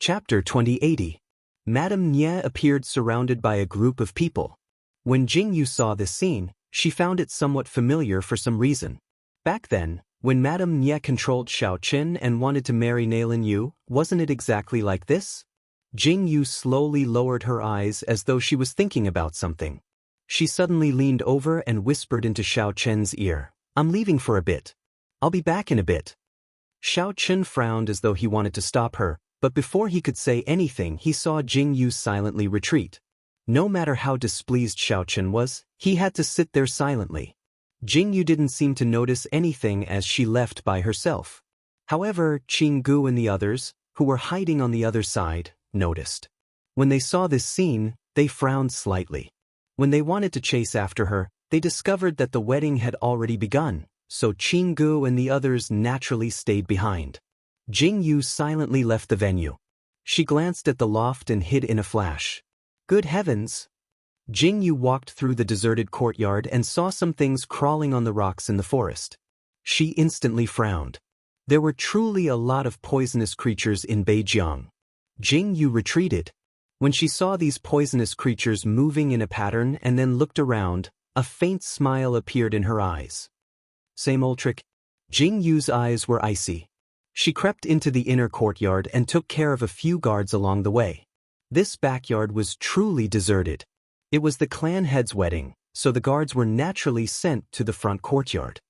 Chapter 2080. Madame Nye appeared surrounded by a group of people. When Jingyu saw this scene, she found it somewhat familiar for some reason. Back then, when Madame Nye controlled Xiao Qin and wanted to marry Nailin Yu, wasn't it exactly like this? Jingyu slowly lowered her eyes as though she was thinking about something. She suddenly leaned over and whispered into Xiao Qin's ear, "I'm leaving for a bit. I'll be back in a bit." Xiao Qin frowned as though he wanted to stop her, but before he could say anything he saw Jingyu silently retreat. No matter how displeased Xiao Qin was, he had to sit there silently. Jingyu didn't seem to notice anything as she left by herself. However, Qinggu and the others, who were hiding on the other side, noticed. When they saw this scene, they frowned slightly. When they wanted to chase after her, they discovered that the wedding had already begun, so Qinggu and the others naturally stayed behind. Jingyu silently left the venue. She glanced at the loft and hid in a flash. Good heavens! Jingyu walked through the deserted courtyard and saw some things crawling on the rocks in the forest. She instantly frowned. There were truly a lot of poisonous creatures in Beijiang. Jingyu retreated. When she saw these poisonous creatures moving in a pattern and then looked around, a faint smile appeared in her eyes. Same old trick. Jingyu's eyes were icy. She crept into the inner courtyard and took care of a few guards along the way. This backyard was truly deserted. It was the clan head's wedding, so the guards were naturally sent to the front courtyard.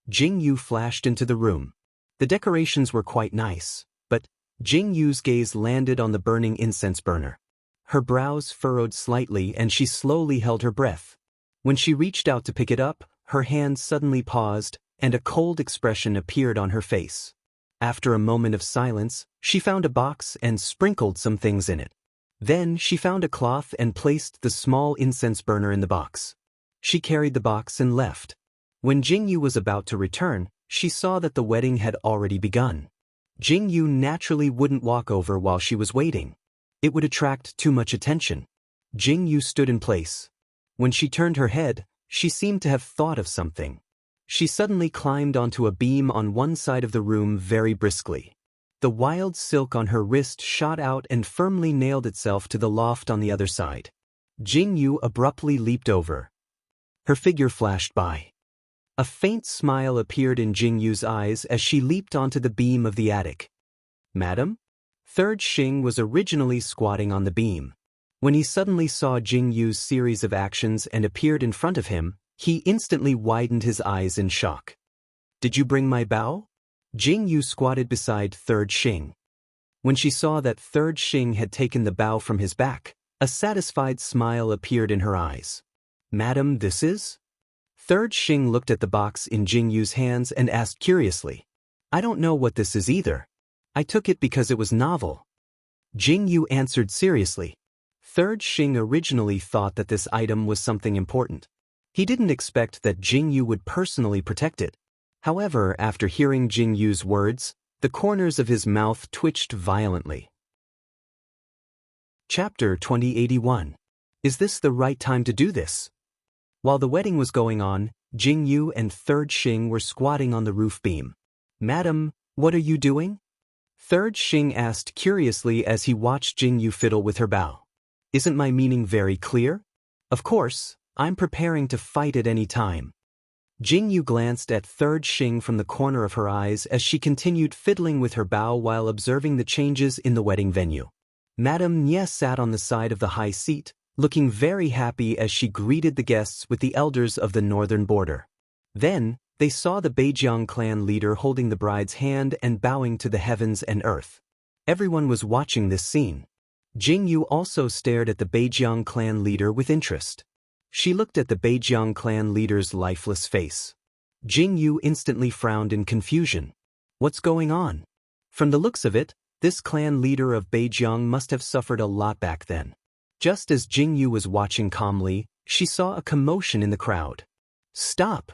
Jingyu flashed into the room. The decorations were quite nice, but Jingyu's gaze landed on the burning incense burner. Her brows furrowed slightly and she slowly held her breath. When she reached out to pick it up, her hand suddenly paused, and a cold expression appeared on her face. After a moment of silence, she found a box and sprinkled some things in it. Then she found a cloth and placed the small incense burner in the box. She carried the box and left. When Jingyu was about to return, she saw that the wedding had already begun. Jingyu naturally wouldn't walk over while she was waiting. It would attract too much attention. Jingyu stood in place. When she turned her head, she seemed to have thought of something. She suddenly climbed onto a beam on one side of the room very briskly. The wild silk on her wrist shot out and firmly nailed itself to the loft on the other side. Jingyu abruptly leaped over. Her figure flashed by. A faint smile appeared in Jingyu's eyes as she leaped onto the beam of the attic. "Madam?" Third Xing was originally squatting on the beam. When he suddenly saw Jingyu's series of actions and appeared in front of him, he instantly widened his eyes in shock. "Did you bring my bow?" Jingyu squatted beside Third Xing. When she saw that Third Xing had taken the bow from his back, a satisfied smile appeared in her eyes. "Madam, this is?" Third Xing looked at the box in Jingyu's hands and asked curiously. "I don't know what this is either. I took it because it was novel." Jingyu answered seriously. Third Xing originally thought that this item was something important. He didn't expect that Jingyu would personally protect it. However, after hearing Jingyu's words, the corners of his mouth twitched violently. Chapter 2081. Is this the right time to do this? While the wedding was going on, Jingyu and Third Xing were squatting on the roof beam. "Madam, what are you doing?" Third Xing asked curiously as he watched Jingyu fiddle with her bow. "Isn't my meaning very clear? Of course, I'm preparing to fight at any time." Jingyu glanced at Third Xing from the corner of her eyes as she continued fiddling with her bow while observing the changes in the wedding venue. Madame Nye sat on the side of the high seat, looking very happy as she greeted the guests with the elders of the northern border. Then, they saw the Beijiang clan leader holding the bride's hand and bowing to the heavens and earth. Everyone was watching this scene. Jingyu also stared at the Beijiang clan leader with interest. She looked at the Beijiang clan leader's lifeless face. Jingyu instantly frowned in confusion. What's going on? From the looks of it, this clan leader of Beijiang must have suffered a lot back then. Just as Jingyu was watching calmly, she saw a commotion in the crowd. "Stop!"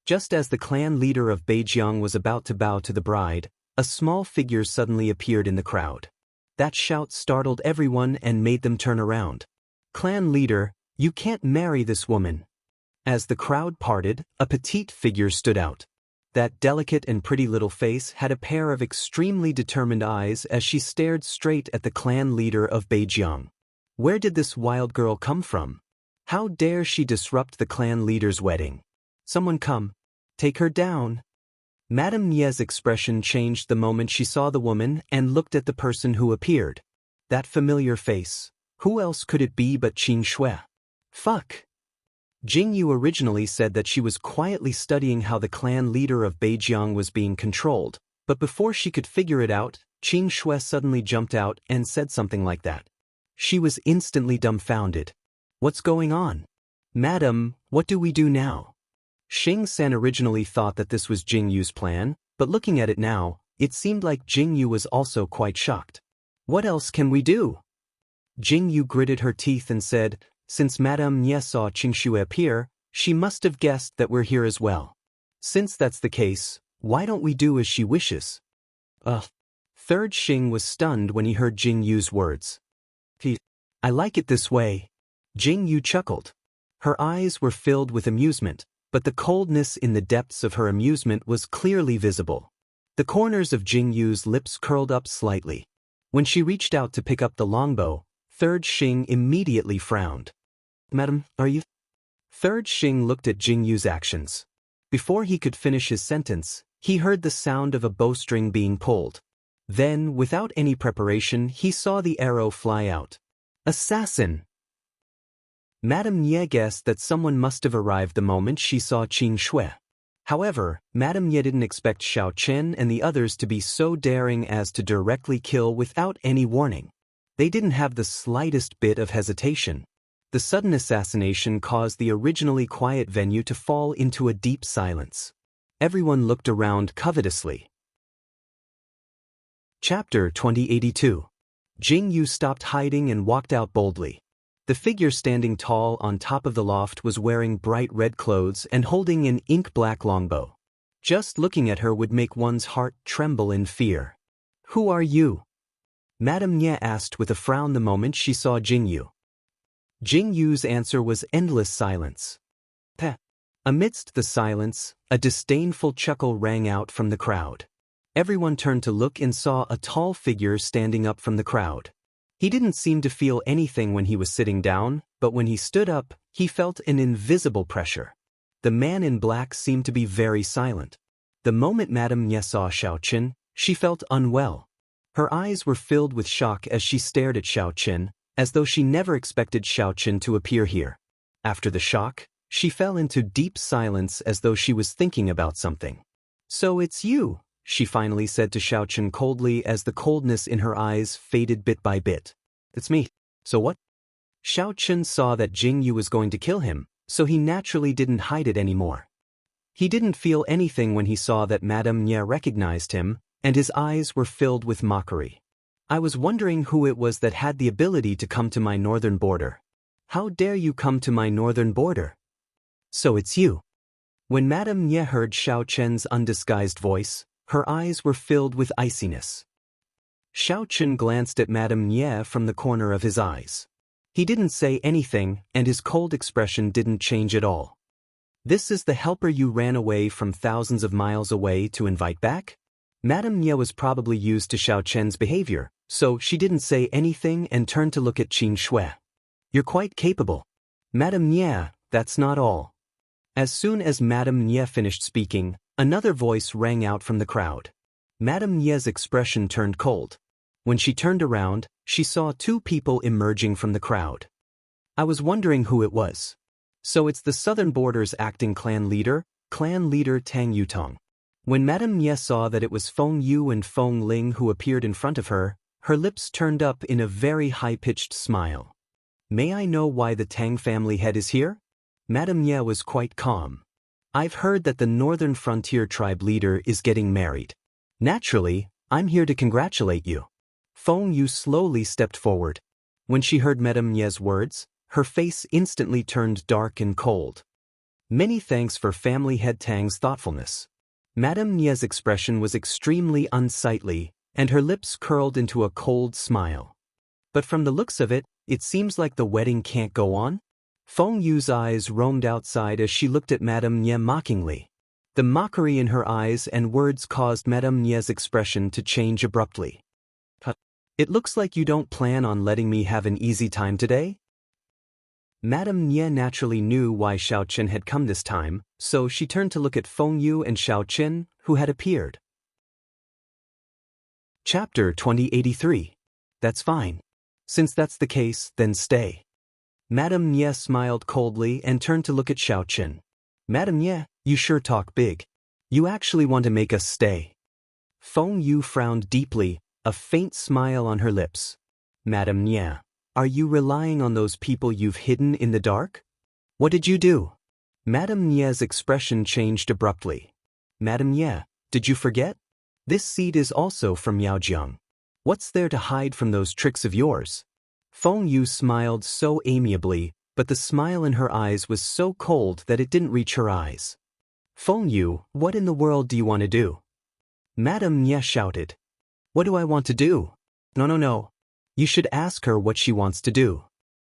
Just as the clan leader of Beijiang was about to bow to the bride, a small figure suddenly appeared in the crowd. That shout startled everyone and made them turn around. "Clan leader, you can't marry this woman." As the crowd parted, a petite figure stood out. That delicate and pretty little face had a pair of extremely determined eyes as she stared straight at the clan leader of Beijiang. Where did this wild girl come from? How dare she disrupt the clan leader's wedding? Someone come. Take her down. Madame Nie's expression changed the moment she saw the woman and looked at the person who appeared. That familiar face. Who else could it be but Qin Shui? Fuck. Jingyu originally said that she was quietly studying how the clan leader of Beijiang was being controlled, but before she could figure it out, Qin Shui suddenly jumped out and said something like that. She was instantly dumbfounded. What's going on? Madam, what do we do now? Xing-san originally thought that this was Jingyu's plan, but looking at it now, it seemed like Jingyu was also quite shocked. What else can we do? Jingyu gritted her teeth and said, since Madame Nye saw Qin Shui appear, she must have guessed that we're here as well. Since that's the case, why don't we do as she wishes? Third Xing was stunned when he heard Jingyu's words. I like it this way. Jingyu chuckled. Her eyes were filled with amusement, but the coldness in the depths of her amusement was clearly visible. The corners of Jingyu's lips curled up slightly. When she reached out to pick up the longbow, Third Xing immediately frowned. Madam, are you? Third Xing looked at Jingyu's actions. Before he could finish his sentence, he heard the sound of a bowstring being pulled. Then, without any preparation, he saw the arrow fly out. Assassin! Madame Nye guessed that someone must have arrived the moment she saw Qin Shui. However, Madame Nye didn't expect Xiao Chen and the others to be so daring as to directly kill without any warning. They didn't have the slightest bit of hesitation. The sudden assassination caused the originally quiet venue to fall into a deep silence. Everyone looked around covetously. Chapter 2082. Jingyu stopped hiding and walked out boldly. The figure standing tall on top of the loft was wearing bright red clothes and holding an ink-black longbow. Just looking at her would make one's heart tremble in fear. Who are you? Madame Nye asked with a frown the moment she saw Jingyu. Jingyu's answer was endless silence. Peh. Amidst the silence, a disdainful chuckle rang out from the crowd. Everyone turned to look and saw a tall figure standing up from the crowd. He didn't seem to feel anything when he was sitting down, but when he stood up, he felt an invisible pressure. The man in black seemed to be very silent. The moment Madame Nye saw Xiao Chen, she felt unwell. Her eyes were filled with shock as she stared at Xiao Chen, as though she never expected Xiao Chen to appear here. After the shock, she fell into deep silence as though she was thinking about something. So it's you, she finally said to Xiao Chen coldly as the coldness in her eyes faded bit by bit. It's me. So what? Xiao Chen saw that Jingyu was going to kill him, so he naturally didn't hide it anymore. He didn't feel anything when he saw that Madame Nye recognized him, and his eyes were filled with mockery. I was wondering who it was that had the ability to come to my northern border. How dare you come to my northern border? So it's you. When Madame Nye heard Xiao Chen's undisguised voice, her eyes were filled with iciness. Xiao Chen glanced at Madame Nye from the corner of his eyes. He didn't say anything, and his cold expression didn't change at all. This is the helper you ran away from thousands of miles away to invite back? Madame Nye was probably used to Xiao Chen's behavior, so she didn't say anything and turned to look at Qin Shui. You're quite capable. Madame Nye, that's not all. As soon as Madame Nye finished speaking, another voice rang out from the crowd. Madame Nye's expression turned cold. When she turned around, she saw two people emerging from the crowd. I was wondering who it was. So it's the southern border's acting clan leader Tang Yutong. When Madame Nye saw that it was Feng Yu and Feng Ling who appeared in front of her, her lips turned up in a very high-pitched smile. May I know why the Tang family head is here? Madame Nye was quite calm. I've heard that the Northern Frontier tribe leader is getting married. Naturally, I'm here to congratulate you. Feng Yu slowly stepped forward. When she heard Madame Nye's words, her face instantly turned dark and cold. Many thanks for family head Tang's thoughtfulness. Madame Nye's expression was extremely unsightly, and her lips curled into a cold smile. But from the looks of it, it seems like the wedding can't go on? Feng Yu's eyes roamed outside as she looked at Madame Nye mockingly. The mockery in her eyes and words caused Madame Nie's expression to change abruptly. It looks like you don't plan on letting me have an easy time today? Madame Nie naturally knew why Xiao Qin had come this time, so she turned to look at Feng Yu and Xiao Qin, who had appeared. Chapter 2083. That's fine. Since that's the case, then stay. Madame Nie smiled coldly and turned to look at Xiao Qin. Madame Nie, you sure talk big. You actually want to make us stay. Feng Yu frowned deeply, a faint smile on her lips. Madame Nie, are you relying on those people you've hidden in the dark? What did you do? Madame Nie's expression changed abruptly. Madame Nie, did you forget? This seed is also from Yaojiang. What's there to hide from those tricks of yours? Feng Yu smiled so amiably, but the smile in her eyes was so cold that it didn't reach her eyes. Feng Yu, what in the world do you want to do? Madame Nie shouted. What do I want to do? No. You should ask her what she wants to do.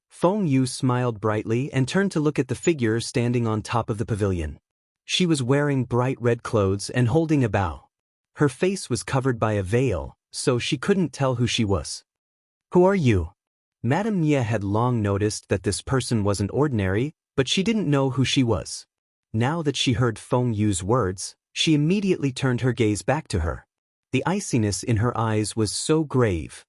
Feng Yu smiled brightly and turned to look at the figure standing on top of the pavilion. She was wearing bright red clothes and holding a bow. Her face was covered by a veil, so she couldn't tell who she was. Who are you? Madame Nie had long noticed that this person wasn't ordinary, but she didn't know who she was. Now that she heard Feng Yu's words, she immediately turned her gaze back to her. The iciness in her eyes was so grave.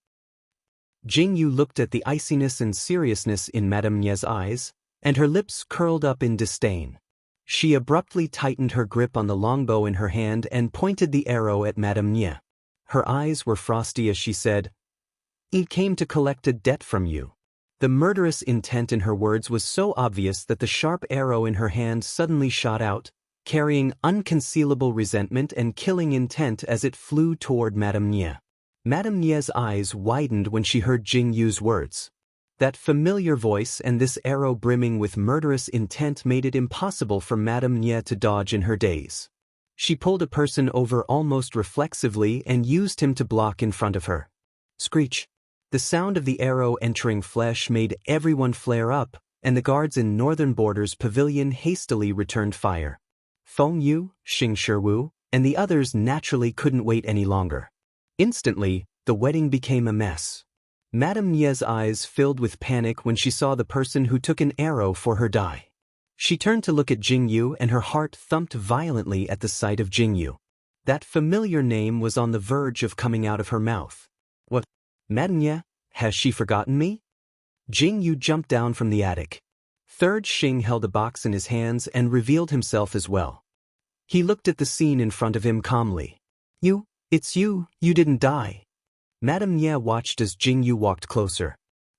Jing Yu looked at the iciness and seriousness in Madame Nie's eyes, and her lips curled up in disdain. She abruptly tightened her grip on the longbow in her hand and pointed the arrow at Madame Nie. Her eyes were frosty as she said, "I came to collect a debt from you." The murderous intent in her words was so obvious that the sharp arrow in her hand suddenly shot out, carrying unconcealable resentment and killing intent as it flew toward Madame Nie. Madame Nie's eyes widened when she heard Jing Yu's words. That familiar voice and this arrow brimming with murderous intent made it impossible for Madame Nie to dodge in her daze. She pulled a person over almost reflexively and used him to block in front of her. Screech! The sound of the arrow entering flesh made everyone flare up, and the guards in Northern Border's pavilion hastily returned fire. Feng Yu, Xing Shiwu, and the others naturally couldn't wait any longer. Instantly, the wedding became a mess. Madame Nie's eyes filled with panic when she saw the person who took an arrow for her die. She turned to look at Jing Yu and her heart thumped violently at the sight of Jing Yu. That familiar name was on the verge of coming out of her mouth. What? Madame Nie, has she forgotten me? Jing Yu jumped down from the attic. Third Xing held a box in his hands and revealed himself as well. He looked at the scene in front of him calmly. It's you didn't die. Madame Nie watched as Jing Yu walked closer.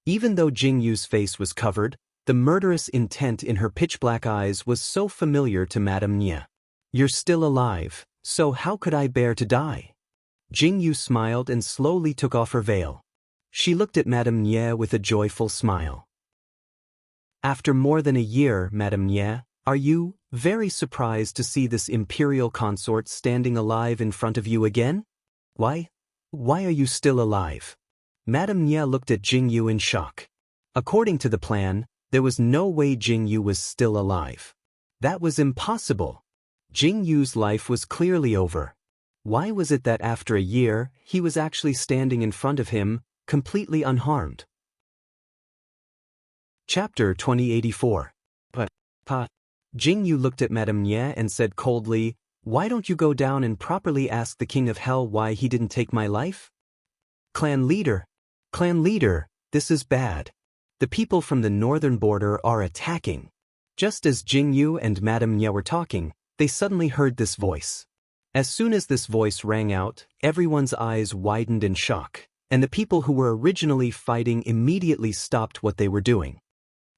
Even though Jing Yu's face was covered, the murderous intent in her pitch-black eyes was so familiar to Madame Nie. You're still alive, so how could I bear to die? Jing Yu smiled and slowly took off her veil. She looked at Madame Nie with a joyful smile. After more than a year, Madame Nie, are you very surprised to see this imperial consort standing alive in front of you again? Why are you still alive? Madame Nie looked at Jing Yu in shock. According to the plan, there was no way Jing Yu was still alive. That was impossible. Jing Yu's life was clearly over. Why was it that after a year, he was actually standing in front of him, completely unharmed? Chapter 2084. Pa. Jing Yu looked at Madame Nie and said coldly, "Why don't you go down and properly ask the King of Hell why he didn't take my life?" Clan leader, this is bad. The people from the northern border are attacking. Just as Jing Yu and Madame Nie were talking, they suddenly heard this voice. As soon as this voice rang out, everyone's eyes widened in shock, and the people who were originally fighting immediately stopped what they were doing.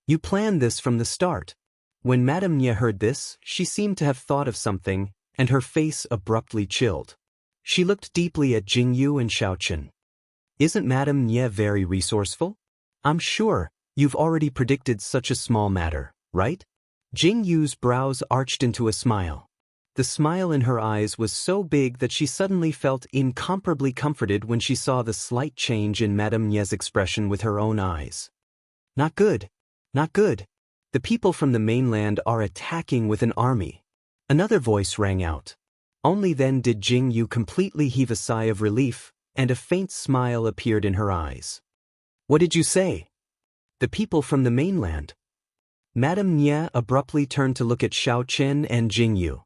You planned this from the start. When Madame Nie heard this, she seemed to have thought of something, and her face abruptly chilled. She looked deeply at Jing Yu and Xiao Qin. Isn't Madame Nie very resourceful? I'm sure you've already predicted such a small matter, right? Jing Yu's brows arched into a smile. The smile in her eyes was so big that she suddenly felt incomparably comforted when she saw the slight change in Madame Nie's expression with her own eyes. Not good. The people from the mainland are attacking with an army. Another voice rang out. Only then did Jing Yu completely heave a sigh of relief, and a faint smile appeared in her eyes. What did you say? The people from the mainland. Madame Nye abruptly turned to look at Xiao Chen and Jing Yu.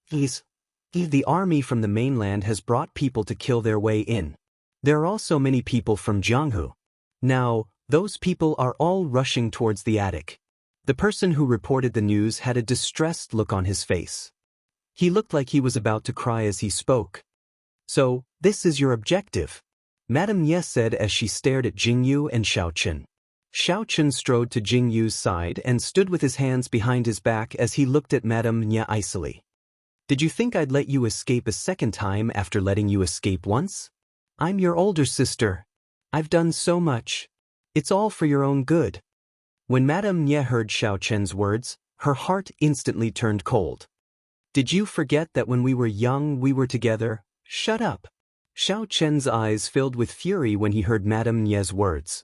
The army from the mainland has brought people to kill their way in. There are also many people from Jianghu. Now, those people are all rushing towards the attic. The person who reported the news had a distressed look on his face. He looked like he was about to cry as he spoke. So, this is your objective? Madame Nye said as she stared at Jing Yu and Xiao Chen. Xiao Chen strode to Jing Yu's side and stood with his hands behind his back as he looked at Madame Nye icily. Did you think I'd let you escape a second time after letting you escape once? I'm your older sister. I've done so much. It's all for your own good. When Madame Nye heard Xiao Chen's words, her heart instantly turned cold. Did you forget that when we were young we were together? Shut up. Xiao Chen's eyes filled with fury when he heard Madame Nye's words.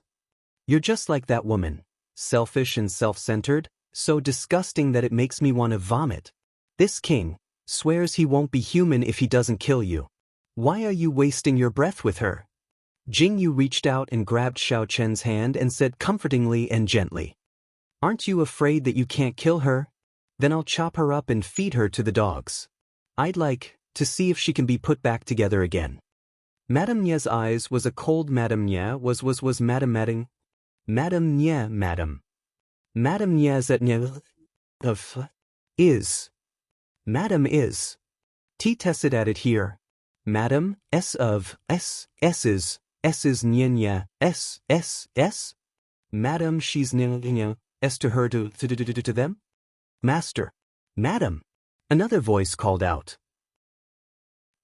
You're just like that woman, selfish and self-centered, so disgusting that it makes me want to vomit. This king swears he won't be human if he doesn't kill you. Why are you wasting your breath with her? Jing Yu reached out and grabbed Xiao Chen's hand and said comfortingly and gently. Aren't you afraid that you can't kill her? Then I'll chop her up and feed her to the dogs. I'd like to see if she can be put back together again. Madame Nye's eyes was a cold Madame Nye was Madame Nye Madame. Madame Nye's at Nye of is. Madame is. T tested at it here. Madame, S of, S is Nye Nye, S. Madame she's Nye, S to her to them? Master. Madam. Another voice called out.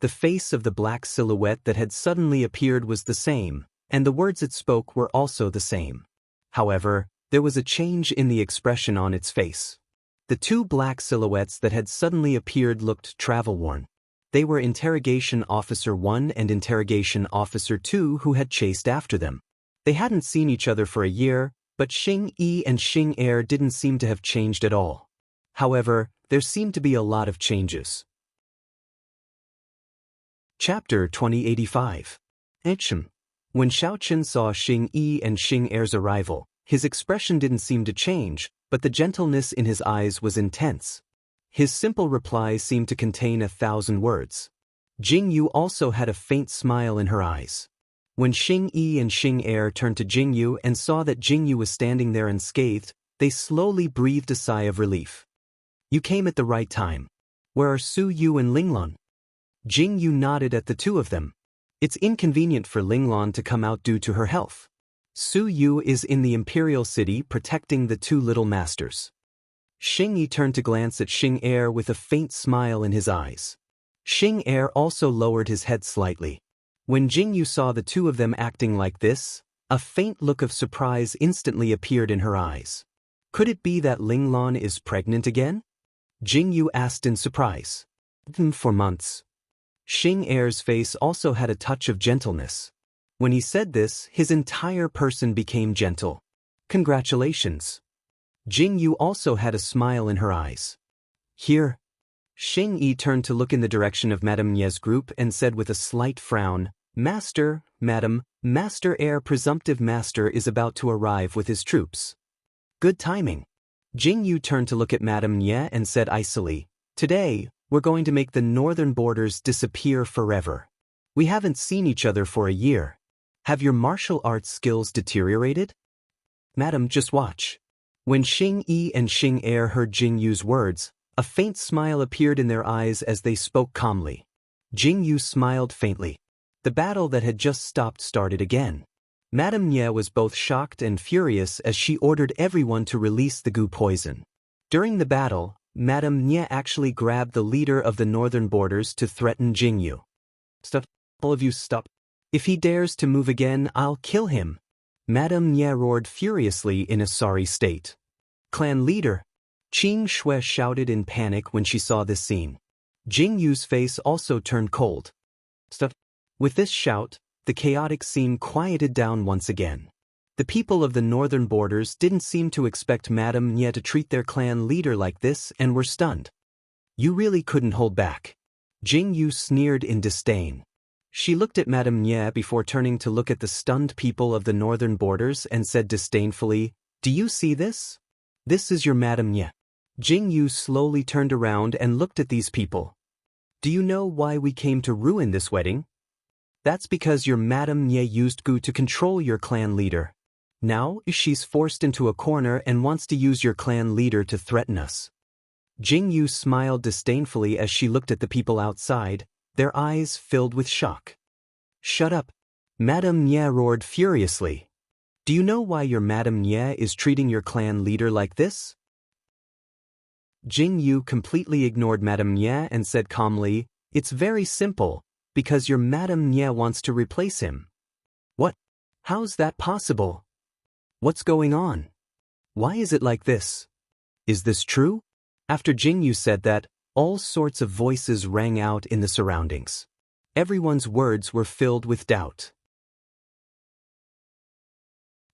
The face of the black silhouette that had suddenly appeared was the same, and the words it spoke were also the same. However, there was a change in the expression on its face. The two black silhouettes that had suddenly appeared looked travel-worn. They were Interrogation Officer 1 and Interrogation Officer 2 who had chased after them. They hadn't seen each other for a year, but Xing Yi and Xing Er didn't seem to have changed at all. However, there seemed to be a lot of changes. Chapter 2085. When Xiao Chen saw Xing Yi and Xing Er's arrival, his expression didn't seem to change, but the gentleness in his eyes was intense. His simple reply seemed to contain 1,000 words. Jing Yu also had a faint smile in her eyes. When Xing Yi and Xing Er turned to Jing Yu and saw that Jing Yu was standing there unscathed, they slowly breathed a sigh of relief. You came at the right time. Where are Su Yu and Linglong? Jing Yu nodded at the two of them. It's inconvenient for Linglong to come out due to her health. Su Yu is in the Imperial City protecting the two little masters. Xing Yi turned to glance at Xing Er with a faint smile in his eyes. Xing Er also lowered his head slightly. When Jing Yu saw the two of them acting like this, a faint look of surprise instantly appeared in her eyes. Could it be that Linglong is pregnant again? Jing Yu asked in surprise. For months. Xing Er's face also had a touch of gentleness. When he said this, his entire person became gentle. Congratulations. Jing Yu also had a smile in her eyes. Here. Xing Yi turned to look in the direction of Madame Nye's group and said with a slight frown, Master, Madam, Master Heir Presumptive Master is about to arrive with his troops. Good timing. Jing Yu turned to look at Madame Nye and said icily, Today, we're going to make the northern borders disappear forever. We haven't seen each other for a year. Have your martial arts skills deteriorated? Madam, just watch. When Xing Yi and Xing Er heard Jing Yu's words, a faint smile appeared in their eyes as they spoke calmly. Jing Yu smiled faintly. The battle that had just stopped started again. Madame Nye was both shocked and furious as she ordered everyone to release the goo poison. During the battle, Madame Nye actually grabbed the leader of the northern borders to threaten Jing Yu. Stop, all of you stop. If he dares to move again, I'll kill him. Madame Nye roared furiously in a sorry state. Clan leader. Qing Shui shouted in panic when she saw this scene. Jing Yu's face also turned cold. Stop. With this shout, the chaotic scene quieted down once again. The people of the northern borders didn't seem to expect Madame Nye to treat their clan leader like this and were stunned. You really couldn't hold back. Jing Yu sneered in disdain. She looked at Madame Nye before turning to look at the stunned people of the northern borders and said disdainfully, "Do you see this? This is your Madame Nye." Jing Yu slowly turned around and looked at these people. "Do you know why we came to ruin this wedding? That's because your Madame Nye used Gu to control your clan leader. Now she's forced into a corner and wants to use your clan leader to threaten us." Jing Yu smiled disdainfully as she looked at the people outside, their eyes filled with shock. "Shut up!" Madame Nye roared furiously. "Do you know why your Madame Nye is treating your clan leader like this?" Jing Yu completely ignored Madame Nye and said calmly, "It's very simple, because your Madame Nye wants to replace him." "What? How's that possible? What's going on? Why is it like this? Is this true?" After Jing Yu said that, all sorts of voices rang out in the surroundings. Everyone's words were filled with doubt.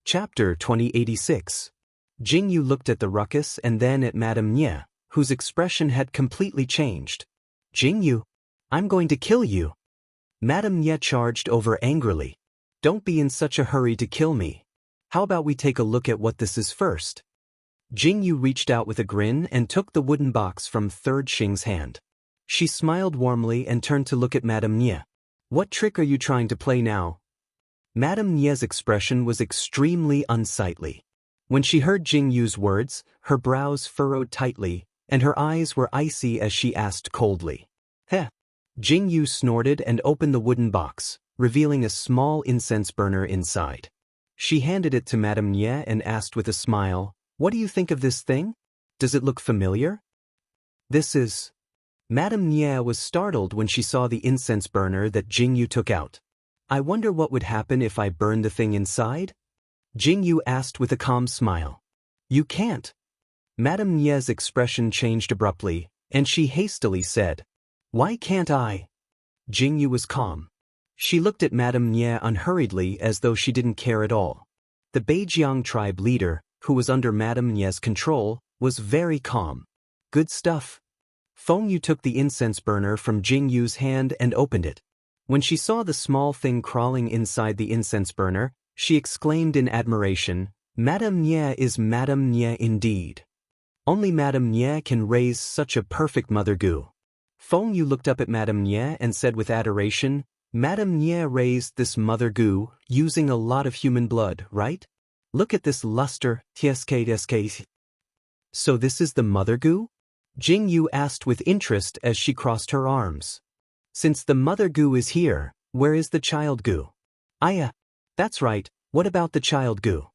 Chapter 2086. Jing Yu looked at the ruckus and then at Madame Nye, whose expression had completely changed. "Jing Yu, I'm going to kill you." Madame Nye charged over angrily. "Don't be in such a hurry to kill me. How about we take a look at what this is first?" Jing Yu reached out with a grin and took the wooden box from Third Xing's hand. She smiled warmly and turned to look at Madame Nye. "What trick are you trying to play now?" Madame Nye's expression was extremely unsightly. When she heard Jing Yu's words, her brows furrowed tightly, and her eyes were icy as she asked coldly, "Heh." Jing Yu snorted and opened the wooden box, revealing a small incense burner inside. She handed it to Madame Nye and asked with a smile, "What do you think of this thing? Does it look familiar?" "This is..." Madame Nye was startled when she saw the incense burner that Jing Yu took out. "I wonder what would happen if I burned the thing inside?" Jing Yu asked with a calm smile. "You can't." Madame Nye's expression changed abruptly, and she hastily said, "Why can't I?" Jing Yu was calm. She looked at Madame Nye unhurriedly as though she didn't care at all. The Beijiang tribe leader, who was under Madame Nye's control, was very calm. "Good stuff." Feng Yu took the incense burner from Jing Yu's hand and opened it. When she saw the small thing crawling inside the incense burner, she exclaimed in admiration, "Madame Nye is Madame Nye indeed. Only Madame Nye can raise such a perfect mother Gu." Feng Yu looked up at Madame Nye and said with adoration, "Madame Nye raised this mother Gu using a lot of human blood, right? Look at this luster, tsk. So this is the mother Gu?" Jing Yu asked with interest as she crossed her arms. "Since the mother Gu is here, where is the child Gu?" That's right, what about the child Gu?"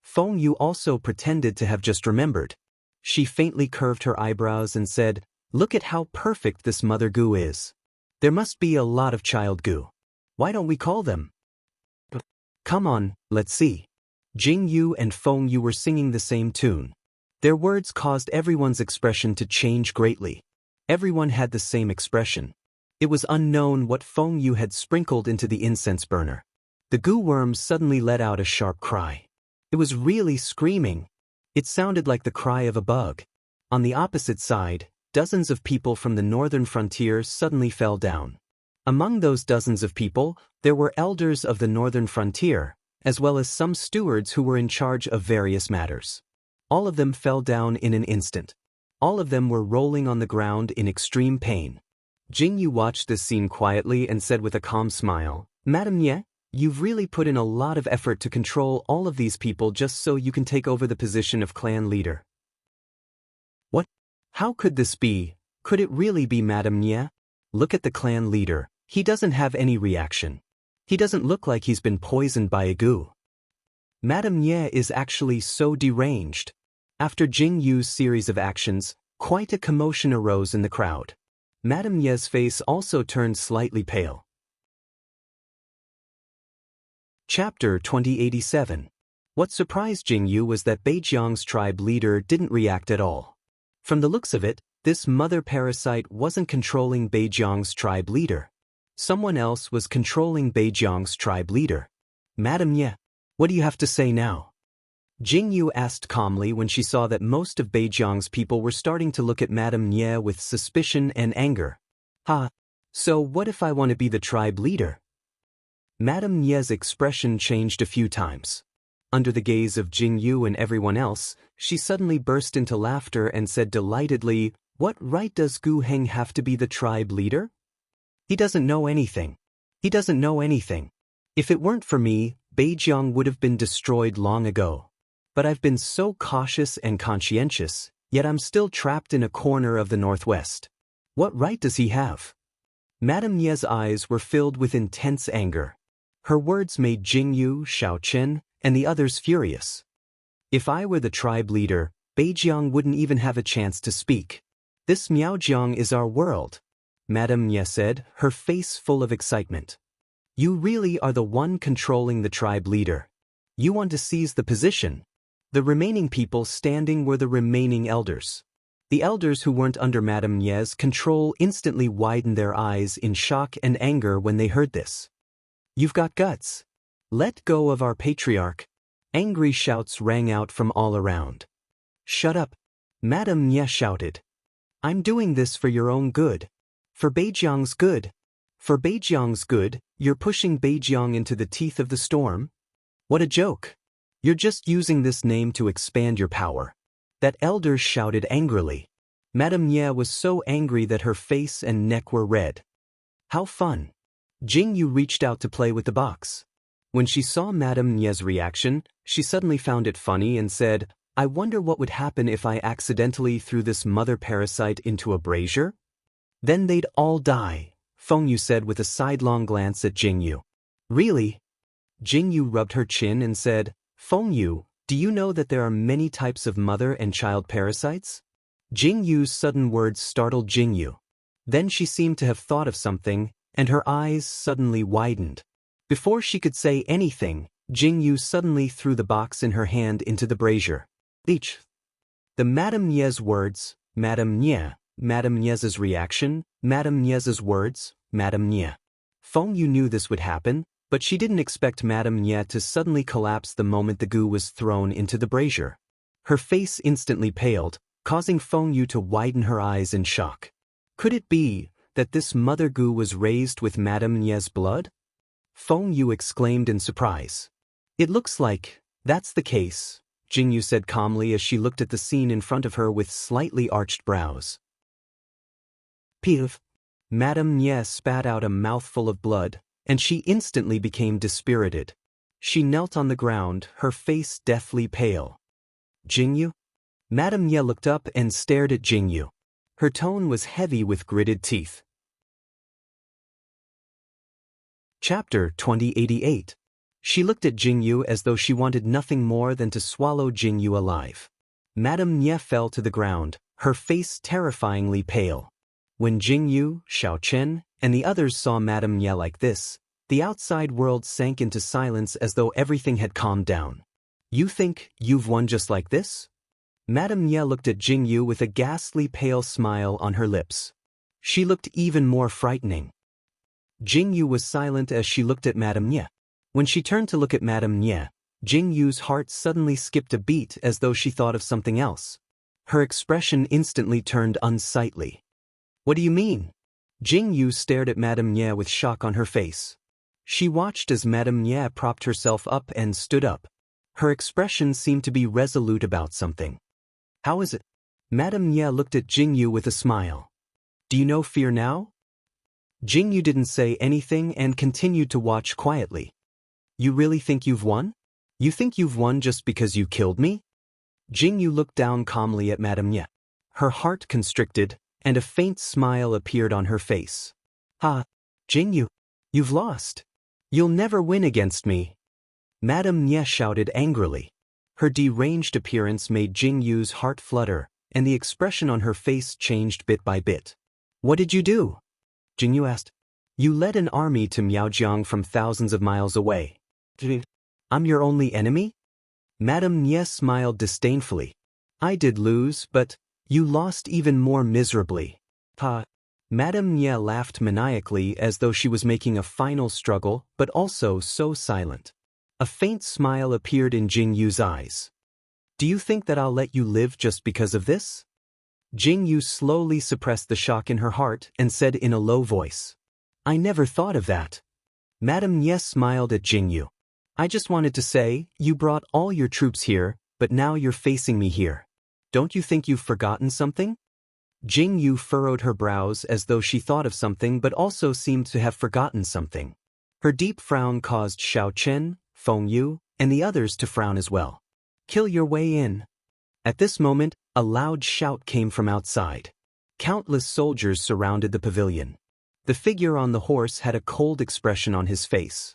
Feng Yu also pretended to have just remembered. She faintly curved her eyebrows and said, "Look at how perfect this mother Gu is. There must be a lot of child Gu. Why don't we call them?" "Come on, let's see." Jing Yu and Feng Yu were singing the same tune. Their words caused everyone's expression to change greatly. Everyone had the same expression. It was unknown what Feng Yu had sprinkled into the incense burner. The Gu worm suddenly let out a sharp cry. It was really screaming. It sounded like the cry of a bug. On the opposite side, dozens of people from the northern frontier suddenly fell down. Among those dozens of people, there were elders of the northern frontier, as well as some stewards who were in charge of various matters. All of them fell down in an instant. All of them were rolling on the ground in extreme pain. Jing Yu watched this scene quietly and said with a calm smile, "Madame Nye, you've really put in a lot of effort to control all of these people just so you can take over the position of clan leader." "What? How could this be? Could it really be Madame Nye? Look at the clan leader, he doesn't have any reaction. He doesn't look like he's been poisoned by a Gu. Madame Nye is actually so deranged." After Jing Yu's series of actions, quite a commotion arose in the crowd. Madame Nye's face also turned slightly pale. Chapter 2087. What surprised Jing Yu was that Beijiang's tribe leader didn't react at all. From the looks of it, this mother parasite wasn't controlling Beijiang's tribe leader. Someone else was controlling Beijiang's tribe leader. "Madame Nye, what do you have to say now?" Jing Yu asked calmly when she saw that most of Beijiang's people were starting to look at Madame Nie with suspicion and anger. So what if I want to be the tribe leader? Madame Nie's expression changed a few times. Under the gaze of Jing Yu and everyone else, she suddenly burst into laughter and said delightedly, "What right does Gu Heng have to be the tribe leader? He doesn't know anything. He doesn't know anything. If it weren't for me, Beijiang would have been destroyed long ago. But I've been so cautious and conscientious, yet I'm still trapped in a corner of the Northwest. What right does he have?" Madame Nie's eyes were filled with intense anger. Her words made Jing Yu, Xiao Chen, and the others furious. "If I were the tribe leader, Beijiang wouldn't even have a chance to speak. This Miaojiang is our world," Madame Nie said, her face full of excitement. "You really are the one controlling the tribe leader. You want to seize the position." The remaining people standing were the remaining elders. The elders who weren't under Madame Nie's control instantly widened their eyes in shock and anger when they heard this. "You've got guts. Let go of our patriarch." Angry shouts rang out from all around. "Shut up," Madame Nie shouted. "I'm doing this for your own good. For Beijiang's good. For Beijiang's good, you're pushing Beijiang into the teeth of the storm? What a joke. You're just using this name to expand your power." That elder shouted angrily. Madame Nie was so angry that her face and neck were red. "How fun." Jing Yu reached out to play with the box. When she saw Madame Nie's reaction, she suddenly found it funny and said, "I wonder what would happen if I accidentally threw this mother parasite into a brazier?" "Then they'd all die," Feng Yu said with a sidelong glance at Jing Yu. "Really?" Jing Yu rubbed her chin and said, "Feng Yu, do you know that there are many types of mother and child parasites?" Jing Yu's sudden words startled Jing Yu. Then she seemed to have thought of something, and her eyes suddenly widened. Before she could say anything, Jing Yu suddenly threw the box in her hand into the brazier. Each. The Madame Nie's words, Madame Nie, Madame Nie's reaction, Madame Nie's words, Madame Nie. Feng Yu knew this would happen, but she didn't expect Madame Nie to suddenly collapse the moment the goo was thrown into the brazier. Her face instantly paled, causing Feng Yu to widen her eyes in shock. Could it be that this mother goo was raised with Madame Nie's blood? Feng Yu exclaimed in surprise. "It looks like that's the case," Jing Yu said calmly as she looked at the scene in front of her with slightly arched brows. "Piv." Madame Nie spat out a mouthful of blood, and she instantly became dispirited. She knelt on the ground, her face deathly pale. "Jing Yu?" Madame Nie looked up and stared at Jing Yu. Her tone was heavy with gritted teeth. Chapter 2088. She looked at Jing Yu as though she wanted nothing more than to swallow Jing Yu alive. Madame Nie fell to the ground, her face terrifyingly pale. When Jing Yu, Xiao Chen, and the others saw Madame Nie like this, the outside world sank into silence as though everything had calmed down. "You think you've won just like this?" Madame Nie looked at Jing Yu with a ghastly pale smile on her lips. She looked even more frightening. Jing Yu was silent as she looked at Madame Nie. When she turned to look at Madame Nie, Jing Yu's heart suddenly skipped a beat as though she thought of something else. Her expression instantly turned unsightly. "What do you mean?" Jing Yu stared at Madame Nie with shock on her face. She watched as Madame Nie propped herself up and stood up. Her expression seemed to be resolute about something. "How is it?" Madame Nie looked at Jing Yu with a smile. "Do you know fear now?" Jing Yu didn't say anything and continued to watch quietly. "You really think you've won? You think you've won just because you killed me?" Jing Yu looked down calmly at Madame Nie. Her heart constricted, and a faint smile appeared on her face. Jing Yu, you've lost. You'll never win against me." Madame Nie shouted angrily. Her deranged appearance made Jing Yu's heart flutter, and the expression on her face changed bit by bit. "What did you do?" Jing Yu asked. "You led an army to Miaojiang from thousands of miles away. I'm your only enemy?" Madame Nie smiled disdainfully. "I did lose, but you lost even more miserably." Madame Nie laughed maniacally as though she was making a final struggle, but also so silent. A faint smile appeared in Jing Yu's eyes. Do you think that I'll let you live just because of this? Jing Yu slowly suppressed the shock in her heart and said in a low voice. I never thought of that. Madame Nye smiled at Jing Yu. I just wanted to say, you brought all your troops here, but now you're facing me here. Don't you think you've forgotten something? Jing Yu furrowed her brows as though she thought of something but also seemed to have forgotten something. Her deep frown caused Xiao Chen, Feng Yu, and the others to frown as well. Kill your way in. At this moment, a loud shout came from outside. Countless soldiers surrounded the pavilion. The figure on the horse had a cold expression on his face.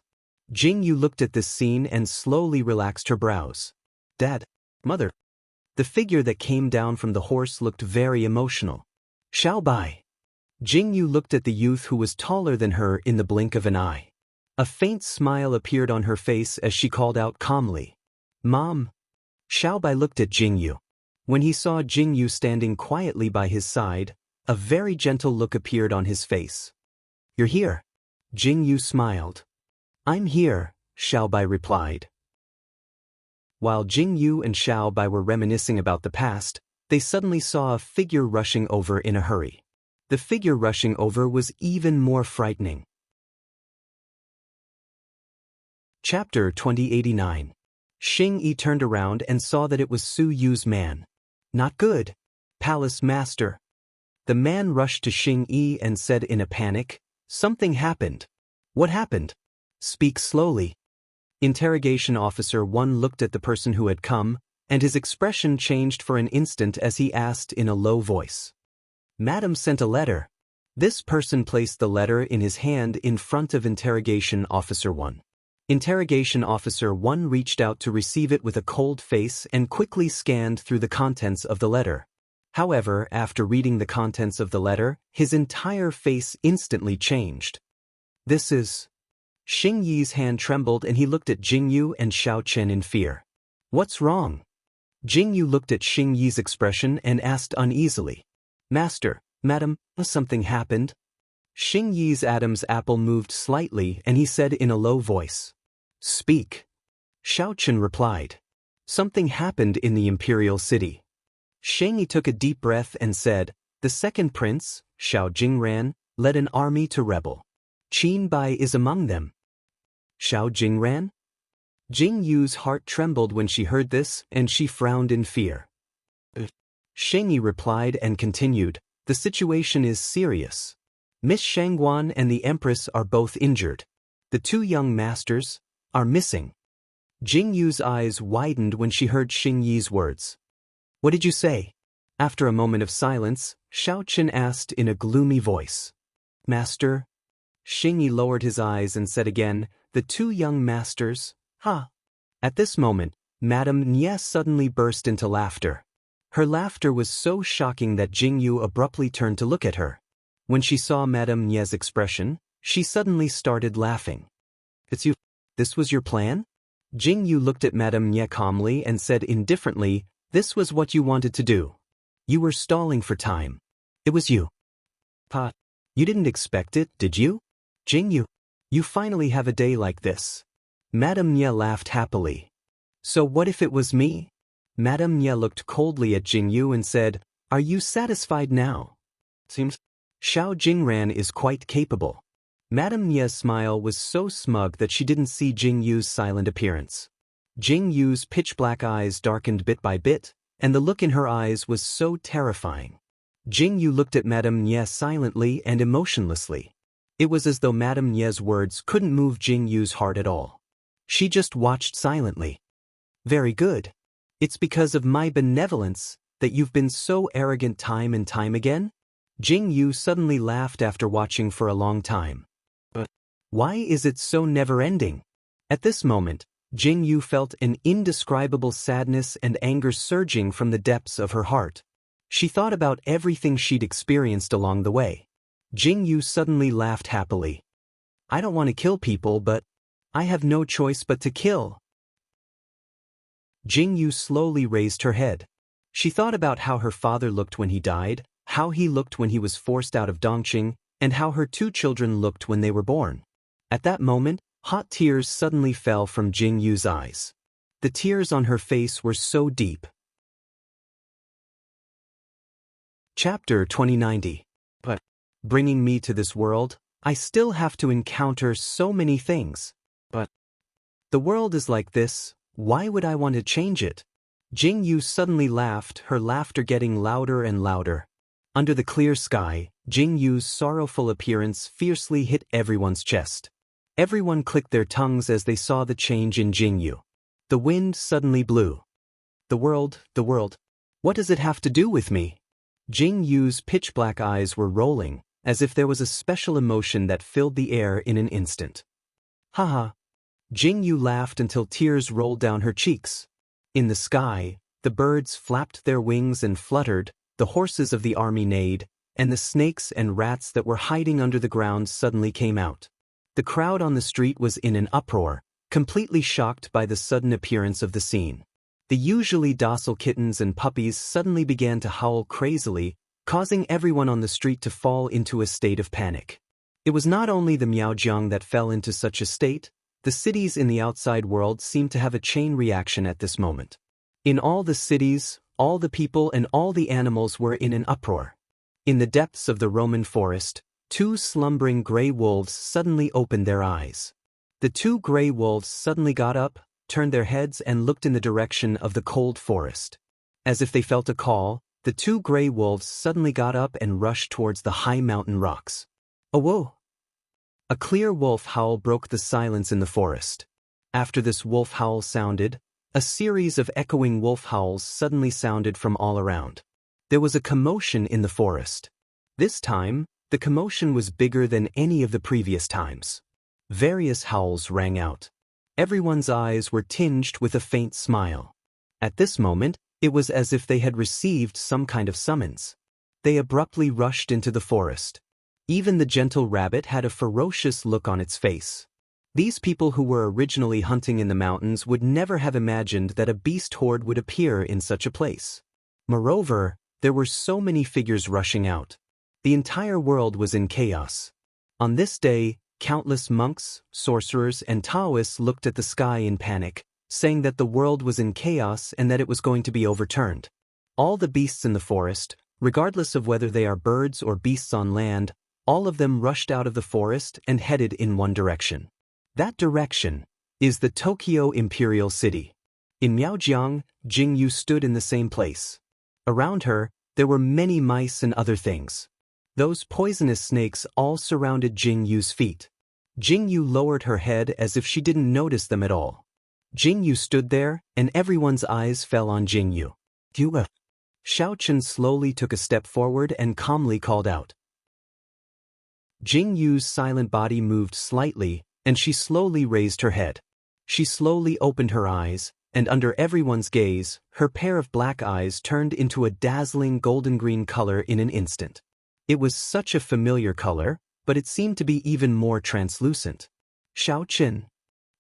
Jing Yu looked at this scene and slowly relaxed her brows. Dad, Mother. The figure that came down from the horse looked very emotional. Xiao Bai. Jing Yu looked at the youth who was taller than her in the blink of an eye. A faint smile appeared on her face as she called out calmly. Mom. Xiao Bai looked at Jing Yu. When he saw Jing Yu standing quietly by his side, a very gentle look appeared on his face. You're here. Jing Yu smiled. I'm here, Xiao Bai replied. While Jing Yu and Xiao Bai were reminiscing about the past, they suddenly saw a figure rushing over in a hurry. The figure rushing over was even more frightening. Chapter 2089. Xing Yi turned around and saw that it was Su Yu's man. Not good. Palace Master. The man rushed to Xing Yi and said in a panic, Something happened. What happened? Speak slowly. Interrogation Officer 1 looked at the person who had come, and his expression changed for an instant as he asked in a low voice. Madam sent a letter. This person placed the letter in his hand in front of Interrogation Officer 1. Interrogation Officer 1 reached out to receive it with a cold face and quickly scanned through the contents of the letter. However, after reading the contents of the letter, his entire face instantly changed. This is... Xing Yi's hand trembled and he looked at Jing Yu and Xiao Chen in fear. What's wrong? Jing Yu looked at Xing Yi's expression and asked uneasily. Master, Madam, something happened? Xing Yi's Adam's apple moved slightly and he said in a low voice. Speak. Xiao Chen replied. Something happened in the imperial city. Xing Yi took a deep breath and said, The second prince, Xiao Jingran, led an army to rebel. Qin Bai is among them. Xiao Jingran? Jing Yu's heart trembled when she heard this, and she frowned in fear. Xing Yi replied and continued, The situation is serious. Miss Shangguan and the Empress are both injured. The two young masters are missing. Jing Yu's eyes widened when she heard Xing Yi's words. What did you say? After a moment of silence, Xiao Chen asked in a gloomy voice. Master? Xing Yi lowered his eyes and said again, The two young masters, huh? At this moment, Madame Nye suddenly burst into laughter. Her laughter was so shocking that Jing Yu abruptly turned to look at her. When she saw Madame Nye's expression, she suddenly started laughing. It's you. This was your plan? Jing Yu looked at Madame Nye calmly and said indifferently, This was what you wanted to do. You were stalling for time. It was you. Pa, you didn't expect it, did you? Jing Yu, you finally have a day like this. Madame Nye laughed happily. So what if it was me? Madame Nye looked coldly at Jing Yu and said, Are you satisfied now? Seems Xiao Jingran is quite capable. Madame Nye's smile was so smug that she didn't see Jing Yu's silent appearance. Jing Yu's pitch-black eyes darkened bit by bit, and the look in her eyes was so terrifying. Jing Yu looked at Madame Nye silently and emotionlessly. It was as though Madame Nye's words couldn't move Jing Yu's heart at all. She just watched silently. Very good. It's because of my benevolence that you've been so arrogant time and time again? Jing Yu suddenly laughed after watching for a long time. But why is it so never-ending? At this moment, Jing Yu felt an indescribable sadness and anger surging from the depths of her heart. She thought about everything she'd experienced along the way. Jing Yu suddenly laughed happily. I don't want to kill people, but I have no choice but to kill. Jing Yu slowly raised her head. She thought about how her father looked when he died, how he looked when he was forced out of Dongqing, and how her two children looked when they were born. At that moment, hot tears suddenly fell from Jing Yu's eyes. The tears on her face were so deep, Chapter 2090. But, bringing me to this world, I still have to encounter so many things. But, the world is like this, why would I want to change it? Jing Yu suddenly laughed, her laughter getting louder and louder. Under the clear sky, Jing Yu's sorrowful appearance fiercely hit everyone's chest. Everyone clicked their tongues as they saw the change in Jing Yu. The wind suddenly blew. The world, what does it have to do with me? Jing Yu's pitch-black eyes were rolling, as if there was a special emotion that filled the air in an instant. Haha. Jing Yu laughed until tears rolled down her cheeks. In the sky, the birds flapped their wings and fluttered, the horses of the army neighed, and the snakes and rats that were hiding under the ground suddenly came out. The crowd on the street was in an uproar, completely shocked by the sudden appearance of the scene. The usually docile kittens and puppies suddenly began to howl crazily, causing everyone on the street to fall into a state of panic. It was not only the Miaojiang that fell into such a state, the cities in the outside world seemed to have a chain reaction at this moment. In all the cities, all the people and all the animals were in an uproar. In the depths of the Roman forest, 2 slumbering gray wolves suddenly opened their eyes. The 2 gray wolves suddenly got up, turned their heads and looked in the direction of the cold forest. As if they felt a call, the 2 gray wolves suddenly got up and rushed towards the high mountain rocks. Oh, whoa! A clear wolf howl broke the silence in the forest. After this wolf howl sounded, a series of echoing wolf howls suddenly sounded from all around. There was a commotion in the forest. This time, the commotion was bigger than any of the previous times. Various howls rang out. Everyone's eyes were tinged with a faint smile. At this moment, it was as if they had received some kind of summons. They abruptly rushed into the forest. Even the gentle rabbit had a ferocious look on its face. These people who were originally hunting in the mountains would never have imagined that a beast horde would appear in such a place. Moreover, there were so many figures rushing out. The entire world was in chaos. On this day, countless monks, sorcerers, and Taoists looked at the sky in panic, saying that the world was in chaos and that it was going to be overturned. All the beasts in the forest, regardless of whether they are birds or beasts on land, all of them rushed out of the forest and headed in one direction. That direction is the Tokyo Imperial City. In Miaojiang, Jing Yu stood in the same place. Around her, there were many mice and other things. Those poisonous snakes all surrounded Jing Yu's feet. Jing Yu lowered her head as if she didn't notice them at all. Jing Yu stood there, and everyone's eyes fell on Jing Yu. Xiao Chen slowly took a step forward and calmly called out. Jing Yu's silent body moved slightly, and she slowly raised her head. She slowly opened her eyes, and under everyone's gaze, her pair of black eyes turned into a dazzling golden-green color in an instant. It was such a familiar color, but it seemed to be even more translucent. Xiao Chen.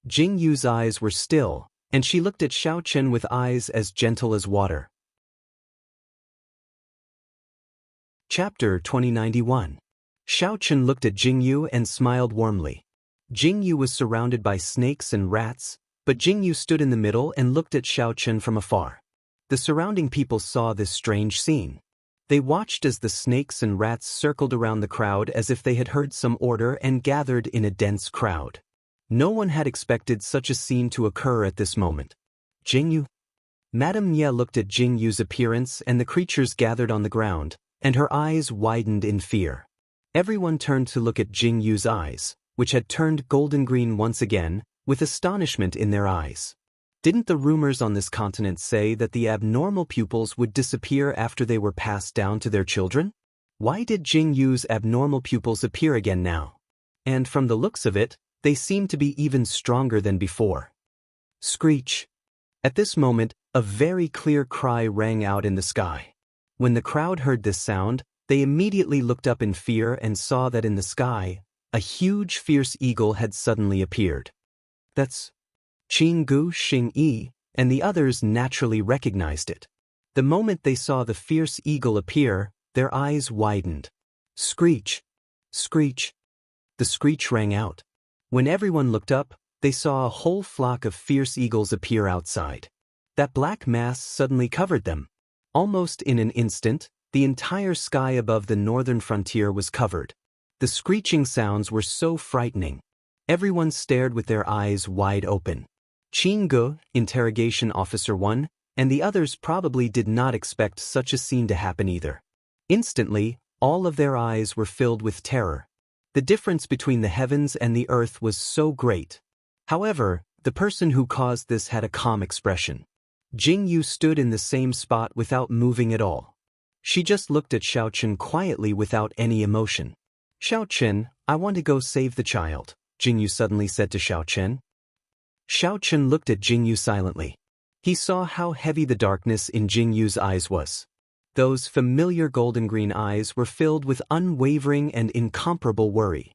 Jing Yu's eyes were still, and she looked at Xiao Chen with eyes as gentle as water. Chapter 2091. Xiao Chen looked at Jing Yu and smiled warmly. Jing Yu was surrounded by snakes and rats, but Jing Yu stood in the middle and looked at Xiao Chen from afar. The surrounding people saw this strange scene. They watched as the snakes and rats circled around the crowd as if they had heard some order and gathered in a dense crowd. No one had expected such a scene to occur at this moment. Jing Yu? Madame Nye looked at Jing Yu's appearance and the creatures gathered on the ground, and her eyes widened in fear. Everyone turned to look at Jing Yu's eyes, which had turned golden-green once again, with astonishment in their eyes. Didn't the rumors on this continent say that the abnormal pupils would disappear after they were passed down to their children? Why did Jing Yu's abnormal pupils appear again now? And from the looks of it, they seemed to be even stronger than before. Screech. At this moment, a very clear cry rang out in the sky. When the crowd heard this sound, they immediately looked up in fear and saw that in the sky, a huge fierce eagle had suddenly appeared. That's Qing Gu Xing Yi, and the others naturally recognized it. The moment they saw the fierce eagle appear, their eyes widened. Screech! Screech! The screech rang out. When everyone looked up, they saw a whole flock of fierce eagles appear outside. That black mass suddenly covered them. Almost in an instant, the entire sky above the northern frontier was covered. The screeching sounds were so frightening. Everyone stared with their eyes wide open. Chingu, Interrogation Officer 1, and the others probably did not expect such a scene to happen either. Instantly, all of their eyes were filled with terror. The difference between the heavens and the earth was so great. However, the person who caused this had a calm expression. Jingyu stood in the same spot without moving at all. She just looked at Xiaochen quietly without any emotion. "Xiaochen, I want to go save the child," Jingyu suddenly said to Xiaochen. Xiaochen looked at Jingyu silently. He saw how heavy the darkness in Jingyu's eyes was. Those familiar golden-green eyes were filled with unwavering and incomparable worry.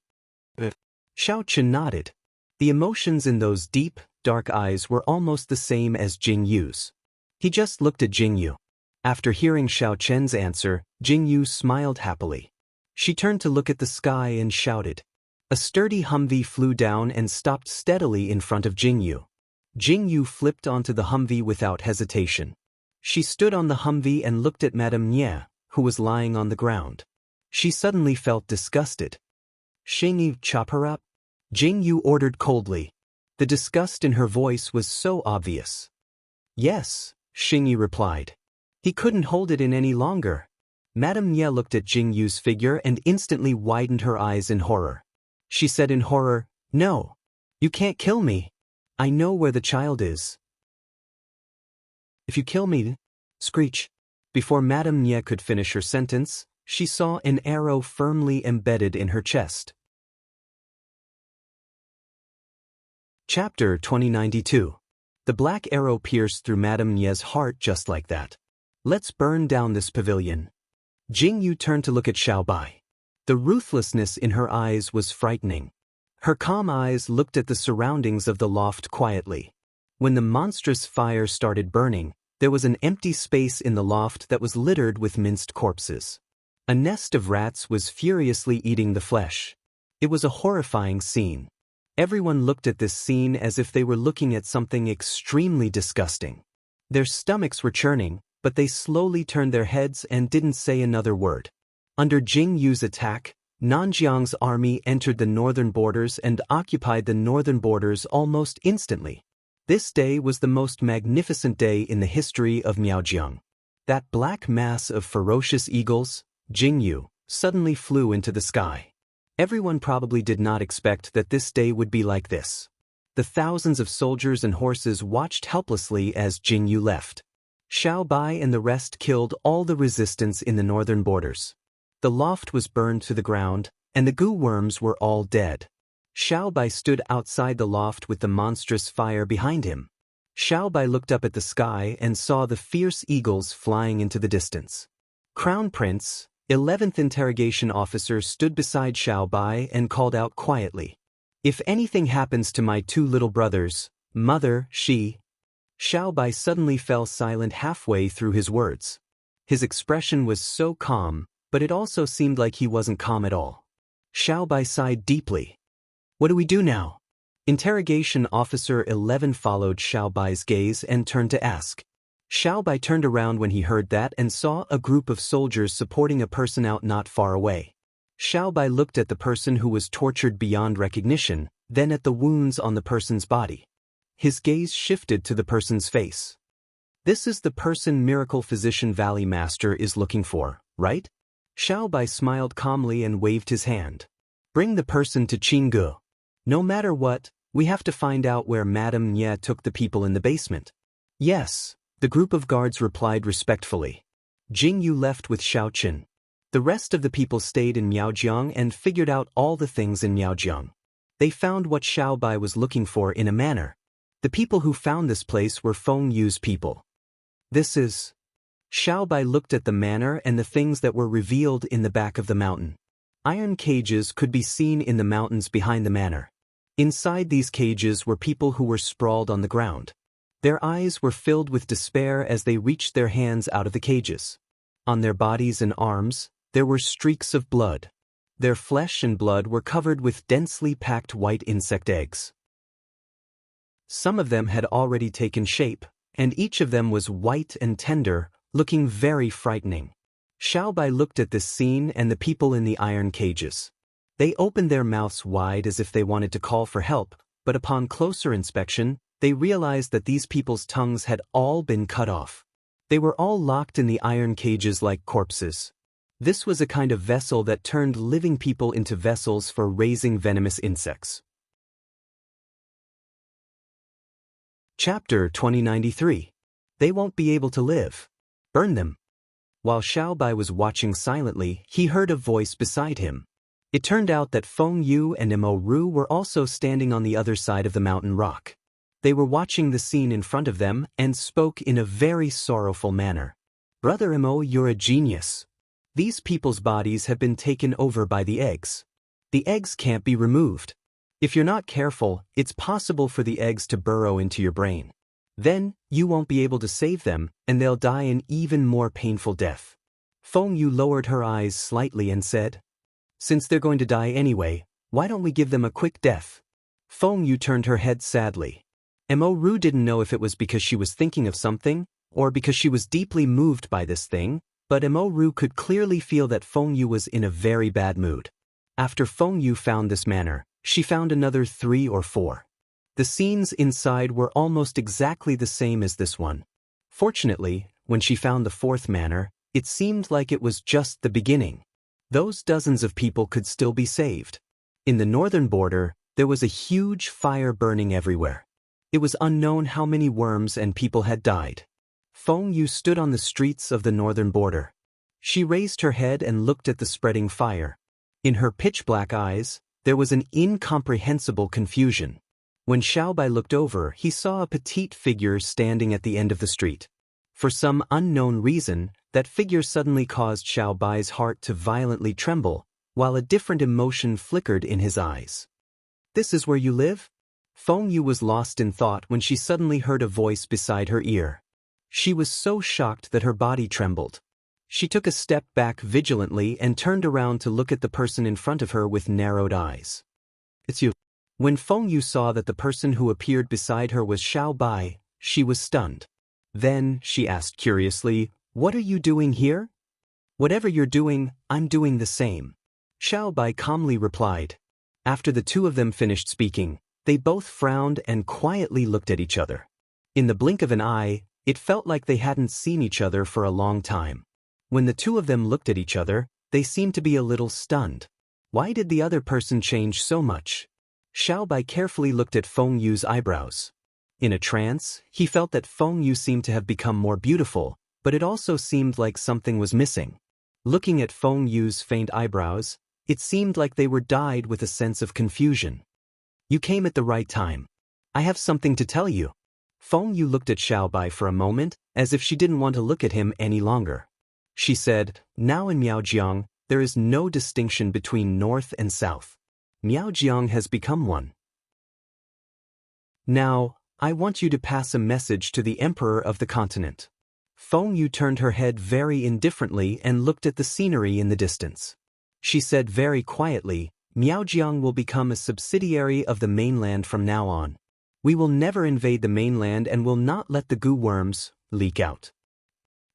Xiaochen nodded. The emotions in those deep, dark eyes were almost the same as Jingyu's. He just looked at Jingyu. After hearing Xiaochen's answer, Jingyu smiled happily. She turned to look at the sky and shouted. A sturdy Humvee flew down and stopped steadily in front of Jingyu. Jingyu flipped onto the Humvee without hesitation. She stood on the Humvee and looked at Madame Nie, who was lying on the ground. She suddenly felt disgusted. "Shingy, chop her up?" Jingyu ordered coldly. The disgust in her voice was so obvious. "Yes," Shingy replied. He couldn't hold it in any longer. Madame Nie looked at Jingyu's figure and instantly widened her eyes in horror. She said in horror, "No. You can't kill me. I know where the child is. If you kill me..." Screech. Before Madame Nie could finish her sentence, she saw an arrow firmly embedded in her chest. Chapter 2092. The black arrow pierced through Madame Nie's heart just like that. "Let's burn down this pavilion." Jingyu turned to look at Xiaobai. The ruthlessness in her eyes was frightening. Her calm eyes looked at the surroundings of the loft quietly. When the monstrous fire started burning, there was an empty space in the loft that was littered with minced corpses. A nest of rats was furiously eating the flesh. It was a horrifying scene. Everyone looked at this scene as if they were looking at something extremely disgusting. Their stomachs were churning, but they slowly turned their heads and didn't say another word. Under Jingyu's attack, Nanjiang's army entered the northern borders and occupied the northern borders almost instantly. This day was the most magnificent day in the history of Miaojiang. That black mass of ferocious eagles, Jingyu, suddenly flew into the sky. Everyone probably did not expect that this day would be like this. The thousands of soldiers and horses watched helplessly as Jingyu left. Xiao Bai and the rest killed all the resistance in the northern borders. The loft was burned to the ground, and the goo worms were all dead. Xiao Bai stood outside the loft with the monstrous fire behind him. Xiao Bai looked up at the sky and saw the fierce eagles flying into the distance. Crown Prince, 11th Interrogation Officer, stood beside Xiao Bai and called out quietly. "If anything happens to my two little brothers, mother, Xiao Bai suddenly fell silent halfway through his words. His expression was so calm, but it also seemed like he wasn't calm at all. Xiao Bai sighed deeply. "What do we do now?" Interrogation Officer 11 followed Xiao Bai's gaze and turned to ask. Xiao Bai turned around when he heard that and saw a group of soldiers supporting a person out not far away. Xiao Bai looked at the person who was tortured beyond recognition, then at the wounds on the person's body. His gaze shifted to the person's face. "This is the person Miracle Physician Valley Master is looking for, right?" Xiao Bai smiled calmly and waved his hand. "Bring the person to Qinggu. No matter what, we have to find out where Madame Nie took the people in the basement." "Yes," the group of guards replied respectfully. Jingyu left with Xiaochen. The rest of the people stayed in Miaojiang and figured out all the things in Miaojiang. They found what Xiao Bai was looking for in a manner. The people who found this place were Feng Yu's people. "This is..." Xiao Bai looked at the manor and the things that were revealed in the back of the mountain. Iron cages could be seen in the mountains behind the manor. Inside these cages were people who were sprawled on the ground. Their eyes were filled with despair as they reached their hands out of the cages. On their bodies and arms, there were streaks of blood. Their flesh and blood were covered with densely packed white insect eggs. Some of them had already taken shape, and each of them was white and tender, looking very frightening. Xiaobai looked at this scene and the people in the iron cages. They opened their mouths wide as if they wanted to call for help, but upon closer inspection, they realized that these people's tongues had all been cut off. They were all locked in the iron cages like corpses. This was a kind of vessel that turned living people into vessels for raising venomous insects. Chapter 2093. They won't be able to live. Burn them. While Xiaobai was watching silently, he heard a voice beside him. It turned out that Feng Yu and Mo Ru were also standing on the other side of the mountain rock. They were watching the scene in front of them and spoke in a very sorrowful manner. Brother Mo, you're a genius. These people's bodies have been taken over by the eggs. The eggs can't be removed. If you're not careful, it's possible for the eggs to burrow into your brain. Then, you won't be able to save them, and they'll die an even more painful death. Feng Yu lowered her eyes slightly and said, "Since they're going to die anyway, why don't we give them a quick death?" Feng Yu turned her head sadly. Mo Ru didn't know if it was because she was thinking of something, or because she was deeply moved by this thing, but Mo Ru could clearly feel that Feng Yu was in a very bad mood. After Feng Yu found this manner, she found another 3 or 4. The scenes inside were almost exactly the same as this one. Fortunately, when she found the 4th manor, it seemed like it was just the beginning. Those dozens of people could still be saved. In the northern border, there was a huge fire burning everywhere. It was unknown how many worms and people had died. Feng Yu stood on the streets of the northern border. She raised her head and looked at the spreading fire. In her pitch-black eyes, there was an incomprehensible confusion. When Xiaobai looked over, he saw a petite figure standing at the end of the street. For some unknown reason, that figure suddenly caused Xiaobai's heart to violently tremble, while a different emotion flickered in his eyes. "This is where you live?" Feng Yu was lost in thought when she suddenly heard a voice beside her ear. She was so shocked that her body trembled. She took a step back vigilantly and turned around to look at the person in front of her with narrowed eyes. "It's you." When Feng Yu saw that the person who appeared beside her was Xiaobai, she was stunned. Then, she asked curiously, "What are you doing here?" "Whatever you're doing, I'm doing the same," Xiaobai calmly replied. After the two of them finished speaking, they both frowned and quietly looked at each other. In the blink of an eye, it felt like they hadn't seen each other for a long time. When the two of them looked at each other, they seemed to be a little stunned. Why did the other person change so much? Xiaobai carefully looked at Feng Yu's eyebrows. In a trance, he felt that Feng Yu seemed to have become more beautiful, but it also seemed like something was missing. Looking at Feng Yu's faint eyebrows, it seemed like they were dyed with a sense of confusion. "You came at the right time. I have something to tell you." Feng Yu looked at Xiaobai for a moment, as if she didn't want to look at him any longer. She said, "Now in Miaojiang, there is no distinction between north and south. Miaojiang has become one. Now, I want you to pass a message to the emperor of the continent." Feng Yu turned her head very indifferently and looked at the scenery in the distance. She said very quietly, "Miaojiang will become a subsidiary of the mainland from now on. We will never invade the mainland and will not let the goo worms leak out.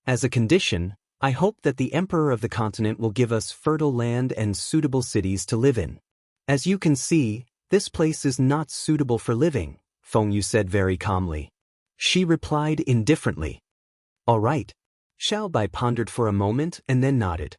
As a condition, I hope that the emperor of the continent will give us fertile land and suitable cities to live in. As you can see, this place is not suitable for living," Feng Yu said very calmly. She replied indifferently. "All right." Xiaobai pondered for a moment and then nodded.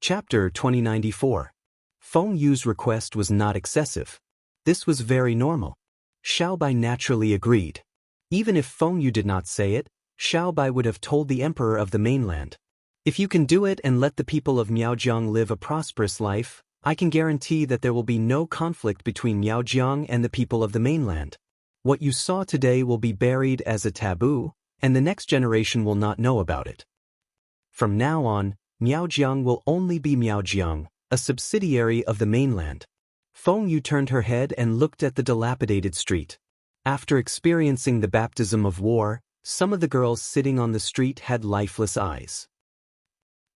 Chapter 2094. Feng Yu's request was not excessive. This was very normal. Xiaobai naturally agreed. Even if Feng Yu did not say it, Xiaobai would have told the emperor of the mainland. "If you can do it and let the people of Miaojiang live a prosperous life, I can guarantee that there will be no conflict between Miaojiang and the people of the mainland. What you saw today will be buried as a taboo, and the next generation will not know about it. From now on, Miaojiang will only be Miaojiang, a subsidiary of the mainland." Feng Yu turned her head and looked at the dilapidated street. After experiencing the baptism of war, some of the girls sitting on the street had lifeless eyes.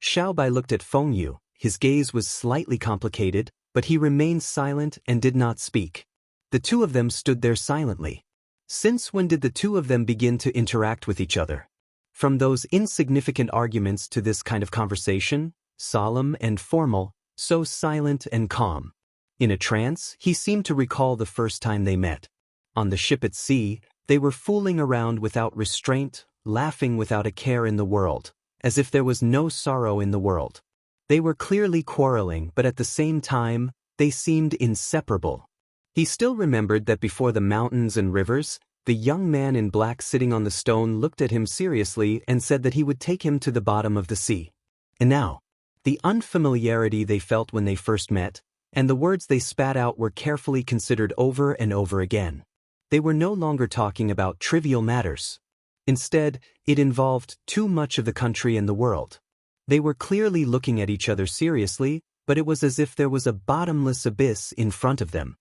Xiaobai looked at Feng Yu. His gaze was slightly complicated, but he remained silent and did not speak. The two of them stood there silently. Since when did the two of them begin to interact with each other? From those insignificant arguments to this kind of conversation, solemn and formal, so silent and calm. In a trance, he seemed to recall the first time they met. On the ship at sea, they were fooling around without restraint, laughing without a care in the world, as if there was no sorrow in the world. They were clearly quarreling, but at the same time, they seemed inseparable. He still remembered that before the mountains and rivers, the young man in black sitting on the stone looked at him seriously and said that he would take him to the bottom of the sea. And now, the unfamiliarity they felt when they first met, and the words they spat out were carefully considered over and over again. They were no longer talking about trivial matters. Instead, it involved too much of the country and the world. They were clearly looking at each other seriously, but it was as if there was a bottomless abyss in front of them.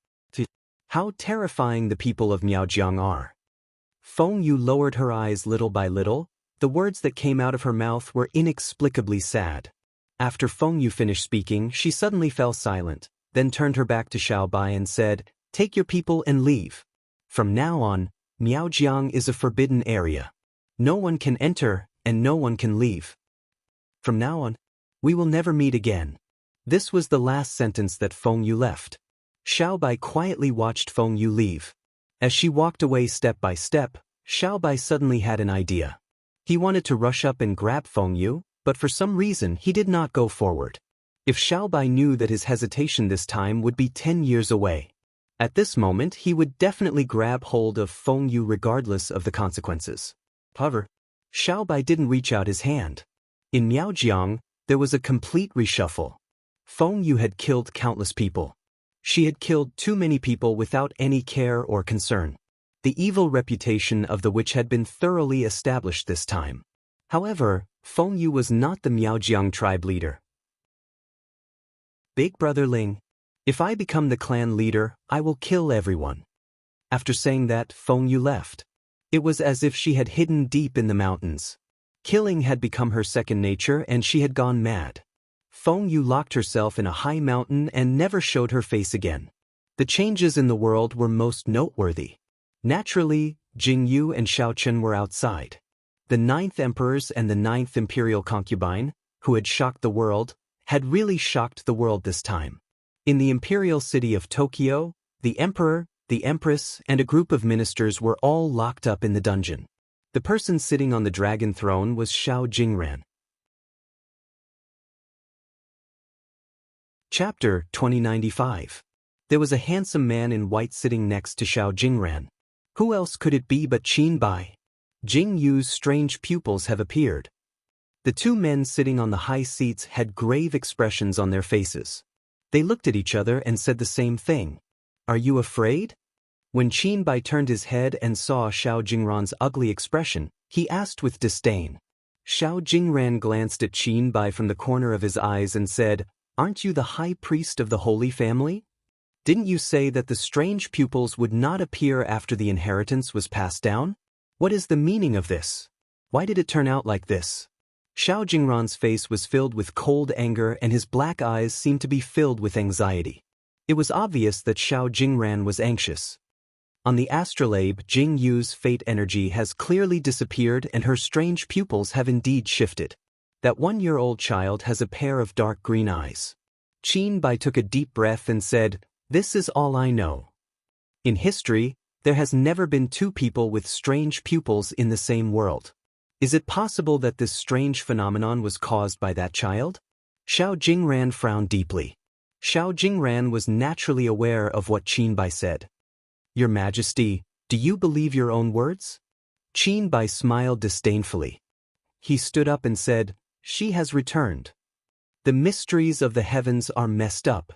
How terrifying the people of Miaojiang are. Feng Yu lowered her eyes little by little. The words that came out of her mouth were inexplicably sad. After Feng Yu finished speaking, she suddenly fell silent, then turned her back to Xiaobai and said, "Take your people and leave. From now on, Miaojiang is a forbidden area. No one can enter, and no one can leave. From now on, we will never meet again." This was the last sentence that Feng Yu left. Xiaobai quietly watched Feng Yu leave. As she walked away step by step, Xiaobai suddenly had an idea. He wanted to rush up and grab Feng Yu, but for some reason he did not go forward. If Xiaobai knew that his hesitation this time would be 10 years away. At this moment he would definitely grab hold of Feng Yu regardless of the consequences. However, Xiaobai didn't reach out his hand. In Miaojiang, there was a complete reshuffle. Feng Yu had killed countless people. She had killed too many people without any care or concern. The evil reputation of the witch had been thoroughly established this time. However, Feng Yu was not the Miaojiang tribe leader. "Big Brother Ling, if I become the clan leader, I will kill everyone." After saying that, Feng Yu left. It was as if she had hidden deep in the mountains. Killing had become her second nature and she had gone mad. Feng Yu locked herself in a high mountain and never showed her face again. The changes in the world were most noteworthy. Naturally, Jing Yu and Xiao Chen were outside. The 9th emperors and the 9th imperial concubine, who had shocked the world, had really shocked the world this time. In the imperial city of Tokyo, the emperor, the empress, and a group of ministers were all locked up in the dungeon. The person sitting on the dragon throne was Xiao Jingran. Chapter 2095. There was a handsome man in white sitting next to Xiao Jingran. Who else could it be but Qin Bai? Jing Yu's strange pupils have appeared. The two men sitting on the high seats had grave expressions on their faces. They looked at each other and said the same thing. "Are you afraid?" When Qin Bai turned his head and saw Xiao Jingran's ugly expression, he asked with disdain. Xiao Jingran glanced at Qin Bai from the corner of his eyes and said, "Aren't you the high priest of the Holy Family? Didn't you say that the strange pupils would not appear after the inheritance was passed down? What is the meaning of this? Why did it turn out like this?" Xiao Jingran's face was filled with cold anger and his black eyes seemed to be filled with anxiety. It was obvious that Xiao Jingran was anxious. On the astrolabe, Jing Yu's fate energy has clearly disappeared and her strange pupils have indeed shifted. That 1-year-old child has a pair of dark green eyes. Qin Bai took a deep breath and said, "This is all I know. In history, there has never been two people with strange pupils in the same world. Is it possible that this strange phenomenon was caused by that child?" Xiao Jingran frowned deeply. Xiao Jingran was naturally aware of what Qin Bai said. "Your Majesty, do you believe your own words?" Qin Bai smiled disdainfully. He stood up and said, "She has returned. The mysteries of the heavens are messed up.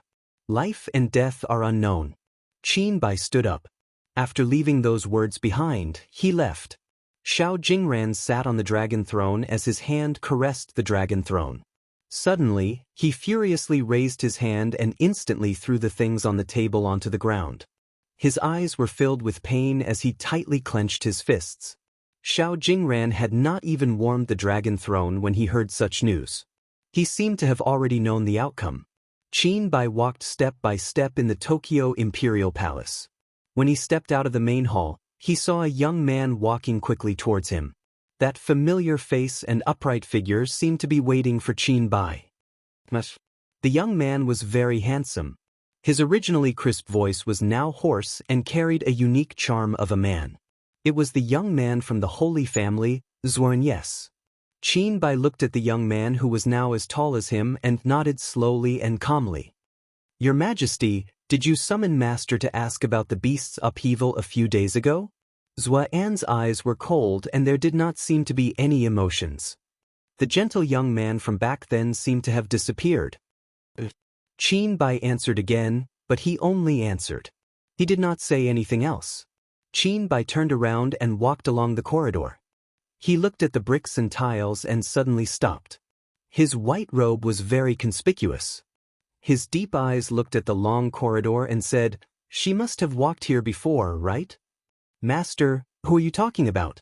Life and death are unknown." Qin Bai stood up. After leaving those words behind, he left. Xiao Jingran sat on the dragon throne as his hand caressed the dragon throne. Suddenly, he furiously raised his hand and instantly threw the things on the table onto the ground. His eyes were filled with pain as he tightly clenched his fists. Xiao Jingran had not even warmed the dragon throne when he heard such news. He seemed to have already known the outcome. Qin Bai walked step by step in the Tokyo Imperial Palace. When he stepped out of the main hall, he saw a young man walking quickly towards him. That familiar face and upright figure seemed to be waiting for Qin Bai. The young man was very handsome. His originally crisp voice was now hoarse and carried a unique charm of a man. It was the young man from the Holy Family, Zuan. Yes. Qin Bai looked at the young man who was now as tall as him and nodded slowly and calmly. Your Majesty, did you summon Master to ask about the beast's upheaval a few days ago? Zuan's eyes were cold and there did not seem to be any emotions. The gentle young man from back then seemed to have disappeared. Qin Bai answered again, but he only answered. He did not say anything else. Qin Bai turned around and walked along the corridor. He looked at the bricks and tiles and suddenly stopped. His white robe was very conspicuous. His deep eyes looked at the long corridor and said, "She must have walked here before, right?" "Master, who are you talking about?"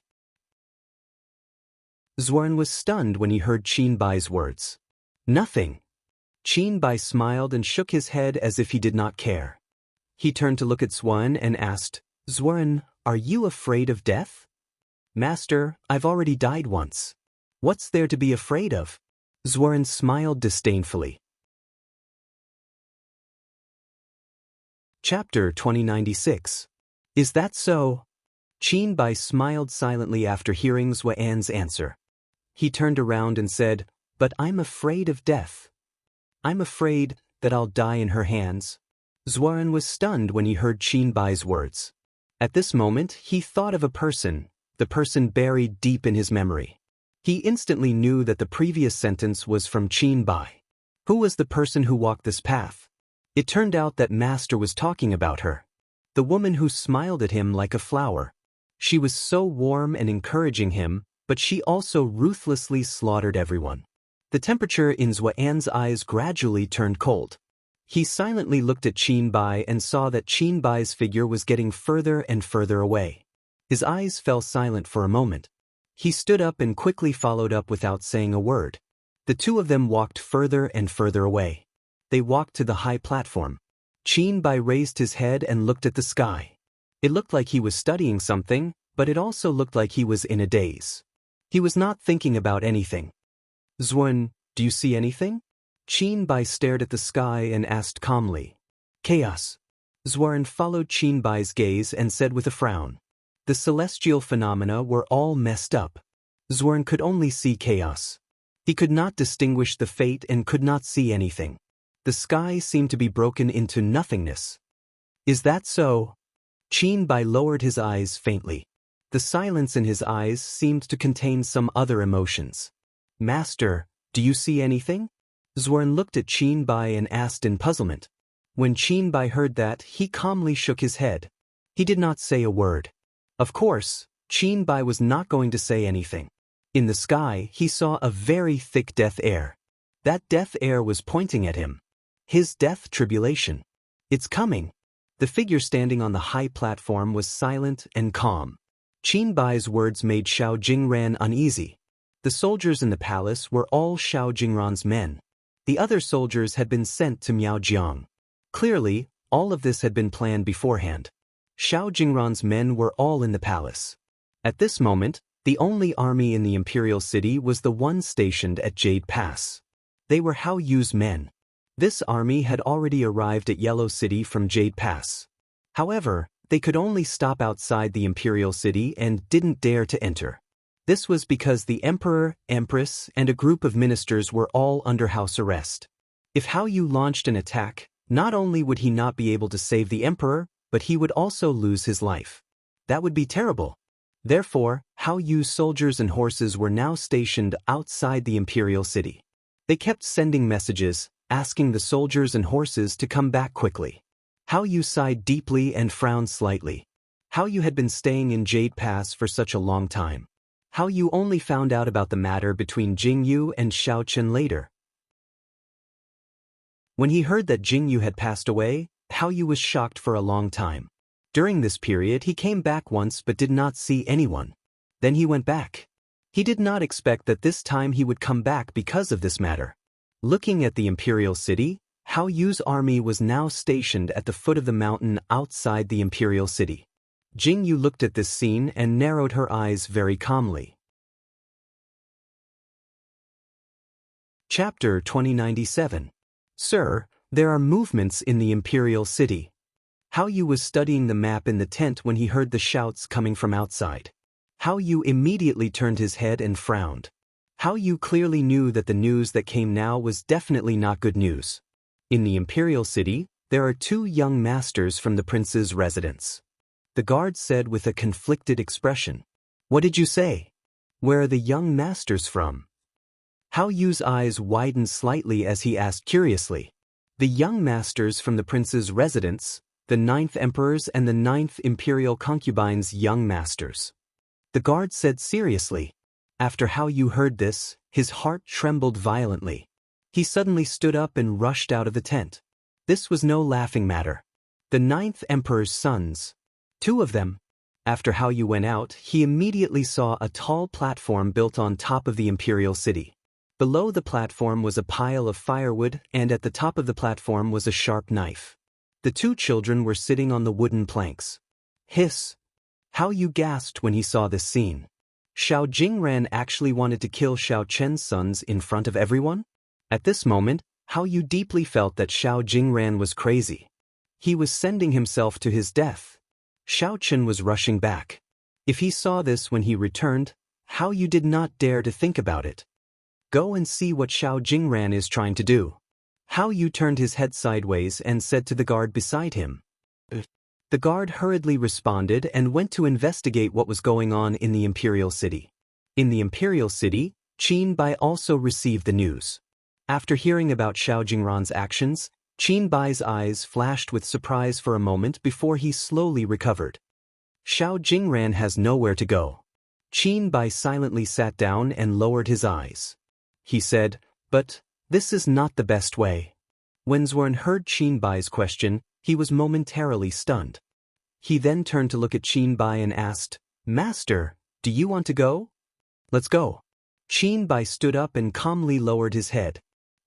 Zuan was stunned when he heard Qin Bai's words. "Nothing." Qin Bai smiled and shook his head as if he did not care. He turned to look at Zuan and asked, "Zuan, are you afraid of death?" "Master, I've already died once. What's there to be afraid of?" Zuan smiled disdainfully. Chapter 2096. Is that so? Qin Bai smiled silently after hearing Zuan's answer. He turned around and said, "But I'm afraid of death. I'm afraid that I'll die in her hands." Zuan was stunned when he heard Qin Bai's words. At this moment, he thought of a person, the person buried deep in his memory. He instantly knew that the previous sentence was from Qin Bai. Who was the person who walked this path? It turned out that Master was talking about her. The woman who smiled at him like a flower. She was so warm and encouraging him, but she also ruthlessly slaughtered everyone. The temperature in Zuan's eyes gradually turned cold. He silently looked at Qin Bai and saw that Qin Bai's figure was getting further and further away. His eyes fell silent for a moment. He stood up and quickly followed up without saying a word. The two of them walked further and further away. They walked to the high platform. Qin Bai raised his head and looked at the sky. It looked like he was studying something, but it also looked like he was in a daze. He was not thinking about anything. "Zuan, do you see anything?" Qin Bai stared at the sky and asked calmly. "Chaos." Zuan followed Qin Bai's gaze and said with a frown. The celestial phenomena were all messed up. Zuan could only see chaos. He could not distinguish the fate and could not see anything. The sky seemed to be broken into nothingness. "Is that so?" Qin Bai lowered his eyes faintly. The silence in his eyes seemed to contain some other emotions. "Master, do you see anything?" Zuan looked at Qin Bai and asked in puzzlement. When Qin Bai heard that, he calmly shook his head. He did not say a word. Of course, Qin Bai was not going to say anything. In the sky, he saw a very thick death air. That death air was pointing at him. His death tribulation. It's coming. The figure standing on the high platform was silent and calm. Qin Bai's words made Xiao Jingran uneasy. The soldiers in the palace were all Xiao Jingran's men. The other soldiers had been sent to Miaojiang. Clearly, all of this had been planned beforehand. Xiao Jingran's men were all in the palace. At this moment, the only army in the imperial city was the one stationed at Jade Pass. They were Hao Yu's men. This army had already arrived at Yellow City from Jade Pass. However, they could only stop outside the imperial city and didn't dare to enter. This was because the emperor, empress, and a group of ministers were all under house arrest. If Hao Yu launched an attack, not only would he not be able to save the emperor, but he would also lose his life. That would be terrible. Therefore, Hao Yu's soldiers and horses were now stationed outside the imperial city. They kept sending messages, asking the soldiers and horses to come back quickly. Hao Yu sighed deeply and frowned slightly. Hao Yu had been staying in Jade Pass for such a long time. Hao Yu only found out about the matter between Jing Yu and Xiao Chen later. When he heard that Jing Yu had passed away, Hao Yu was shocked for a long time. During this period, he came back once but did not see anyone. Then he went back. He did not expect that this time he would come back because of this matter. Looking at the imperial city, Hao Yu's army was now stationed at the foot of the mountain outside the imperial city. Jing Yu looked at this scene and narrowed her eyes very calmly. Chapter 2097. Sir, there are movements in the imperial city. How you was studying the map in the tent when he heard the shouts coming from outside. How you immediately turned his head and frowned. How you clearly knew that the news that came now was definitely not good news. In the imperial city, there are 2 young masters from the prince's residence. The guard said with a conflicted expression. What did you say? Where are the young masters from? Hao Yu's eyes widened slightly as he asked curiously. The young masters from the prince's residence, the 9th emperor's and the 9th imperial concubine's young masters. The guard said seriously. After Hao Yu heard this, his heart trembled violently. He suddenly stood up and rushed out of the tent. This was no laughing matter. The 9th emperor's sons. 2 of them. After Hao Yu went out, he immediately saw a tall platform built on top of the imperial city. Below the platform was a pile of firewood, and at the top of the platform was a sharp knife. The 2 children were sitting on the wooden planks. Hiss! Hao Yu gasped when he saw this scene. Xiao Jingran actually wanted to kill Xiao Chen's sons in front of everyone? At this moment, Hao Yu deeply felt that Xiao Jingran was crazy. He was sending himself to his death. Xiao Chen was rushing back. If he saw this when he returned, Hao Yu did not dare to think about it. Go and see what Xiao Jingran is trying to do. Hao Yu turned his head sideways and said to the guard beside him. The guard hurriedly responded and went to investigate what was going on in the imperial city. In the imperial city, Qin Bai also received the news. After hearing about Xiao Jingran's actions, Qin Bai's eyes flashed with surprise for a moment before he slowly recovered. Xiao Jingran has nowhere to go. Qin Bai silently sat down and lowered his eyes. He said, but this is not the best way. When Zuan heard Qin Bai's question, he was momentarily stunned. He then turned to look at Qin Bai and asked, Master, do you want to go? Let's go. Qin Bai stood up and calmly lowered his head.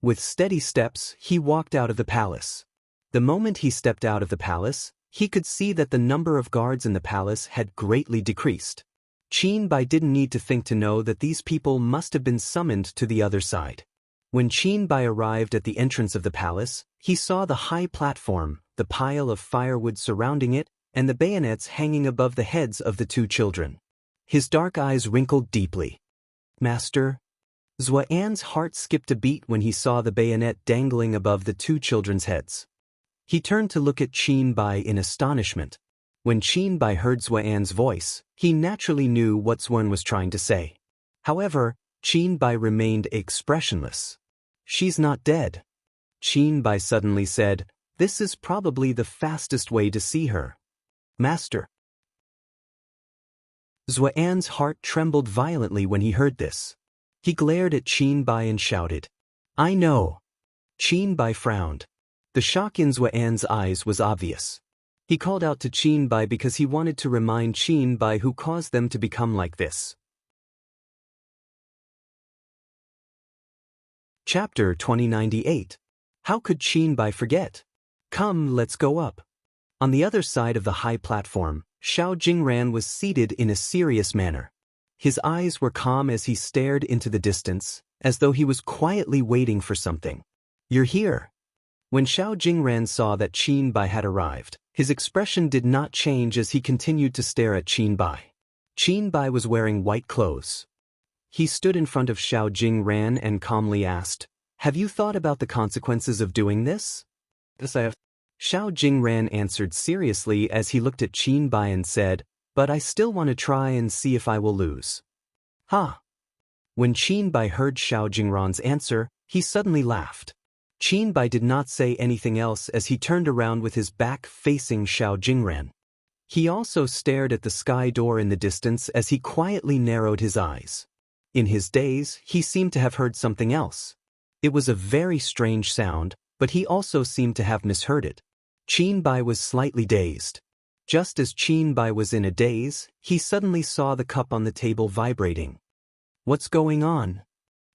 With steady steps, he walked out of the palace. The moment he stepped out of the palace, he could see that the number of guards in the palace had greatly decreased. Qin Bai didn't need to think to know that these people must have been summoned to the other side. When Qin Bai arrived at the entrance of the palace, he saw the high platform, the pile of firewood surrounding it, and the bayonets hanging above the heads of the 2 children. His dark eyes wrinkled deeply. Master? Zuan's heart skipped a beat when he saw the bayonet dangling above the 2 children's heads. He turned to look at Qin Bai in astonishment. When Qin Bai heard Zuan's voice, he naturally knew what Zuan was trying to say. However, Qin Bai remained expressionless. She's not dead. Qin Bai suddenly said, this is probably the fastest way to see her. Master. Zuan's heart trembled violently when he heard this. He glared at Qin Bai and shouted, I know. Qin Bai frowned. The shock in Zuan's eyes was obvious. He called out to Qin Bai because he wanted to remind Qin Bai who caused them to become like this. Chapter 2098. How could Qin Bai forget? Come, let's go up. On the other side of the high platform, Xiao Jingran was seated in a serious manner. His eyes were calm as he stared into the distance, as though he was quietly waiting for something. You're here. When Xiao Jingran saw that Qin Bai had arrived, his expression did not change as he continued to stare at Qin Bai. Qin Bai was wearing white clothes. He stood in front of Xiao Jingran and calmly asked, Have you thought about the consequences of doing this? Yes, I have. Xiao Jingran answered seriously as he looked at Qin Bai and said, But I still want to try and see if I will lose. Ha! When Qin Bai heard Xiao Jingran's answer, he suddenly laughed. Qin Bai did not say anything else as he turned around with his back facing Xiao Jingran. He also stared at the sky door in the distance as he quietly narrowed his eyes. In his daze, he seemed to have heard something else. It was a very strange sound, but he also seemed to have misheard it. Qin Bai was slightly dazed. Just as Qin Bai was in a daze, he suddenly saw the cup on the table vibrating. What's going on?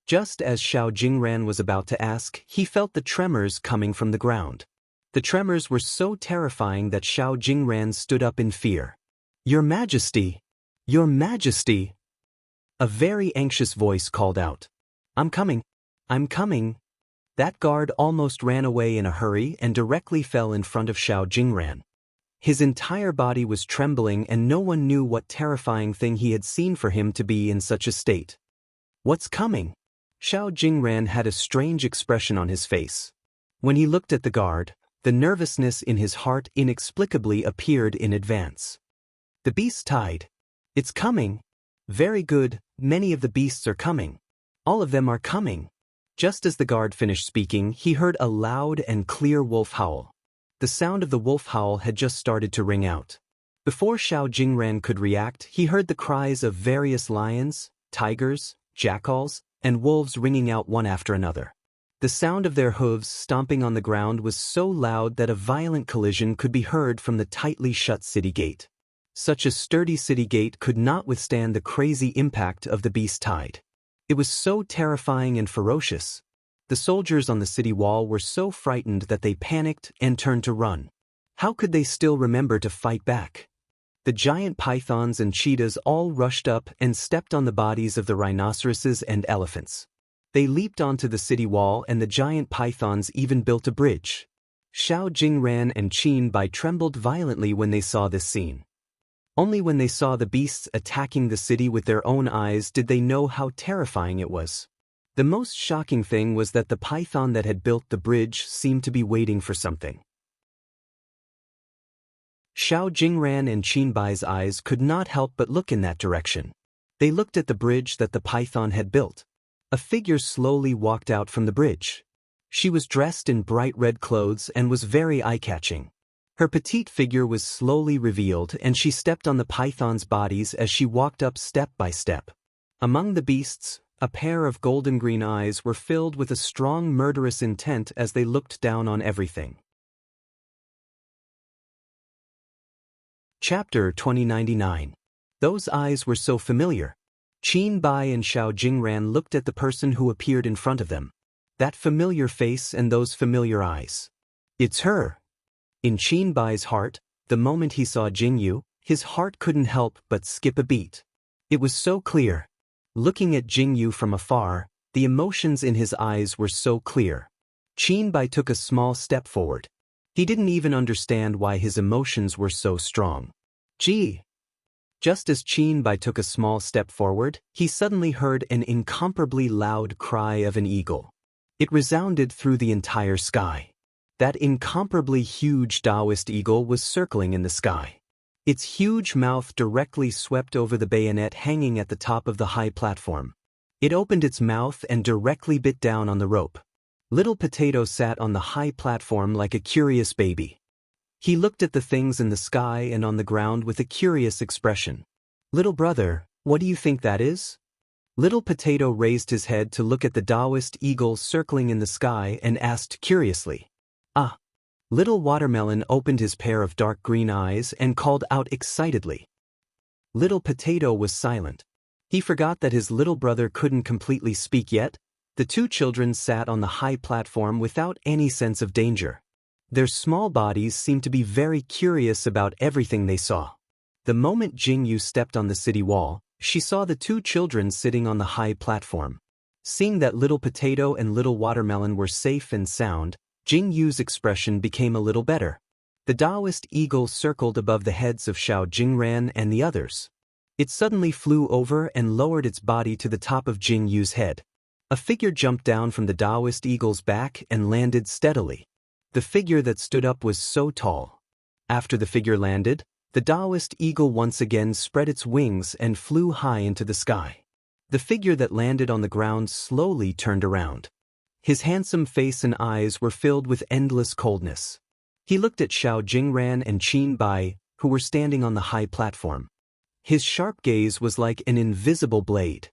Just as Xiao Jingran was about to ask, he felt the tremors coming from the ground. The tremors were so terrifying that Xiao Jingran stood up in fear. Your Majesty! Your Majesty! A very anxious voice called out. I'm coming. I'm coming. That guard almost ran away in a hurry and directly fell in front of Xiao Jingran. His entire body was trembling and no one knew what terrifying thing he had seen for him to be in such a state. What's coming? Xiao Jingran had a strange expression on his face. When he looked at the guard, the nervousness in his heart inexplicably appeared in advance. The beast's tied. It's coming. Very good, many of the beasts are coming. All of them are coming. Just as the guard finished speaking, he heard a loud and clear wolf howl. The sound of the wolf howl had just started to ring out. Before Xiao Jingran could react, he heard the cries of various lions, tigers, jackals, and wolves ringing out one after another. The sound of their hooves stomping on the ground was so loud that a violent collision could be heard from the tightly shut city gate. Such a sturdy city gate could not withstand the crazy impact of the beast's tide. It was so terrifying and ferocious. The soldiers on the city wall were so frightened that they panicked and turned to run. How could they still remember to fight back? The giant pythons and cheetahs all rushed up and stepped on the bodies of the rhinoceroses and elephants. They leaped onto the city wall and the giant pythons even built a bridge. Xiao Jingran and Qin Bai trembled violently when they saw this scene. Only when they saw the beasts attacking the city with their own eyes did they know how terrifying it was. The most shocking thing was that the python that had built the bridge seemed to be waiting for something. Xiao Jingran and Qin Bai's eyes could not help but look in that direction. They looked at the bridge that the python had built. A figure slowly walked out from the bridge. She was dressed in bright red clothes and was very eye-catching. Her petite figure was slowly revealed and she stepped on the python's bodies as she walked up step by step. Among the beasts, a pair of golden-green eyes were filled with a strong murderous intent as they looked down on everything. Chapter 2099. Those eyes were so familiar. Qin Bai and Xiao Jingran looked at the person who appeared in front of them. That familiar face and those familiar eyes. It's her. In Qin Bai's heart, the moment he saw Jingyu, his heart couldn't help but skip a beat. It was so clear. Looking at Jingyu from afar, the emotions in his eyes were so clear. Qin Bai took a small step forward. He didn't even understand why his emotions were so strong. Gee! Just as Qin Bai took a small step forward, he suddenly heard an incomparably loud cry of an eagle. It resounded through the entire sky. That incomparably huge Taoist eagle was circling in the sky. Its huge mouth directly swept over the bayonet hanging at the top of the high platform. It opened its mouth and directly bit down on the rope. Little Potato sat on the high platform like a curious baby. He looked at the things in the sky and on the ground with a curious expression. Little brother, what do you think that is? Little Potato raised his head to look at the Taoist eagle circling in the sky and asked curiously. Ah! Little Watermelon opened his pair of dark green eyes and called out excitedly. Little Potato was silent. He forgot that his little brother couldn't completely speak yet. The two children sat on the high platform without any sense of danger. Their small bodies seemed to be very curious about everything they saw. The moment Jingyu stepped on the city wall, she saw the two children sitting on the high platform. Seeing that Little Potato and Little Watermelon were safe and sound, Jingyu's expression became a little better. The Taoist eagle circled above the heads of Xiao Jingran and the others. It suddenly flew over and lowered its body to the top of Jingyu's head. A figure jumped down from the Taoist eagle's back and landed steadily. The figure that stood up was so tall. After the figure landed, the Taoist eagle once again spread its wings and flew high into the sky. The figure that landed on the ground slowly turned around. His handsome face and eyes were filled with endless coldness. He looked at Xiao Jingran and Qin Bai, who were standing on the high platform. His sharp gaze was like an invisible blade.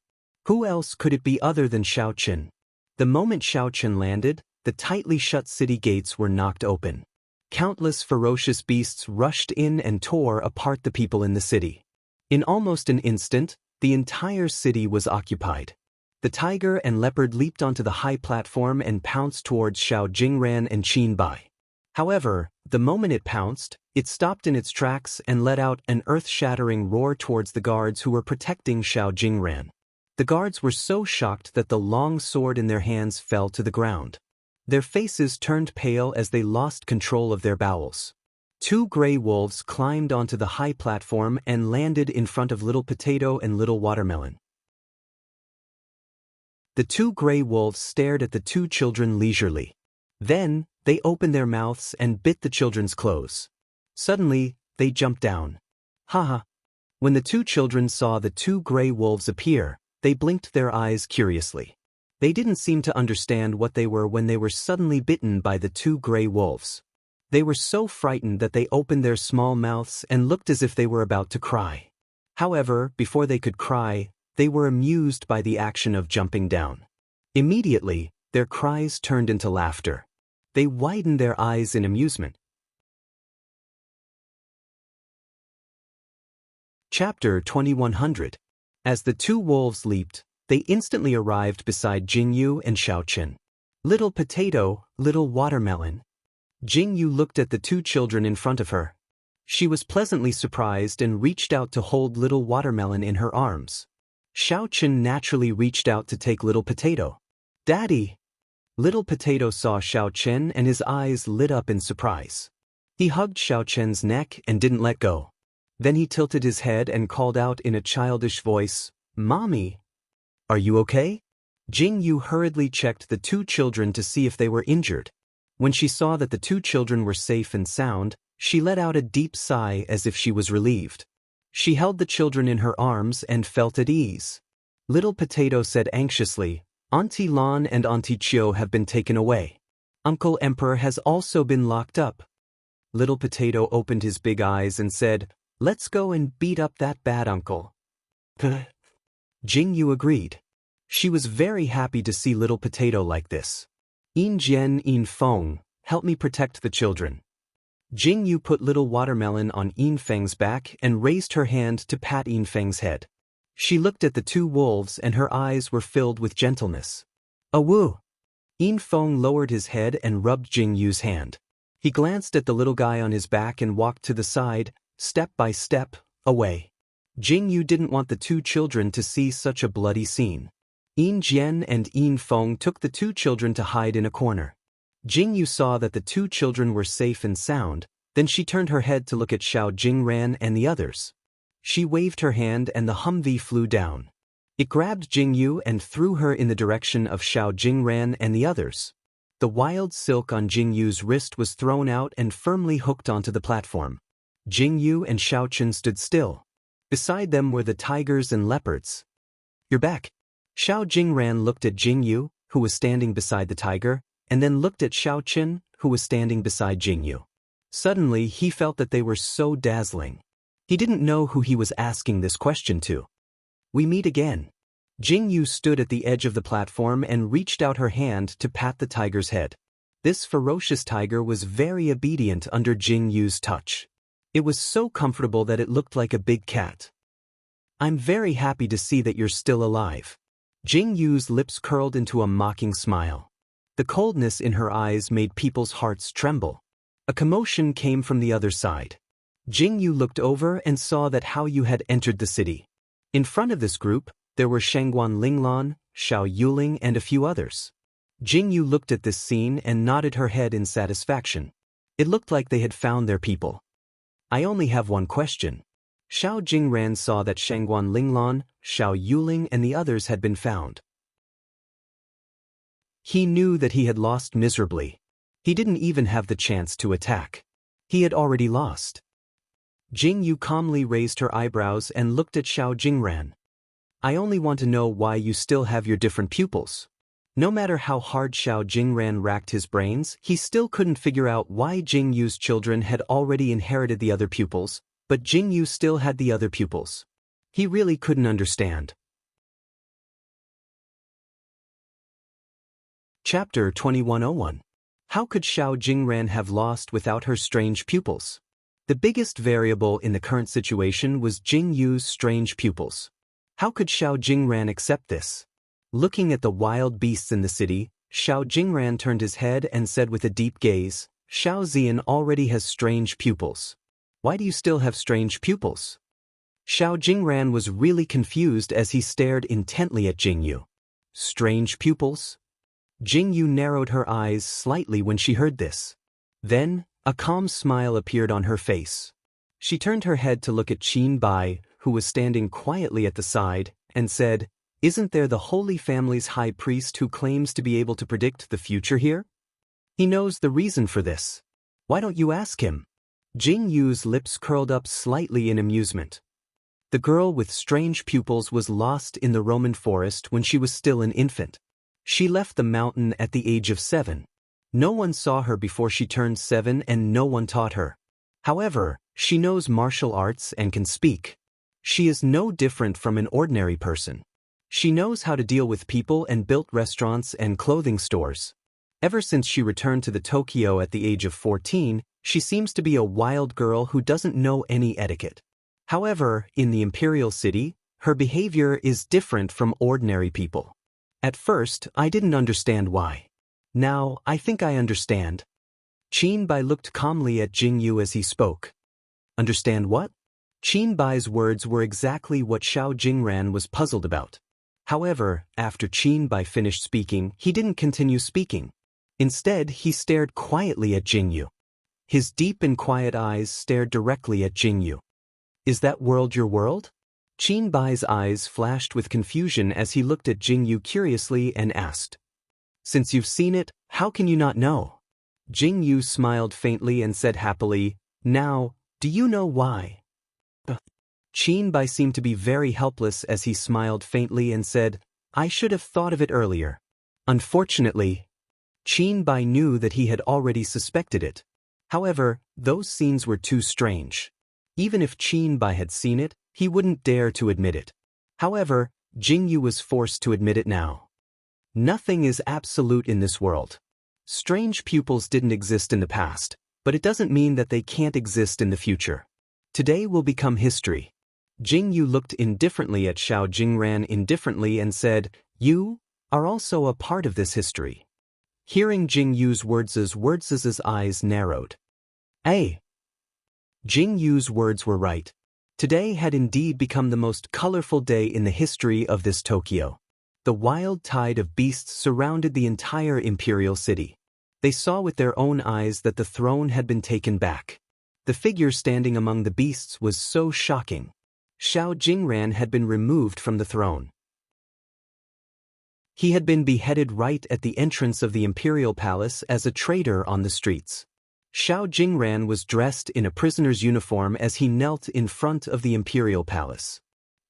Who else could it be other than Xiao Qin? The moment Xiao Qin landed, the tightly shut city gates were knocked open. Countless ferocious beasts rushed in and tore apart the people in the city. In almost an instant, the entire city was occupied. The tiger and leopard leaped onto the high platform and pounced towards Xiao Jingran and Qin Bai. However, the moment it pounced, it stopped in its tracks and let out an earth-shattering roar towards the guards who were protecting Xiao Jingran. The guards were so shocked that the long sword in their hands fell to the ground. Their faces turned pale as they lost control of their bowels. Two gray wolves climbed onto the high platform and landed in front of Little Potato and Little Watermelon. The two gray wolves stared at the two children leisurely. Then, they opened their mouths and bit the children's clothes. Suddenly, they jumped down. Haha. When the two children saw the two gray wolves appear, they blinked their eyes curiously. They didn't seem to understand what they were when they were suddenly bitten by the two gray wolves. They were so frightened that they opened their small mouths and looked as if they were about to cry. However, before they could cry, they were amused by the action of jumping down. Immediately, their cries turned into laughter. They widened their eyes in amusement. Chapter 2100. As the two wolves leaped, they instantly arrived beside Jingyu and Xiaochen. Little Potato, Little Watermelon. Jingyu looked at the two children in front of her. She was pleasantly surprised and reached out to hold Little Watermelon in her arms. Xiaochen naturally reached out to take Little Potato. Daddy! Little Potato saw Xiaochen and his eyes lit up in surprise. He hugged Xiaochen's neck and didn't let go. Then he tilted his head and called out in a childish voice, "Mommy! Are you okay?" Jingyu hurriedly checked the two children to see if they were injured. When she saw that the two children were safe and sound, she let out a deep sigh as if she was relieved. She held the children in her arms and felt at ease. Little Potato said anxiously, "Auntie Lan and Auntie Chio have been taken away. Uncle Emperor has also been locked up." Little Potato opened his big eyes and said, "Let's go and beat up that bad uncle." Jingyu agreed. She was very happy to see Little Potato like this. "Yin Jian Yin Feng, help me protect the children." Jingyu put Little Watermelon on Yin Feng's back and raised her hand to pat Yin Feng's head. She looked at the two wolves and her eyes were filled with gentleness. "Awoo!" Yin Feng lowered his head and rubbed Jingyu's hand. He glanced at the little guy on his back and walked to the side, step by step, away. Jingyu didn't want the two children to see such a bloody scene. Yin Jian and Yin Feng took the two children to hide in a corner. Jingyu saw that the two children were safe and sound, then she turned her head to look at Xiao Jingran and the others. She waved her hand and the Humvee flew down. It grabbed Jingyu and threw her in the direction of Xiao Jingran and the others. The wild silk on Jingyu's wrist was thrown out and firmly hooked onto the platform. Jingyu and Xiaochen stood still. Beside them were the tigers and leopards. "You're back." Xiao Jingran looked at Jingyu, who was standing beside the tiger, and then looked at Xiaochen, who was standing beside Jingyu. Suddenly, he felt that they were so dazzling. He didn't know who he was asking this question to. "We meet again." Jingyu stood at the edge of the platform and reached out her hand to pat the tiger's head. This ferocious tiger was very obedient under Jingyu's touch. It was so comfortable that it looked like a big cat. "I'm very happy to see that you're still alive." Jingyu's lips curled into a mocking smile. The coldness in her eyes made people's hearts tremble. A commotion came from the other side. Jingyu looked over and saw that Hao Yu had entered the city. In front of this group, there were Shangguan Linglan, Xiao Yuling and a few others. Jingyu looked at this scene and nodded her head in satisfaction. It looked like they had found their people. "I only have one question." Xiao Jingran saw that Shangguan Linglan, Xiao Yuling and the others had been found. He knew that he had lost miserably. He didn't even have the chance to attack. He had already lost. Jingyu calmly raised her eyebrows and looked at Xiao Jingran. "I only want to know why you still have your different pupils." No matter how hard Xiao Jingran racked his brains, he still couldn't figure out why Jingyu's children had already inherited the other pupils, but Jingyu still had the other pupils. He really couldn't understand. Chapter 2101. How could Xiao Jingran have lost without her strange pupils? The biggest variable in the current situation was Jingyu's strange pupils. How could Xiao Jingran accept this? Looking at the wild beasts in the city, Xiao Jingran turned his head and said with a deep gaze, "Xiao Zian already has strange pupils. Why do you still have strange pupils?" Xiao Jingran was really confused as he stared intently at Jingyu. Strange pupils? Jingyu narrowed her eyes slightly when she heard this. Then, a calm smile appeared on her face. She turned her head to look at Qin Bai, who was standing quietly at the side, and said, "Isn't there the Holy Family's high priest who claims to be able to predict the future here? He knows the reason for this. Why don't you ask him?" Jingyu's lips curled up slightly in amusement. The girl with strange pupils was lost in the Roman forest when she was still an infant. She left the mountain at the age of 7. No one saw her before she turned 7 and no one taught her. However, she knows martial arts and can speak. She is no different from an ordinary person. She knows how to deal with people and built restaurants and clothing stores. Ever since she returned to the Tokyo at the age of 14, she seems to be a wild girl who doesn't know any etiquette. However, in the imperial city, her behavior is different from ordinary people. At first, I didn't understand why. Now, I think I understand. Qin Bai looked calmly at Jingyu as he spoke. Understand what? Qin Bai's words were exactly what Xiao Jingran was puzzled about. However, after Qin Bai finished speaking, he didn't continue speaking. Instead, he stared quietly at Jingyu. His deep and quiet eyes stared directly at Jingyu. Is that world your world? Qin Bai's eyes flashed with confusion as he looked at Jingyu curiously and asked. Since you've seen it, how can you not know? Jingyu smiled faintly and said happily, Now, do you know why? Qin Bai seemed to be very helpless as he smiled faintly and said, I should have thought of it earlier. Unfortunately, Qin Bai knew that he had already suspected it. However, those scenes were too strange. Even if Qin Bai had seen it, he wouldn't dare to admit it. However, Jingyu was forced to admit it now. Nothing is absolute in this world. Strange pupils didn't exist in the past, but it doesn't mean that they can't exist in the future. Today will become history. Jingyu looked indifferently at Xiao Jingran indifferently and said, You are also a part of this history. Hearing Jingyu's words' eyes narrowed. Jingyu's words were right. Today had indeed become the most colorful day in the history of this Tokyo. The wild tide of beasts surrounded the entire imperial city. They saw with their own eyes that the throne had been taken back. The figure standing among the beasts was so shocking. Xiao Jingran had been removed from the throne. He had been beheaded right at the entrance of the imperial palace as a traitor on the streets. Xiao Jingran was dressed in a prisoner's uniform as he knelt in front of the imperial palace.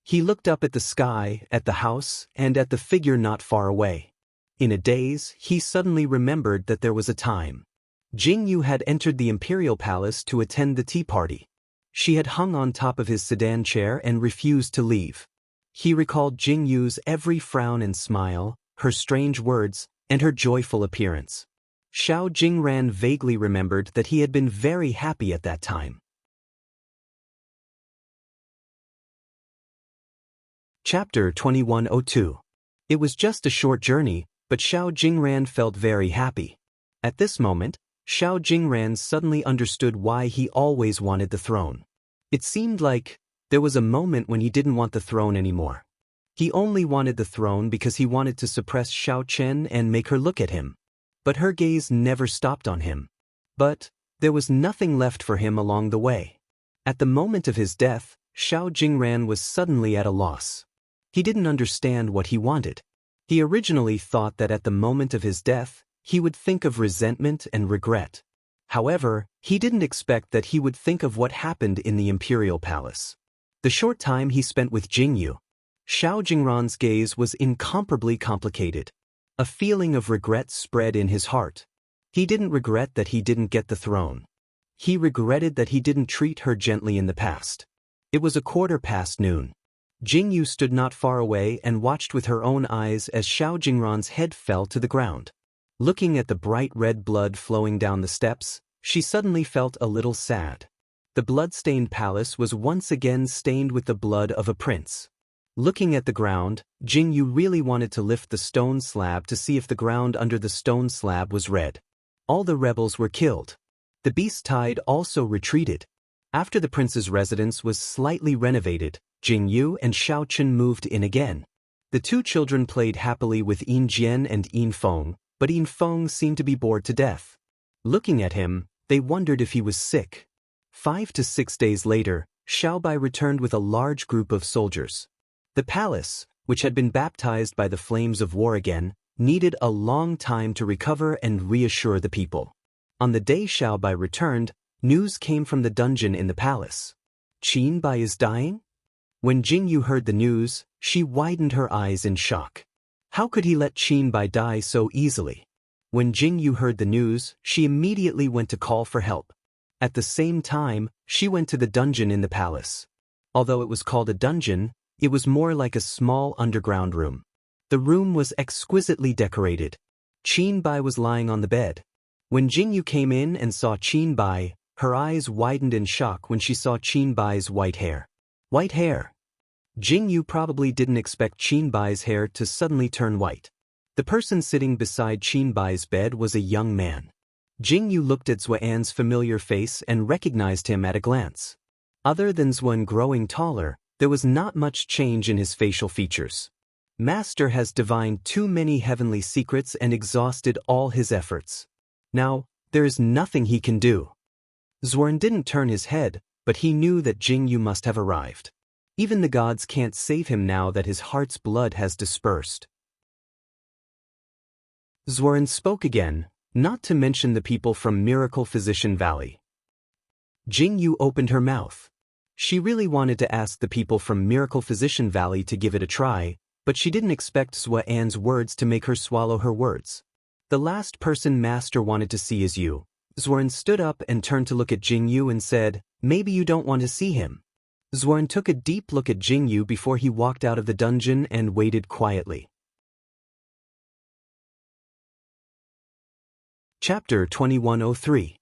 He looked up at the sky, at the house, and at the figure not far away. In a daze, he suddenly remembered that there was a time. Jingyu had entered the imperial palace to attend the tea party. She had hung on top of his sedan chair and refused to leave. He recalled Jingyu's every frown and smile, her strange words, and her joyful appearance. Xiao Jingran vaguely remembered that he had been very happy at that time. Chapter 2102. It was just a short journey, but Xiao Jingran felt very happy. At this moment, Xiao Jingran suddenly understood why he always wanted the throne. It seemed like there was a moment when he didn't want the throne anymore. He only wanted the throne because he wanted to suppress Xiao Chen and make her look at him. But her gaze never stopped on him. But there was nothing left for him along the way. At the moment of his death, Xiao Jingran was suddenly at a loss. He didn't understand what he wanted. He originally thought that at the moment of his death, he would think of resentment and regret. However, he didn't expect that he would think of what happened in the imperial palace. The short time he spent with Jingyu, Xiao Jingran's gaze was incomparably complicated. A feeling of regret spread in his heart. He didn't regret that he didn't get the throne. He regretted that he didn't treat her gently in the past. It was noon. Jingyu stood not far away and watched with her own eyes as Xiao Jingran's head fell to the ground. Looking at the bright red blood flowing down the steps, she suddenly felt a little sad. The blood-stained palace was once again stained with the blood of a prince. Looking at the ground, Jingyu really wanted to lift the stone slab to see if the ground under the stone slab was red. All the rebels were killed. The beast tide also retreated. After the prince's residence was slightly renovated, Jingyu and Xiao Chen moved in again. The two children played happily with Yin Jian and Yin Feng, but Yin Feng seemed to be bored to death. Looking at him, they wondered if he was sick. 5 to 6 days later, Xiaobai returned with a large group of soldiers. The palace, which had been baptized by the flames of war again, needed a long time to recover and reassure the people. On the day Xiaobai returned, news came from the dungeon in the palace. Qin Bai is dying? When Jingyu heard the news, she widened her eyes in shock. How could he let Qin Bai die so easily? When Jingyu heard the news, she immediately went to call for help. At the same time, she went to the dungeon in the palace. Although it was called a dungeon, it was more like a small underground room. The room was exquisitely decorated. Qin Bai was lying on the bed. When Jingyu came in and saw Qin Bai, her eyes widened in shock when she saw Qin Bai's white hair. White hair. Jingyu probably didn't expect Qin Bai's hair to suddenly turn white. The person sitting beside Qin Bai's bed was a young man. Jingyu looked at Zuan's familiar face and recognized him at a glance. Other than Zuan growing taller, there was not much change in his facial features. Master has divined too many heavenly secrets and exhausted all his efforts. Now, there is nothing he can do. Zuan didn't turn his head, but he knew that Jingyu must have arrived. Even the gods can't save him now that his heart's blood has dispersed. Zuan spoke again, not to mention the people from Miracle Physician Valley. Jingyu opened her mouth. She really wanted to ask the people from Miracle Physician Valley to give it a try, but she didn't expect Zuan's words to make her swallow her words. The last person Master wanted to see is you. Zuan stood up and turned to look at Jingyu and said, "Maybe you don't want to see him." Zuan took a deep look at Jingyu before he walked out of the dungeon and waited quietly. Chapter 2103.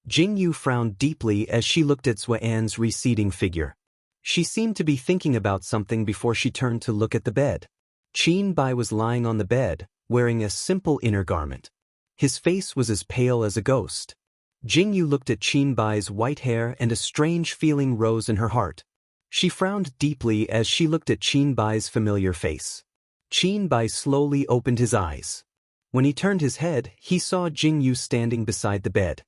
Jingyu frowned deeply as she looked at Zuan's receding figure. She seemed to be thinking about something before she turned to look at the bed. Qin Bai was lying on the bed, wearing a simple inner garment. His face was as pale as a ghost. Jingyu looked at Qin Bai's white hair and a strange feeling rose in her heart. She frowned deeply as she looked at Qin Bai's familiar face. Qin Bai slowly opened his eyes. When he turned his head, he saw Jingyu standing beside the bed.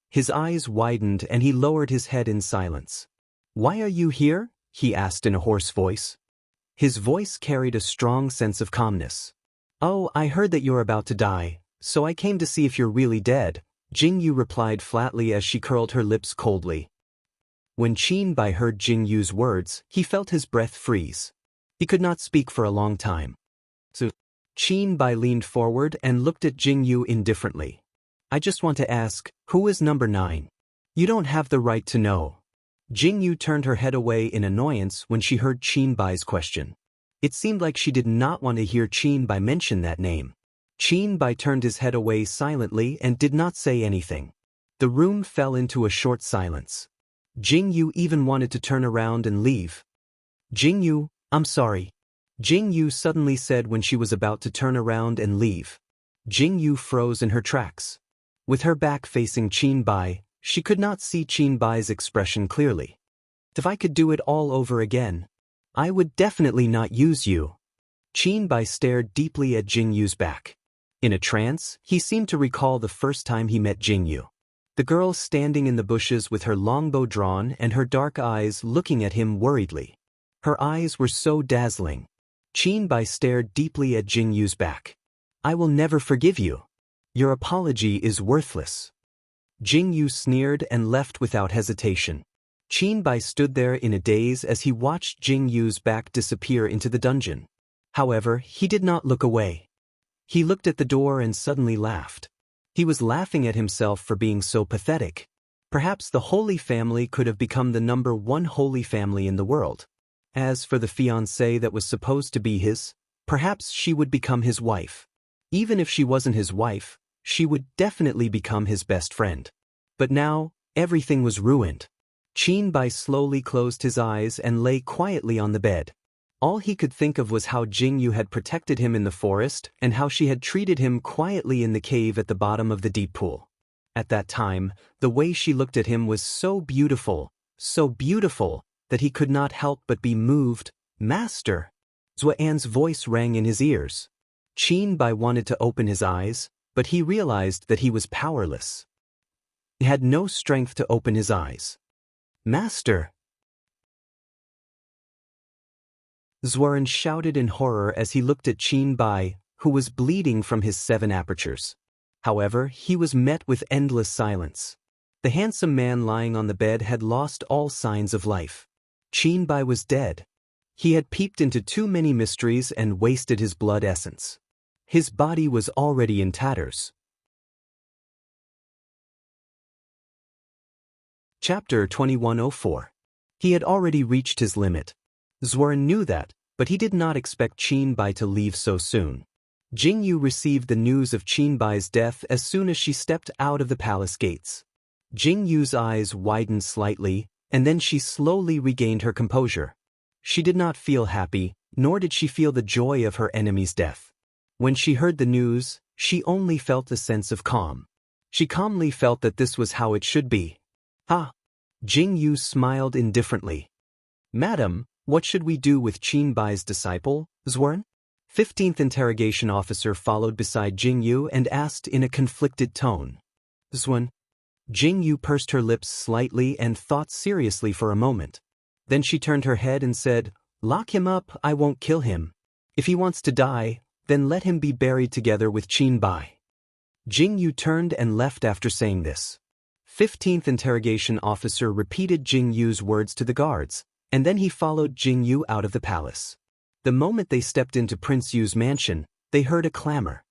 His eyes widened and he lowered his head in silence. "Why are you here?" he asked in a hoarse voice. His voice carried a strong sense of calmness. "Oh, I heard that you're about to die, so I came to see if you're really dead," Jingyu replied flatly as she curled her lips coldly. When Qin Bai heard Jingyu's words, he felt his breath freeze. He could not speak for a long time. So, Qin Bai leaned forward and looked at Jingyu indifferently. "I just want to ask, who is number 9? You don't have the right to know." Jingyu turned her head away in annoyance when she heard Qin Bai's question. It seemed like she did not want to hear Qin Bai mention that name. Qin Bai turned his head away silently and did not say anything. The room fell into a short silence. Jingyu even wanted to turn around and leave. "Jingyu, I'm sorry," Jingyu suddenly said when she was about to turn around and leave. Jingyu froze in her tracks. With her back facing Qin Bai, she could not see Qin Bai's expression clearly. "If I could do it all over again, I would definitely not use you." Qin Bai stared deeply at Jingyu's back. In a trance, he seemed to recall the first time he met Jingyu. The girl standing in the bushes with her longbow drawn and her dark eyes looking at him worriedly. Her eyes were so dazzling. Qin Bai stared deeply at Jingyu's back. "I will never forgive you. Your apology is worthless." Jingyu sneered and left without hesitation. Qin Bai stood there in a daze as he watched Jingyu's back disappear into the dungeon. However, he did not look away. He looked at the door and suddenly laughed. He was laughing at himself for being so pathetic. Perhaps the Holy Family could have become the number 1 holy family in the world. As for the fiancée that was supposed to be his, perhaps she would become his wife. Even if she wasn't his wife, she would definitely become his best friend. But now, everything was ruined. Qin Bai slowly closed his eyes and lay quietly on the bed. All he could think of was how Jingyu had protected him in the forest and how she had treated him quietly in the cave at the bottom of the deep pool. At that time, the way she looked at him was so beautiful, that he could not help but be moved. "Master!" Zuan's voice rang in his ears. Qin Bai wanted to open his eyes, but he realized that he was powerless. He had no strength to open his eyes. "Master!" Zuan shouted in horror as he looked at Qin Bai, who was bleeding from his 7 apertures. However, he was met with endless silence. The handsome man lying on the bed had lost all signs of life. Qin Bai was dead. He had peeped into too many mysteries and wasted his blood essence. His body was already in tatters. Chapter 2104. He had already reached his limit. Zuan knew that, but he did not expect Qin Bai to leave so soon. Jingyu received the news of Qin Bai's death as soon as she stepped out of the palace gates. Jingyu's eyes widened slightly, and then she slowly regained her composure. She did not feel happy, nor did she feel the joy of her enemy's death. When she heard the news, she only felt a sense of calm. She calmly felt that this was how it should be. "Ah!" Jingyu smiled indifferently. "Madam, what should we do with Qin Bai's disciple, Zuan?" 15th interrogation officer followed beside Jingyu and asked in a conflicted tone. "Zuan." Jingyu pursed her lips slightly and thought seriously for a moment. Then she turned her head and said, "Lock him up, I won't kill him. If he wants to die, then let him be buried together with Qin Bai." Jingyu turned and left after saying this. 15th interrogation officer repeated Jingyu's words to the guards, and then he followed Jingyu out of the palace. The moment they stepped into Prince Yu's mansion, they heard a clamor.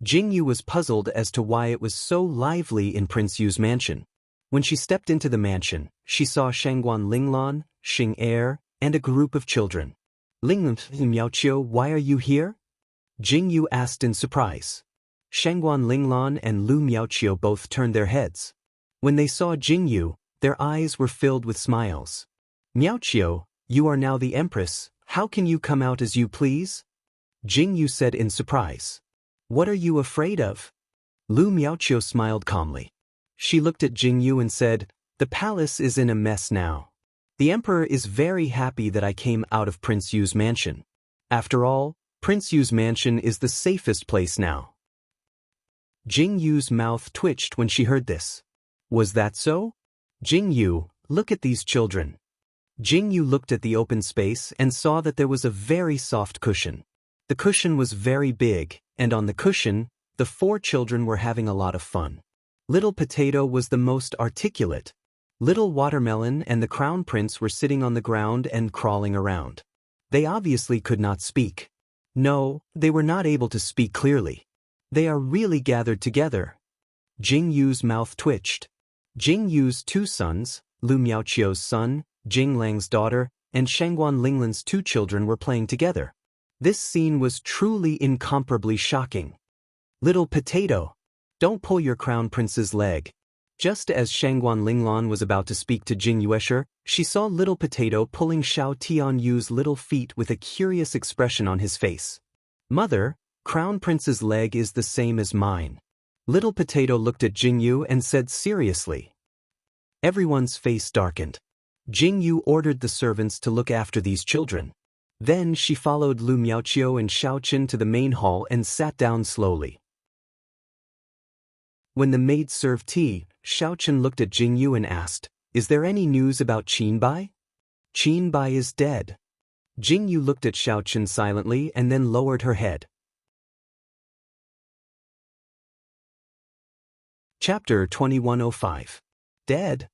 Jingyu was puzzled as to why it was so lively in Prince Yu's mansion. When she stepped into the mansion, she saw Shangguan Linglan, Xing Er, and a group of children. "Linglan, Miaoqiu, why are you here?" Jingyu asked in surprise. Shangguan Linglan and Lu Miaoqiu both turned their heads. When they saw Jingyu, their eyes were filled with smiles. "Miaoqiu, you are now the empress, how can you come out as you please?" Jingyu said in surprise. "What are you afraid of?" Lu Miaoqiu smiled calmly. She looked at Jingyu and said, "The palace is in a mess now. The emperor is very happy that I came out of Prince Yu's mansion. After all, Prince Yu's mansion is the safest place now." Jingyu's mouth twitched when she heard this. "Was that so? Jingyu, look at these children." Jingyu looked at the open space and saw that there was a very soft cushion. The cushion was very big, and on the cushion, the 4 children were having a lot of fun. Little Potato was the most articulate. Little Watermelon and the Crown Prince were sitting on the ground and crawling around. They obviously could not speak. No, they were not able to speak clearly. They are really gathered together. Jingyu's mouth twitched. Jingyu's 2 sons, Lu Miaoqiu's son, Jing Lang's daughter, and Shangguan Linglan's 2 children were playing together. This scene was truly incomparably shocking. "Little Potato, don't pull your crown prince's leg." Just as Shangguan Linglan was about to speak to Jing Yuesher, she saw Little Potato pulling Xiao Tianyu's little feet with a curious expression on his face. "Mother, Crown Prince's leg is the same as mine." Little Potato looked at Jingyu and said seriously. Everyone's face darkened. Jingyu ordered the servants to look after these children. Then she followed Lu Miaoqiu and Xiaoqin to the main hall and sat down slowly. When the maid served tea, Xiaoqin looked at Jingyu and asked, "Is there any news about Qin Bai?" "Qin Bai is dead." Jingyu looked at Xiaoqin silently and then lowered her head. Chapter 2105. Dead?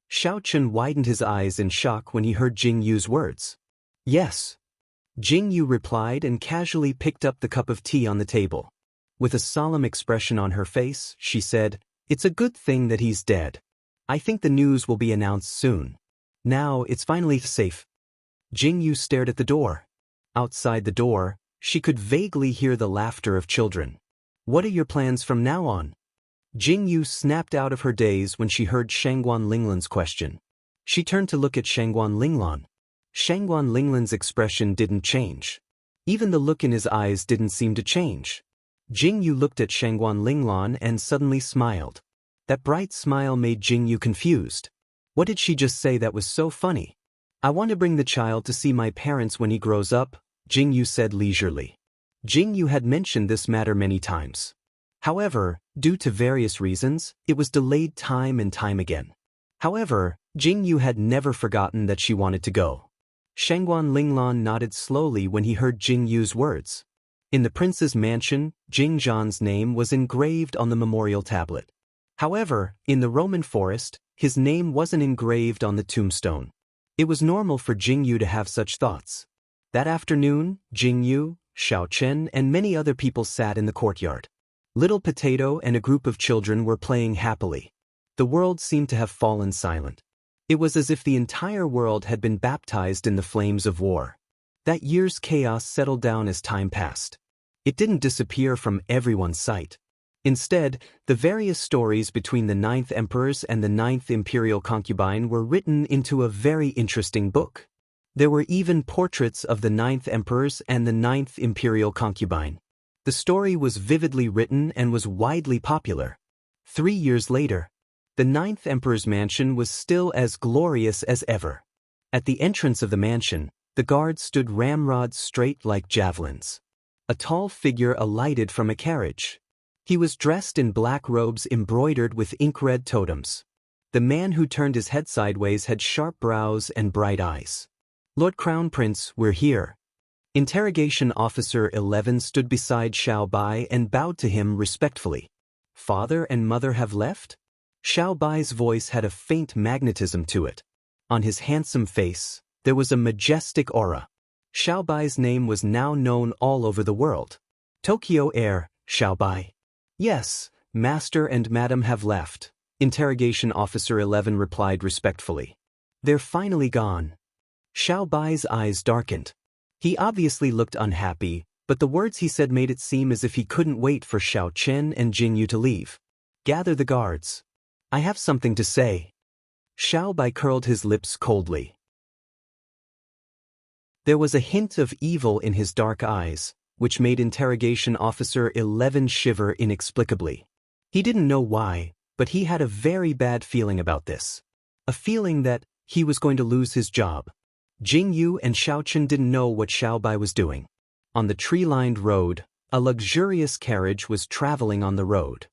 Xiaoqin widened his eyes in shock when he heard Jingyu's words. "Yes." Jingyu replied and casually picked up the cup of tea on the table. With a solemn expression on her face, she said, "It's a good thing that he's dead. I think the news will be announced soon. Now it's finally safe." Jingyu stared at the door. Outside the door, she could vaguely hear the laughter of children. "What are your plans from now on?" Jingyu snapped out of her daze when she heard Shangguan Linglan's question. She turned to look at Shangguan Linglan. Shangguan Linglan's expression didn't change. Even the look in his eyes didn't seem to change. Jingyu looked at Shangguan Linglan and suddenly smiled. That bright smile made Jingyu confused. What did she just say that was so funny? I want to bring the child to see my parents when he grows up, Jingyu said leisurely. Jingyu had mentioned this matter many times. However, due to various reasons, it was delayed time and time again. However, Jingyu had never forgotten that she wanted to go. Shengguan Linglan nodded slowly when he heard Jingyu's words. In the prince's mansion, Jingzhan's name was engraved on the memorial tablet. However, in the Roman forest, his name wasn't engraved on the tombstone. It was normal for Jingyu to have such thoughts. That afternoon, Jingyu, Xiao Chen, and many other people sat in the courtyard. Little Potato and a group of children were playing happily. The world seemed to have fallen silent. It was as if the entire world had been baptized in the flames of war. That year's chaos settled down as time passed. It didn't disappear from everyone's sight. Instead, the various stories between the 9th emperors and the 9th imperial concubine were written into a very interesting book. There were even portraits of the 9th emperors and the 9th imperial concubine. The story was vividly written and was widely popular. 3 years later, the 9th emperor's mansion was still as glorious as ever. At the entrance of the mansion, the guards stood ramrods straight like javelins. A tall figure alighted from a carriage. He was dressed in black robes embroidered with ink-red totems. The man who turned his head sideways had sharp brows and bright eyes. Lord Crown Prince, we're here. Interrogation Officer 11 stood beside Xiao Bai and bowed to him respectfully. Father and mother have left? Xiao Bai's voice had a faint magnetism to it. On his handsome face, there was a majestic aura. Xiao Bai's name was now known all over the world. Tokyo heir, Xiao Bai. Yes, Master and Madam have left, Interrogation Officer 11 replied respectfully. They're finally gone. Xiao Bai's eyes darkened. He obviously looked unhappy, but the words he said made it seem as if he couldn't wait for Xiao Chen and Jingyu to leave. Gather the guards. I have something to say. Xiao Bai curled his lips coldly. There was a hint of evil in his dark eyes, which made Interrogation Officer 11 shiver inexplicably. He didn't know why, but he had a very bad feeling about this. A feeling that he was going to lose his job. Jingyu and Xiaochen didn't know what Xiao Bai was doing. On the tree-lined road, a luxurious carriage was traveling on the road.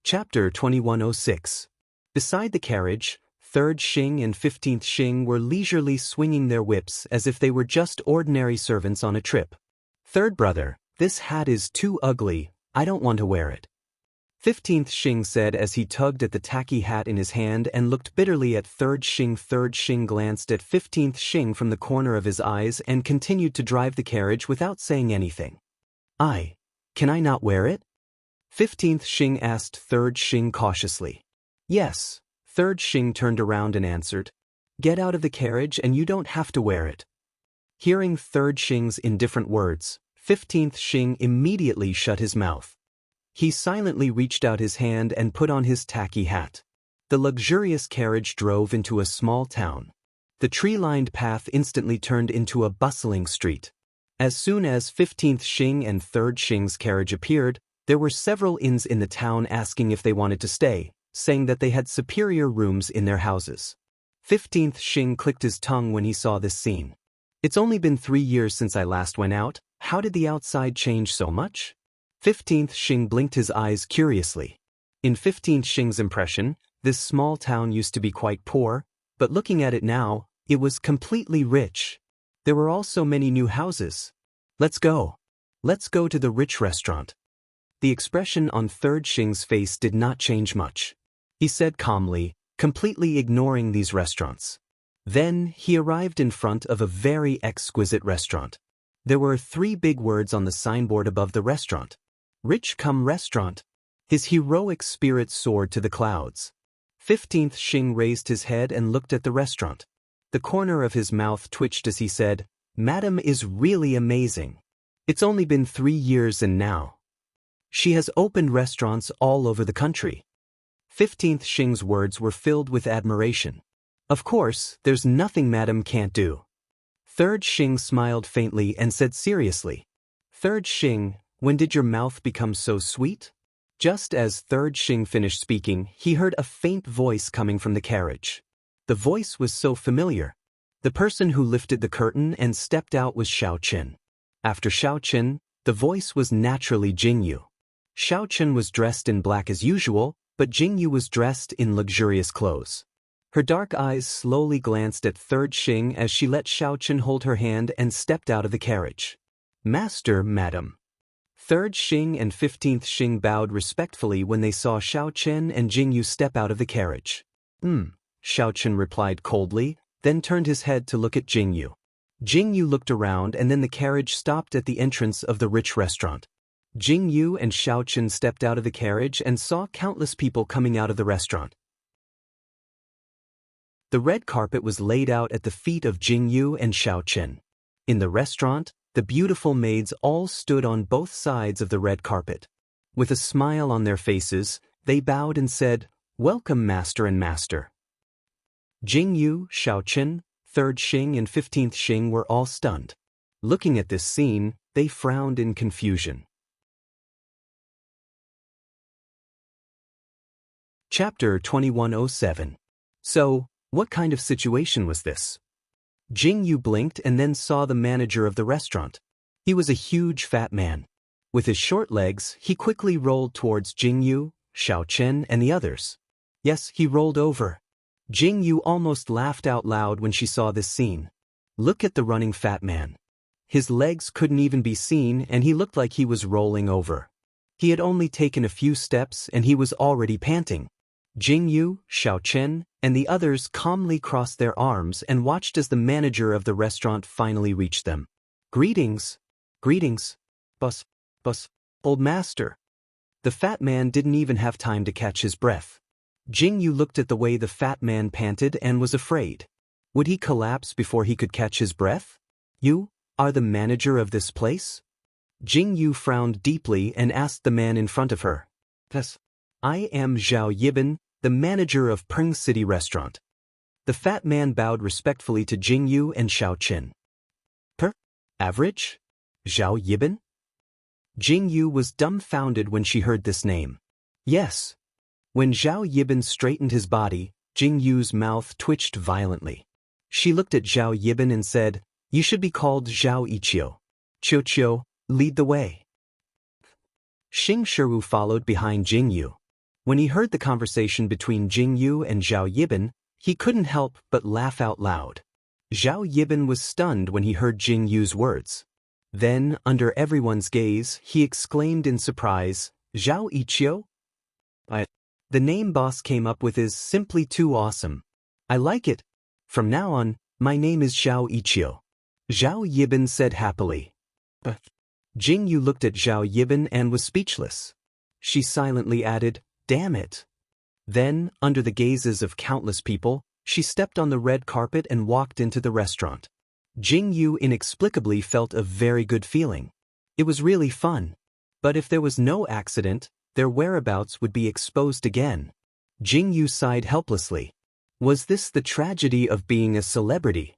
Chapter 2106. Beside the carriage, 3rd Xing and 15th Xing were leisurely swinging their whips as if they were just ordinary servants on a trip. Third brother, this hat is too ugly, I don't want to wear it. 15th Xing said as he tugged at the tacky hat in his hand and looked bitterly at 3rd Xing. 3rd Xing glanced at 15th Xing from the corner of his eyes and continued to drive the carriage without saying anything. Can I not wear it? 15th Xing asked 3rd Xing cautiously. Yes, 3rd Xing turned around and answered. Get out of the carriage and you don't have to wear it. Hearing 3rd Xing's indifferent words, 15th Xing immediately shut his mouth. He silently reached out his hand and put on his tacky hat. The luxurious carriage drove into a small town. The tree-lined path instantly turned into a bustling street. As soon as 15th Xing and 3rd Xing's carriage appeared, there were several inns in the town asking if they wanted to stay, saying that they had superior rooms in their houses. 15th Xing clicked his tongue when he saw this scene. It's only been 3 years since I last went out, how did the outside change so much? 15th Xing blinked his eyes curiously. In 15th Xing's impression, this small town used to be quite poor, but looking at it now, it was completely rich. There were also many new houses. Let's go. Let's go to the rich restaurant. The expression on 3rd Xing's face did not change much. He said calmly, completely ignoring these restaurants. Then, he arrived in front of a very exquisite restaurant. There were 3 big words on the signboard above the restaurant. Rich Come Restaurant. His heroic spirit soared to the clouds. 15th Xing raised his head and looked at the restaurant. The corner of his mouth twitched as he said, Madam is really amazing. It's only been 3 years and now she has opened restaurants all over the country. 15th Xing's words were filled with admiration. Of course, there's nothing Madam can't do. 3rd Xing smiled faintly and said seriously, 3rd Xing, when did your mouth become so sweet? Just as Third Xing finished speaking, he heard a faint voice coming from the carriage. The voice was so familiar. The person who lifted the curtain and stepped out was Xiao Qin. After Xiao Qin, the voice was naturally Jingyu. Xiao Qin was dressed in black as usual, but Jingyu was dressed in luxurious clothes. Her dark eyes slowly glanced at Third Xing as she let Xiao Qin hold her hand and stepped out of the carriage. Master, madam. Third Xing and 15th Xing bowed respectfully when they saw Xiao Qin and Jingyu step out of the carriage. Xiao Qin replied coldly, then turned his head to look at Jingyu. Jingyu looked around and then the carriage stopped at the entrance of the rich restaurant. Jingyu and Xiao Qin stepped out of the carriage and saw countless people coming out of the restaurant. The red carpet was laid out at the feet of Jingyu and Xiao Qin. In the restaurant, the beautiful maids all stood on both sides of the red carpet. With a smile on their faces, they bowed and said, "Welcome, master and master." Jingyu, Xiao Qin, Third Xing and 15th Xing were all stunned. Looking at this scene, they frowned in confusion. Chapter 2107. So, what kind of situation was this? Jingyu blinked and then saw the manager of the restaurant. He was a huge fat man. With his short legs, he quickly rolled towards Jingyu, Xiao Qin, and the others. Yes, he rolled over. Jingyu almost laughed out loud when she saw this scene. Look at the running fat man. His legs couldn't even be seen and he looked like he was rolling over. He had only taken a few steps and he was already panting. Jingyu, Xiao Qin, and the others calmly crossed their arms and watched as the manager of the restaurant finally reached them. Greetings. Greetings. Bus, old master. The fat man didn't even have time to catch his breath. Jingyu looked at the way the fat man panted and was afraid. Would he collapse before he could catch his breath? You are the manager of this place? Jingyu frowned deeply and asked the man in front of her. Yes, I am Zhao Yibin, the manager of Peng City Restaurant. The fat man bowed respectfully to Jingyu and Xiao Qin. Average? Zhao Yibin? Jingyu was dumbfounded when she heard this name. Yes. When Zhao Yibin straightened his body, Jingyu's mouth twitched violently. She looked at Zhao Yibin and said, "You should be called Zhao Ichio. Qiu, lead the way." Xing Shiru followed behind Jingyu. When he heard the conversation between Jingyu and Zhao Yibin, he couldn't help but laugh out loud. Zhao Yibin was stunned when he heard Jingyu's words. Then, under everyone's gaze, he exclaimed in surprise, "Zhao Ichio?" The name boss came up with is simply too awesome. I like it. From now on, my name is Zhao Ichio. Zhao Yibin said happily. But Jingyu looked at Zhao Yibin and was speechless. She silently added, "Damn it." Then, under the gazes of countless people, she stepped on the red carpet and walked into the restaurant. Jingyu inexplicably felt a very good feeling. It was really fun. But if there was no accident, their whereabouts would be exposed again. Jingyu sighed helplessly. Was this the tragedy of being a celebrity?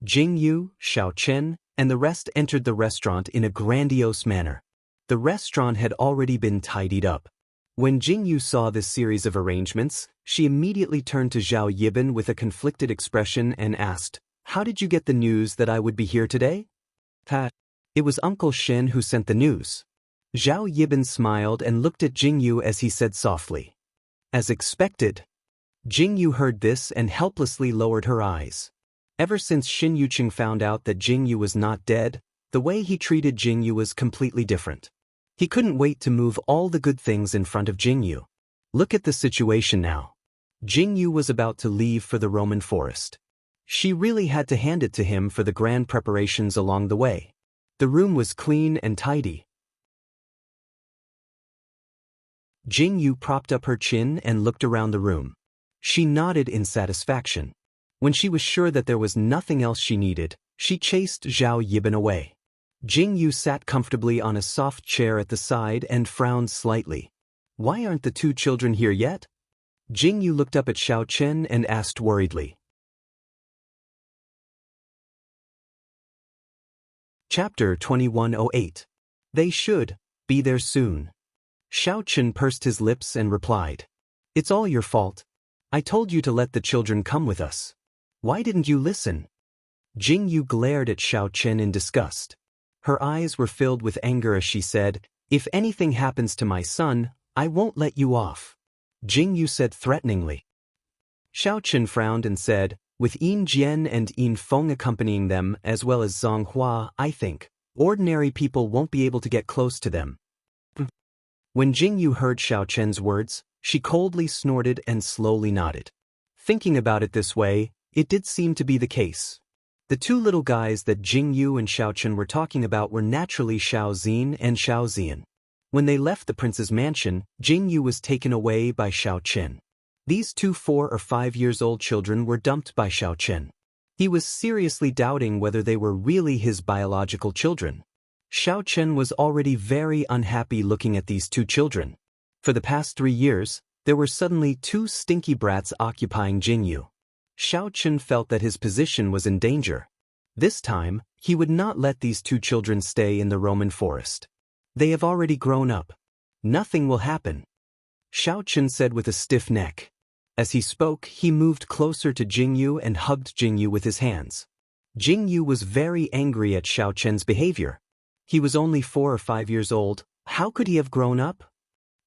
Jingyu, Xiao Qin, and the rest entered the restaurant in a grandiose manner. The restaurant had already been tidied up. When Jingyu saw this series of arrangements, she immediately turned to Zhao Yibin with a conflicted expression and asked, "How did you get the news that I would be here today?" It was Uncle Shen who sent the news. Zhao Yibin smiled and looked at Jingyu as he said softly. As expected. Jingyu heard this and helplessly lowered her eyes. Ever since Xin Yuqing found out that Jingyu was not dead, the way he treated Jingyu was completely different. He couldn't wait to move all the good things in front of Jingyu. Look at the situation now. Jingyu was about to leave for the Roman forest. She really had to hand it to him for the grand preparations along the way. The room was clean and tidy. Jingyu propped up her chin and looked around the room. She nodded in satisfaction. When she was sure that there was nothing else she needed, she chased Zhao Yibin away. Jingyu sat comfortably on a soft chair at the side and frowned slightly. Why aren't the two children here yet? Jingyu looked up at Xiao Qin and asked worriedly. Chapter 2108. They should be there soon. Xiao Chen pursed his lips and replied. It's all your fault. I told you to let the children come with us. Why didn't you listen? Jing Yu glared at Xiao Chen in disgust. Her eyes were filled with anger as she said, if anything happens to my son, I won't let you off. Jing Yu said threateningly. Xiao Chen frowned and said, with Yin Jian and Yin Feng accompanying them as well as Zhang Hua, I think ordinary people won't be able to get close to them. When Jing Yu heard Xiao Chen's words, she coldly snorted and slowly nodded. Thinking about it this way, it did seem to be the case. The two little guys that Jing Yu and Xiao Chen were talking about were naturally Xiao Xin and Xiao Zian. When they left the prince's mansion, Jing Yu was taken away by Xiao Chen. These two 4 or 5 years old children were dumped by Xiao Chen. He was seriously doubting whether they were really his biological children. Xiao Chen was already very unhappy looking at these two children. For the past 3 years, there were suddenly 2 stinky brats occupying Jing Yu. Xiao Chen felt that his position was in danger. This time, he would not let these 2 children stay in the Roman forest. They have already grown up. Nothing will happen. Xiao Chen said with a stiff neck. As he spoke, he moved closer to Jing Yu and hugged Jing Yu with his hands. Jing Yu was very angry at Xiao Chen's behavior. He was only 4 or 5 years old. How could he have grown up?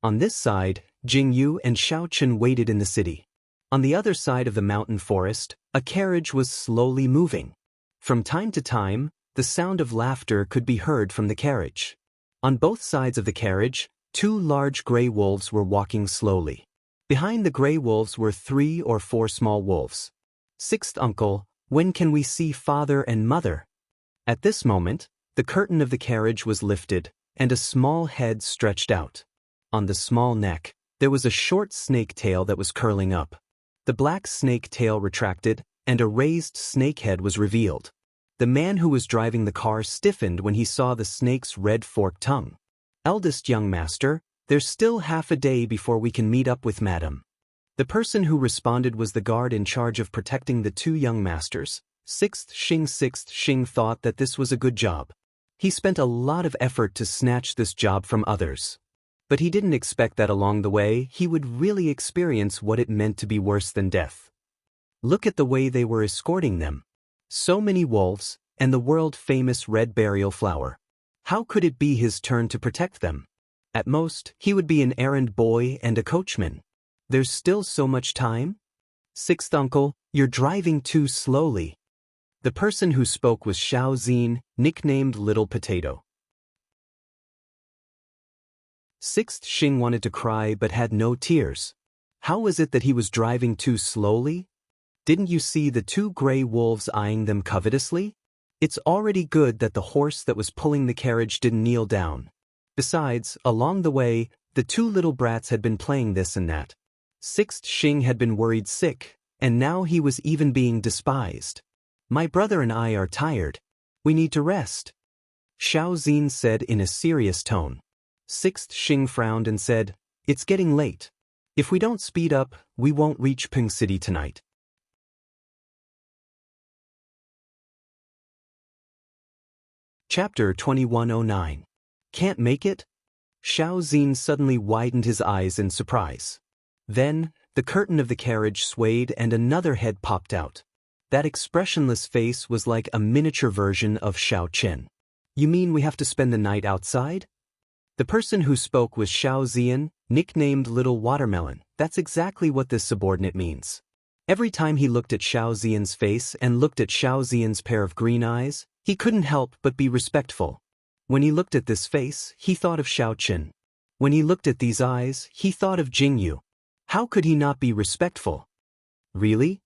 On this side, Jing Yu and Xiao Chen waited in the city. On the other side of the mountain forest, a carriage was slowly moving. From time to time, the sound of laughter could be heard from the carriage. On both sides of the carriage, 2 large gray wolves were walking slowly. Behind the gray wolves were 3 or 4 small wolves. Sixth uncle, when can we see father and mother? At this moment, the curtain of the carriage was lifted, and a small head stretched out. On the small neck, there was a short snake tail that was curling up. The black snake tail retracted, and a raised snake head was revealed. The man who was driving the car stiffened when he saw the snake's red forked tongue. Eldest young master, there's still half a day before we can meet up with madam. The person who responded was the guard in charge of protecting the 2 young masters. Sixth Xing thought that this was a good job. He spent a lot of effort to snatch this job from others. But he didn't expect that along the way he would really experience what it meant to be worse than death. Look at the way they were escorting them. So many wolves, and the world-famous red burial flower. How could it be his turn to protect them? At most, he would be an errand boy and a coachman. There's still so much time? Sixth uncle, you're driving too slowly. The person who spoke was Xiao Xin, nicknamed Little Potato. Sixth Xing wanted to cry but had no tears. How was it that he was driving too slowly? Didn't you see the 2 gray wolves eyeing them covetously? It's already good that the horse that was pulling the carriage didn't kneel down. Besides, along the way, the 2 little brats had been playing this and that. Sixth Xing had been worried sick, and now he was even being despised. My brother and I are tired. We need to rest. Xiao Xin said in a serious tone. Sixth Xing frowned and said, it's getting late. If we don't speed up, we won't reach Ping City tonight. Chapter 2109. Can't make it? Xiao Xin suddenly widened his eyes in surprise. Then, the curtain of the carriage swayed and another head popped out. That expressionless face was like a miniature version of Xiao Chen. You mean we have to spend the night outside? The person who spoke was Xiao Zian, nicknamed Little Watermelon. That's exactly what this subordinate means. Every time he looked at Xiao Zian's face and looked at Xiao Zian's pair of green eyes, he couldn't help but be respectful. When he looked at this face, he thought of Xiao Chen. When he looked at these eyes, he thought of Jing Yu. How could he not be respectful? Really?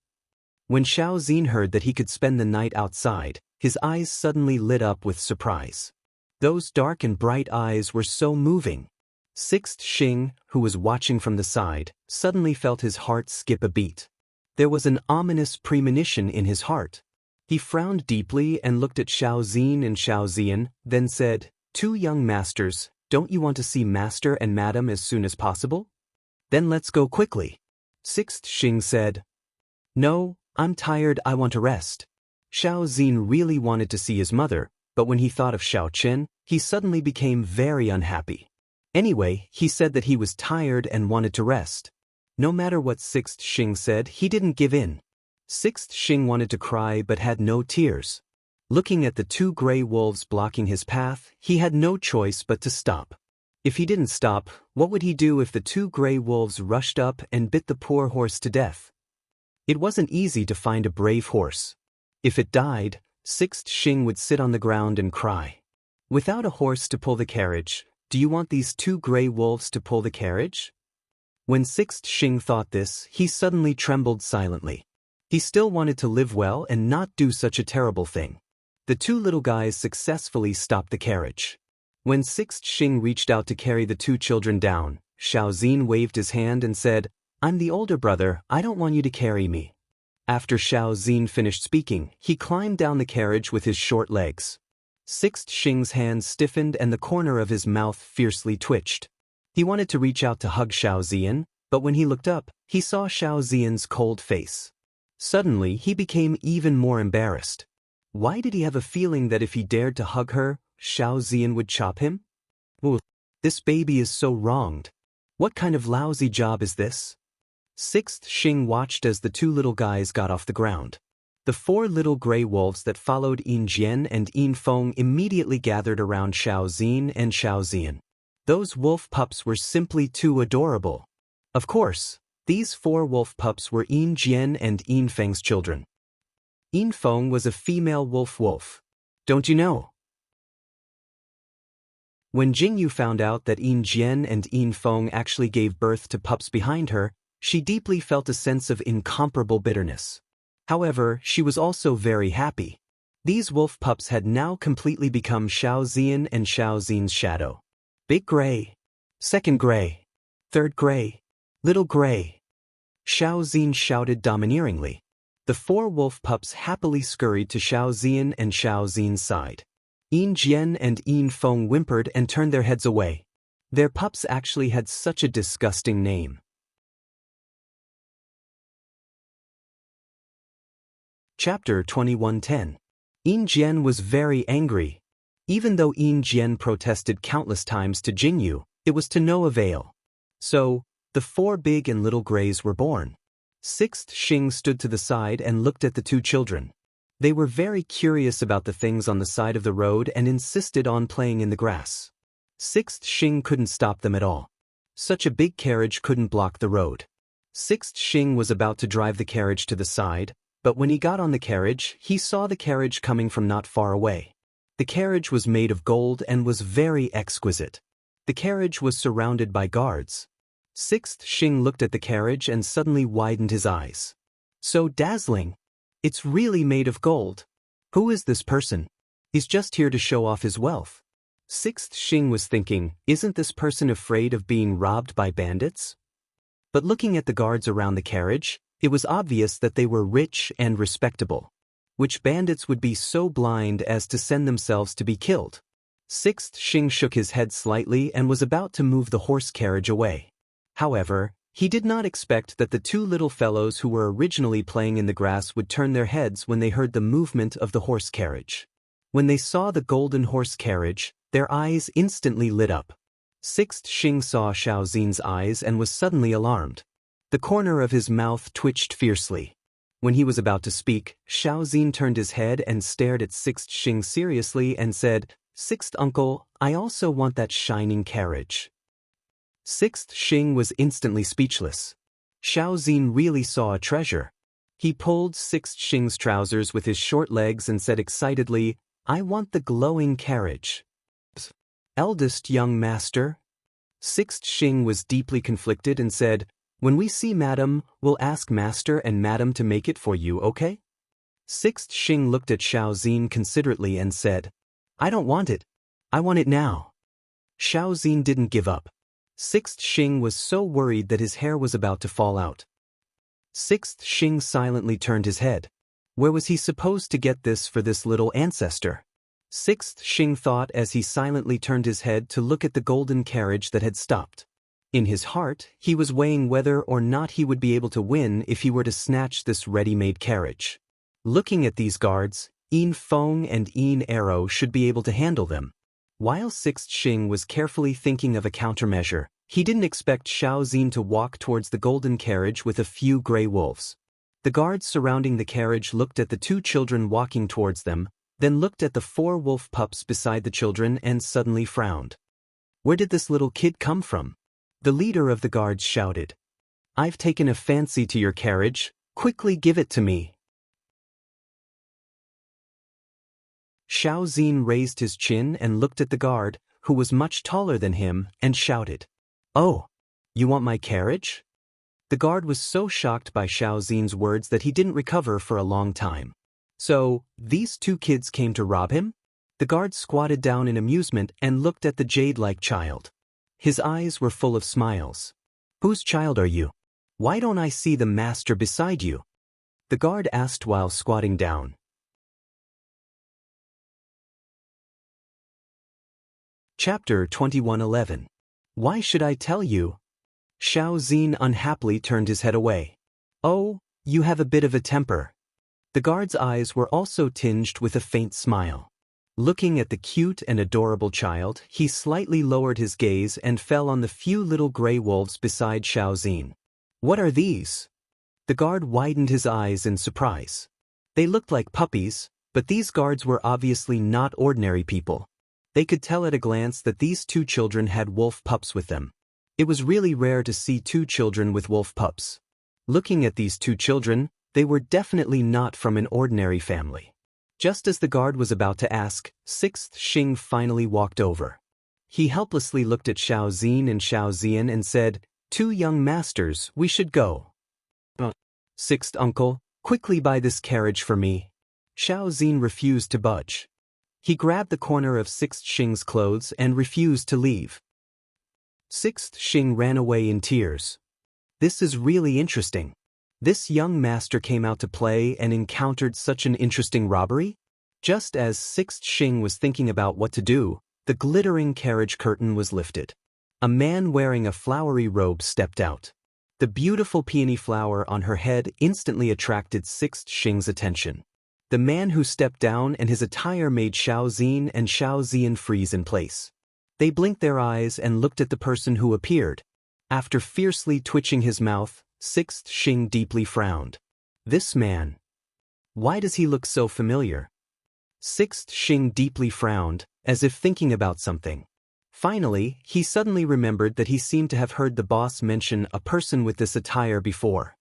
When Xiao Xin heard that he could spend the night outside, his eyes suddenly lit up with surprise. Those dark and bright eyes were so moving. Sixth Xing, who was watching from the side, suddenly felt his heart skip a beat. There was an ominous premonition in his heart. He frowned deeply and looked at Xiao Xin and Xiao Zian, then said, 2 young masters, don't you want to see master and madam as soon as possible? Then let's go quickly. Sixth Xing said, no, I'm tired, I want to rest. Xiao Xin really wanted to see his mother, but when he thought of Xiao Chen, he suddenly became very unhappy. Anyway, he said that he was tired and wanted to rest. No matter what Sixth Xing said, he didn't give in. Sixth Xing wanted to cry but had no tears. Looking at the two gray wolves blocking his path, he had no choice but to stop. If he didn't stop, what would he do if the two gray wolves rushed up and bit the poor horse to death? It wasn't easy to find a brave horse. If it died, Sixth Xing would sit on the ground and cry. Without a horse to pull the carriage, do you want these two gray wolves to pull the carriage? When Sixth Xing thought this, he suddenly trembled silently. He still wanted to live well and not do such a terrible thing. The two little guys successfully stopped the carriage. When Sixth Xing reached out to carry the two children down, Xiaozin waved his hand and said, "I'm the older brother, I don't want you to carry me." After Xiaozin finished speaking, he climbed down the carriage with his short legs. Sixth Xing's hands stiffened and the corner of his mouth fiercely twitched. He wanted to reach out to hug Xiaozian, but when he looked up, he saw Xiaozian's cold face. Suddenly, he became even more embarrassed. Why did he have a feeling that if he dared to hug her, Xiaozian would chop him? Ooh, this baby is so wronged. What kind of lousy job is this? Sixth Xing watched as the two little guys got off the ground. The four little gray wolves that followed Yin Jian and Yin Feng immediately gathered around Xiaozin and Xiaozian. Those wolf pups were simply too adorable. Of course, these four wolf pups were Yin Jian and Yin Feng's children. Yin Feng was a female wolf. Don't you know? When Jingyu found out that Yin Jian and Yin Feng actually gave birth to pups behind her, she deeply felt a sense of incomparable bitterness. However, she was also very happy. These wolf pups had now completely become Xiaozian and Xiaozin's shadow. Big Gray, Second Gray, Third Gray, Little Gray. Xiaozin shouted domineeringly. The four wolf pups happily scurried to Xiaozian and Xiaozin's side. Yin Jian and Yin Feng whimpered and turned their heads away. Their pups actually had such a disgusting name. Chapter 21:10. Yin Jian was very angry. Even though Yin Jian protested countless times to Jingyu, it was to no avail. So, the four big and little grays were born. Sixth Xing stood to the side and looked at the two children. They were very curious about the things on the side of the road and insisted on playing in the grass. Sixth Xing couldn't stop them at all. Such a big carriage couldn't block the road. Sixth Xing was about to drive the carriage to the side, but when he got on the carriage, he saw the carriage coming from not far away. The carriage was made of gold and was very exquisite. The carriage was surrounded by guards. Sixth Xing looked at the carriage and suddenly widened his eyes. So dazzling! It's really made of gold. Who is this person? He's just here to show off his wealth. Sixth Xing was thinking, isn't this person afraid of being robbed by bandits? But looking at the guards around the carriage, it was obvious that they were rich and respectable. Which bandits would be so blind as to send themselves to be killed? Sixth Xing shook his head slightly and was about to move the horse carriage away. However, he did not expect that the two little fellows who were originally playing in the grass would turn their heads when they heard the movement of the horse carriage. When they saw the golden horse carriage, their eyes instantly lit up. Sixth Xing saw Xiaozin's eyes and was suddenly alarmed. The corner of his mouth twitched fiercely. When he was about to speak, Xiaozin turned his head and stared at Sixth Xing seriously and said, "Sixth uncle, I also want that shining carriage." Sixth Xing was instantly speechless. Xiaozin really saw a treasure. He pulled Sixth Xing's trousers with his short legs and said excitedly, "I want the glowing carriage." Eldest young master? Sixth Xing was deeply conflicted and said, "When we see Madam, we'll ask Master and Madam to make it for you, okay?" Sixth Xing looked at Xiaozin considerately and said, "I don't want it. I want it now." Xiaozin didn't give up. Sixth Xing was so worried that his hair was about to fall out. Sixth Xing silently turned his head. Where was he supposed to get this for this little ancestor? Sixth Xing thought as he silently turned his head to look at the golden carriage that had stopped. In his heart, he was weighing whether or not he would be able to win if he were to snatch this ready-made carriage. Looking at these guards, Yin Feng and Yin Arrow should be able to handle them. While Sixth Xing was carefully thinking of a countermeasure, he didn't expect Xiao Zin to walk towards the golden carriage with a few gray wolves. The guards surrounding the carriage looked at the two children walking towards them, then looked at the 4 wolf pups beside the children and suddenly frowned. Where did this little kid come from? The leader of the guards shouted. I've taken a fancy to your carriage, quickly give it to me. Xiao Zin raised his chin and looked at the guard, who was much taller than him, and shouted. Oh, you want my carriage? The guard was so shocked by Xiao Zin's words that he didn't recover for a long time. So, these 2 kids came to rob him? The guard squatted down in amusement and looked at the jade-like child. His eyes were full of smiles. Whose child are you? Why don't I see the master beside you? The guard asked while squatting down. Chapter 21:11. Why should I tell you? Xiao Zin unhappily turned his head away. Oh, you have a bit of a temper. The guard's eyes were also tinged with a faint smile. Looking at the cute and adorable child, he slightly lowered his gaze and fell on the few little gray wolves beside Xiao Zin. What are these? The guard widened his eyes in surprise. They looked like puppies, but these guards were obviously not ordinary people. They could tell at a glance that these 2 children had wolf pups with them. It was really rare to see 2 children with wolf pups. Looking at these 2 children, they were definitely not from an ordinary family. Just as the guard was about to ask, Sixth Xing finally walked over. He helplessly looked at Xiao Zin and Xiao Zian and said, 2 young masters, we should go. Sixth uncle, quickly buy this carriage for me. Xiao Zin refused to budge. He grabbed the corner of Sixth Xing's clothes and refused to leave. Sixth Xing ran away in tears. This is really interesting. This young master came out to play and encountered such an interesting robbery? Just as Sixth Xing was thinking about what to do, the glittering carriage curtain was lifted. A man wearing a flowery robe stepped out. The beautiful peony flower on her head instantly attracted Sixth Xing's attention. The man who stepped down and his attire made Xiao Zin and Xiao Zian freeze in place. They blinked their eyes and looked at the person who appeared. After fiercely twitching his mouth, Sixth Xing deeply frowned. This man. Why does he look so familiar? Sixth Xing deeply frowned, as if thinking about something. Finally, he suddenly remembered that he seemed to have heard the boss mention a person with this attire before.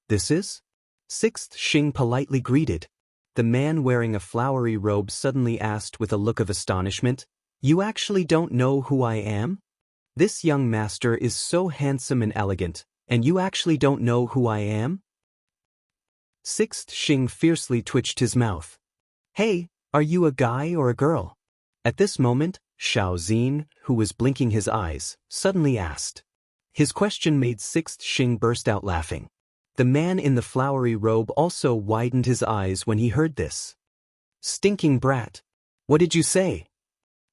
This is? Sixth Xing politely greeted. The man wearing a flowery robe suddenly asked with a look of astonishment, You actually don't know who I am? This young master is so handsome and elegant, and you actually don't know who I am? Sixth Xing fiercely twitched his mouth. Hey, are you a guy or a girl? At this moment, Xiao Zin, who was blinking his eyes, suddenly asked. His question made Sixth Xing burst out laughing. The man in the flowery robe also widened his eyes when he heard this. Stinking brat. What did you say?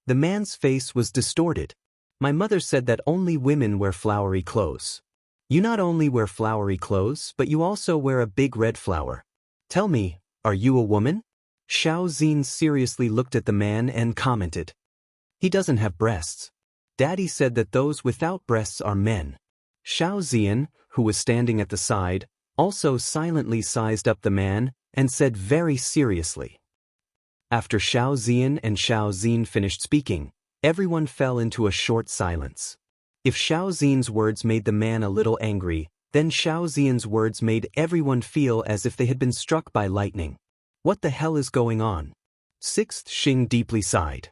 The man's face was distorted. My mother said that only women wear flowery clothes. You not only wear flowery clothes, but you also wear a big red flower. Tell me, are you a woman? Xiao Zin seriously looked at the man and commented. He doesn't have breasts. Daddy said that those without breasts are men. Xiao Zian, who was standing at the side, also silently sized up the man and said very seriously. After Xiao Zian and Xiao Zin finished speaking, everyone fell into a short silence. If Xiao Zin's words made the man a little angry, then Xiao Zian's words made everyone feel as if they had been struck by lightning. What the hell is going on? Sixth Xing deeply sighed.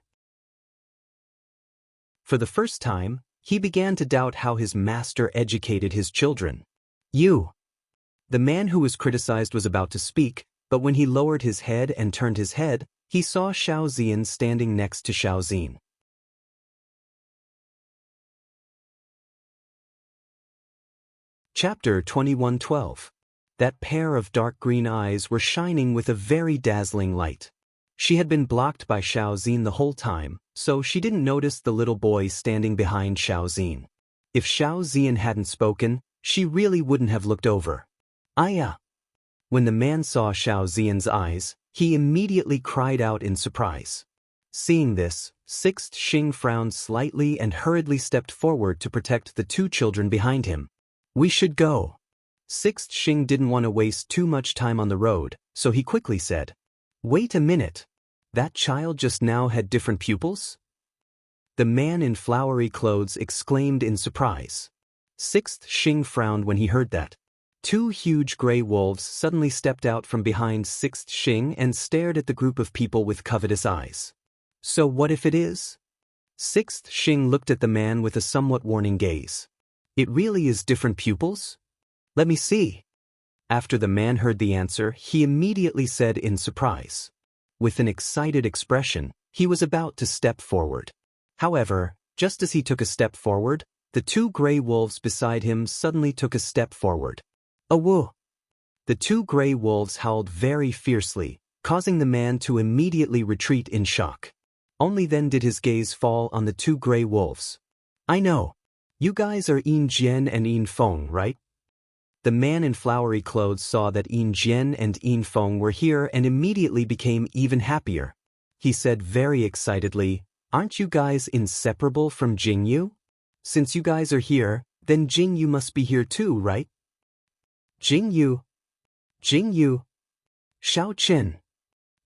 For the first time, he began to doubt how his master educated his children. You. The man who was criticized was about to speak, but when he lowered his head and turned his head, he saw Xiao Zian standing next to Xiao Zin. Chapter 21:12. That pair of dark green eyes were shining with a very dazzling light. She had been blocked by Xiao Zin the whole time, so she didn't notice the little boy standing behind Xiao Zin. If Xiao Zin hadn't spoken, she really wouldn't have looked over. Aya! When the man saw Xiao Zian's eyes, he immediately cried out in surprise. Seeing this, Sixth Xing frowned slightly and hurriedly stepped forward to protect the two children behind him. We should go. Sixth Xing didn't want to waste too much time on the road, so he quickly said, Wait a minute. That child just now had different pupils? The man in flowery clothes exclaimed in surprise. Sixth Xing frowned when he heard that. Two huge gray wolves suddenly stepped out from behind Sixth Xing and stared at the group of people with covetous eyes. So what if it is? Sixth Xing looked at the man with a somewhat warning gaze. It really is different pupils? Let me see. After the man heard the answer, he immediately said in surprise. With an excited expression, he was about to step forward. However, just as he took a step forward, the two gray wolves beside him suddenly took a step forward. Awoo! The two gray wolves howled very fiercely, causing the man to immediately retreat in shock. Only then did his gaze fall on the two gray wolves. I know. You guys are Yin Jian and Yin Feng, right? The man in flowery clothes saw that Yin Jian and Yin Feng were here and immediately became even happier. He said very excitedly, Aren't you guys inseparable from Jingyu? Since you guys are here, then Jingyu must be here too, right? Jingyu. Jingyu. Shao Qin.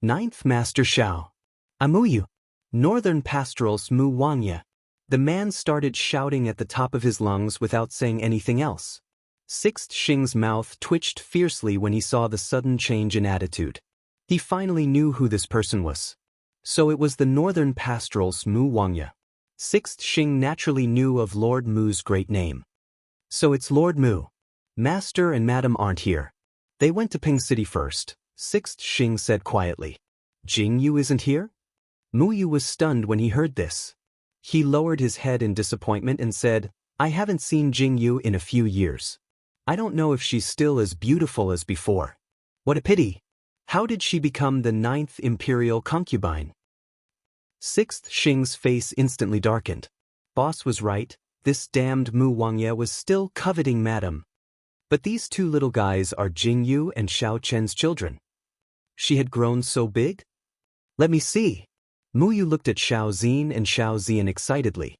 Ninth Master Shao. Amuyu. Northern Pastoral's Mu Wangya. The man started shouting at the top of his lungs without saying anything else. Sixth Xing's mouth twitched fiercely when he saw the sudden change in attitude. He finally knew who this person was. So it was the Northern Pastoral's Mu Wangya. Sixth Xing naturally knew of Lord Mu's great name. So it's Lord Mu. Master and Madam aren't here. They went to Ping City first, Sixth Xing said quietly. Jingyu isn't here? Muyu was stunned when he heard this. He lowered his head in disappointment and said, I haven't seen Jingyu in a few years. I don't know if she's still as beautiful as before. What a pity. How did she become the 9th imperial concubine? Sixth Xing's face instantly darkened. Boss was right, this damned Mu Wangya was still coveting Madam. But these two little guys are Jingyu and Shao Chen's children. She had grown so big? Let me see. Muyu looked at Shao Xin and Shao Zian excitedly.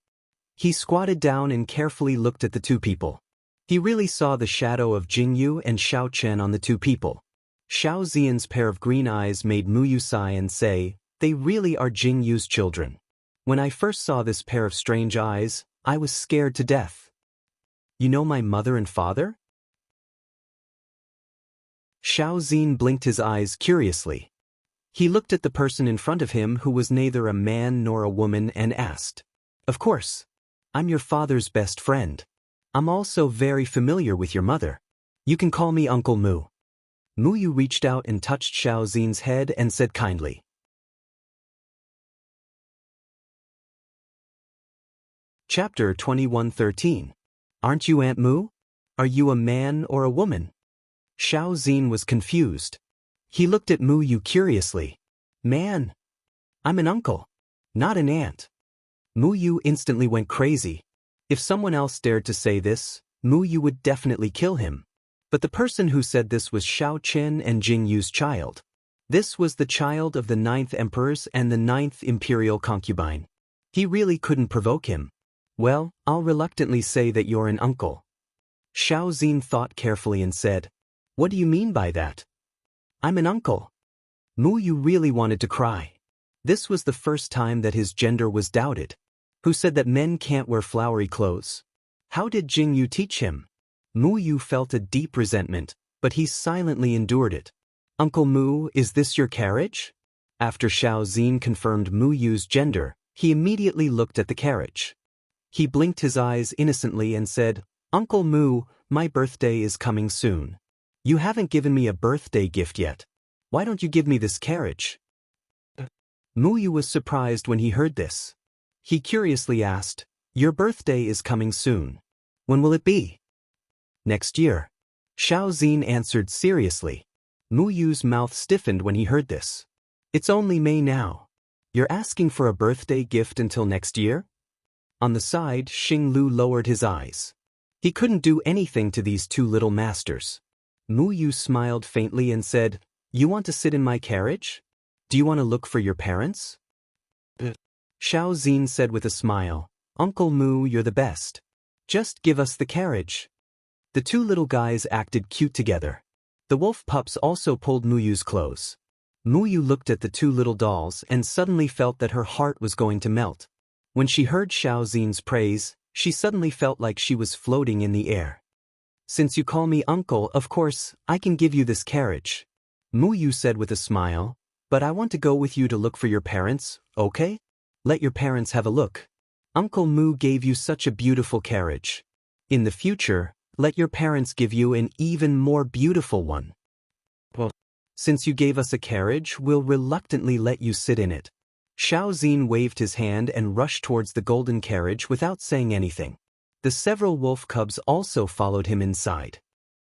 He squatted down and carefully looked at the two people. He really saw the shadow of Jingyu and Shao Chen on the two people. Shao Zian's pair of green eyes made Muyu sigh and say, They really are Jingyu's children. When I first saw this pair of strange eyes, I was scared to death. You know my mother and father? Shao Xin blinked his eyes curiously. He looked at the person in front of him who was neither a man nor a woman and asked, Of course. I'm your father's best friend. I'm also very familiar with your mother. You can call me Uncle Mu. Muyu reached out and touched Shao Xian's head and said kindly. Chapter 2113. Aren't you Aunt Mu? Are you a man or a woman? Shao Xin was confused. He looked at Muyu curiously. Man. I'm an uncle, not an aunt. Muyu instantly went crazy. If someone else dared to say this, Muyu would definitely kill him. But the person who said this was Shao Chen and Jingyu's child. This was the child of the 9th emperors and the 9th imperial concubine. He really couldn't provoke him. Well, I'll reluctantly say that you're an uncle. Shao Xin thought carefully and said, What do you mean by that? I'm an uncle. Muyu really wanted to cry. This was the first time that his gender was doubted. Who said that men can't wear flowery clothes? How did Jingyu teach him? Muyu felt a deep resentment, but he silently endured it. Uncle Mu, is this your carriage? After Shao Xin confirmed Muyu's gender, he immediately looked at the carriage. He blinked his eyes innocently and said, Uncle Mu, my birthday is coming soon. You haven't given me a birthday gift yet. Why don't you give me this carriage? Muyu was surprised when he heard this. He curiously asked, Your birthday is coming soon. When will it be? Next year. Shao Xin answered seriously. Muyu's mouth stiffened when he heard this. It's only May now. You're asking for a birthday gift until next year? On the side, Xing Lu lowered his eyes. He couldn't do anything to these two little masters. Muyu smiled faintly and said, You want to sit in my carriage? Do you want to look for your parents? Xiao Xin said with a smile, "Uncle Mu, you're the best. Just give us the carriage." The two little guys acted cute together. The wolf pups also pulled Muyu's clothes. Muyu looked at the two little dolls and suddenly felt that her heart was going to melt. When she heard Xiao Xin's praise, she suddenly felt like she was floating in the air. "Since you call me uncle, of course, I can give you this carriage," Muyu said with a smile, "but I want to go with you to look for your parents, okay? Let your parents have a look. Uncle Mu gave you such a beautiful carriage. In the future, let your parents give you an even more beautiful one. Well, since you gave us a carriage, we'll reluctantly let you sit in it." Xiao Xin waved his hand and rushed towards the golden carriage without saying anything. The several wolf cubs also followed him inside.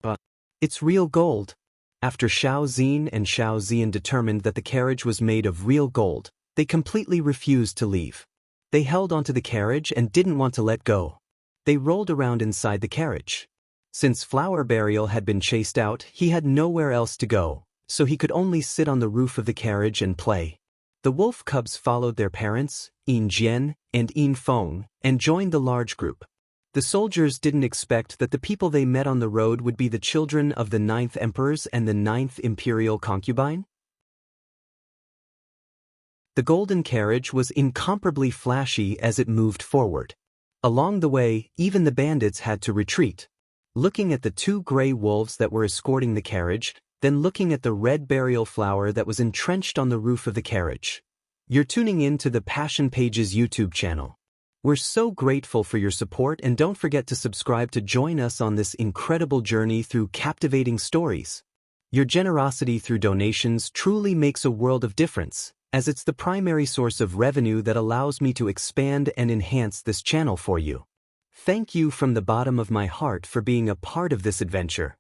"But it's real gold." After Xiao Xin and Xiao Zian determined that the carriage was made of real gold, they completely refused to leave. They held onto the carriage and didn't want to let go. They rolled around inside the carriage. Since Flower Burial had been chased out, he had nowhere else to go, so he could only sit on the roof of the carriage and play. The wolf cubs followed their parents, Yin Jian and Yin Feng, and joined the large group. The soldiers didn't expect that the people they met on the road would be the children of the 9th emperors and the 9th imperial concubine. The golden carriage was incomparably flashy as it moved forward. Along the way, even the bandits had to retreat. Looking at the two gray wolves that were escorting the carriage, then looking at the red burial flower that was entrenched on the roof of the carriage. You're tuning in to the Passion Pages YouTube channel. We're so grateful for your support, and don't forget to subscribe to join us on this incredible journey through captivating stories. Your generosity through donations truly makes a world of difference, as it's the primary source of revenue that allows me to expand and enhance this channel for you. Thank you from the bottom of my heart for being a part of this adventure.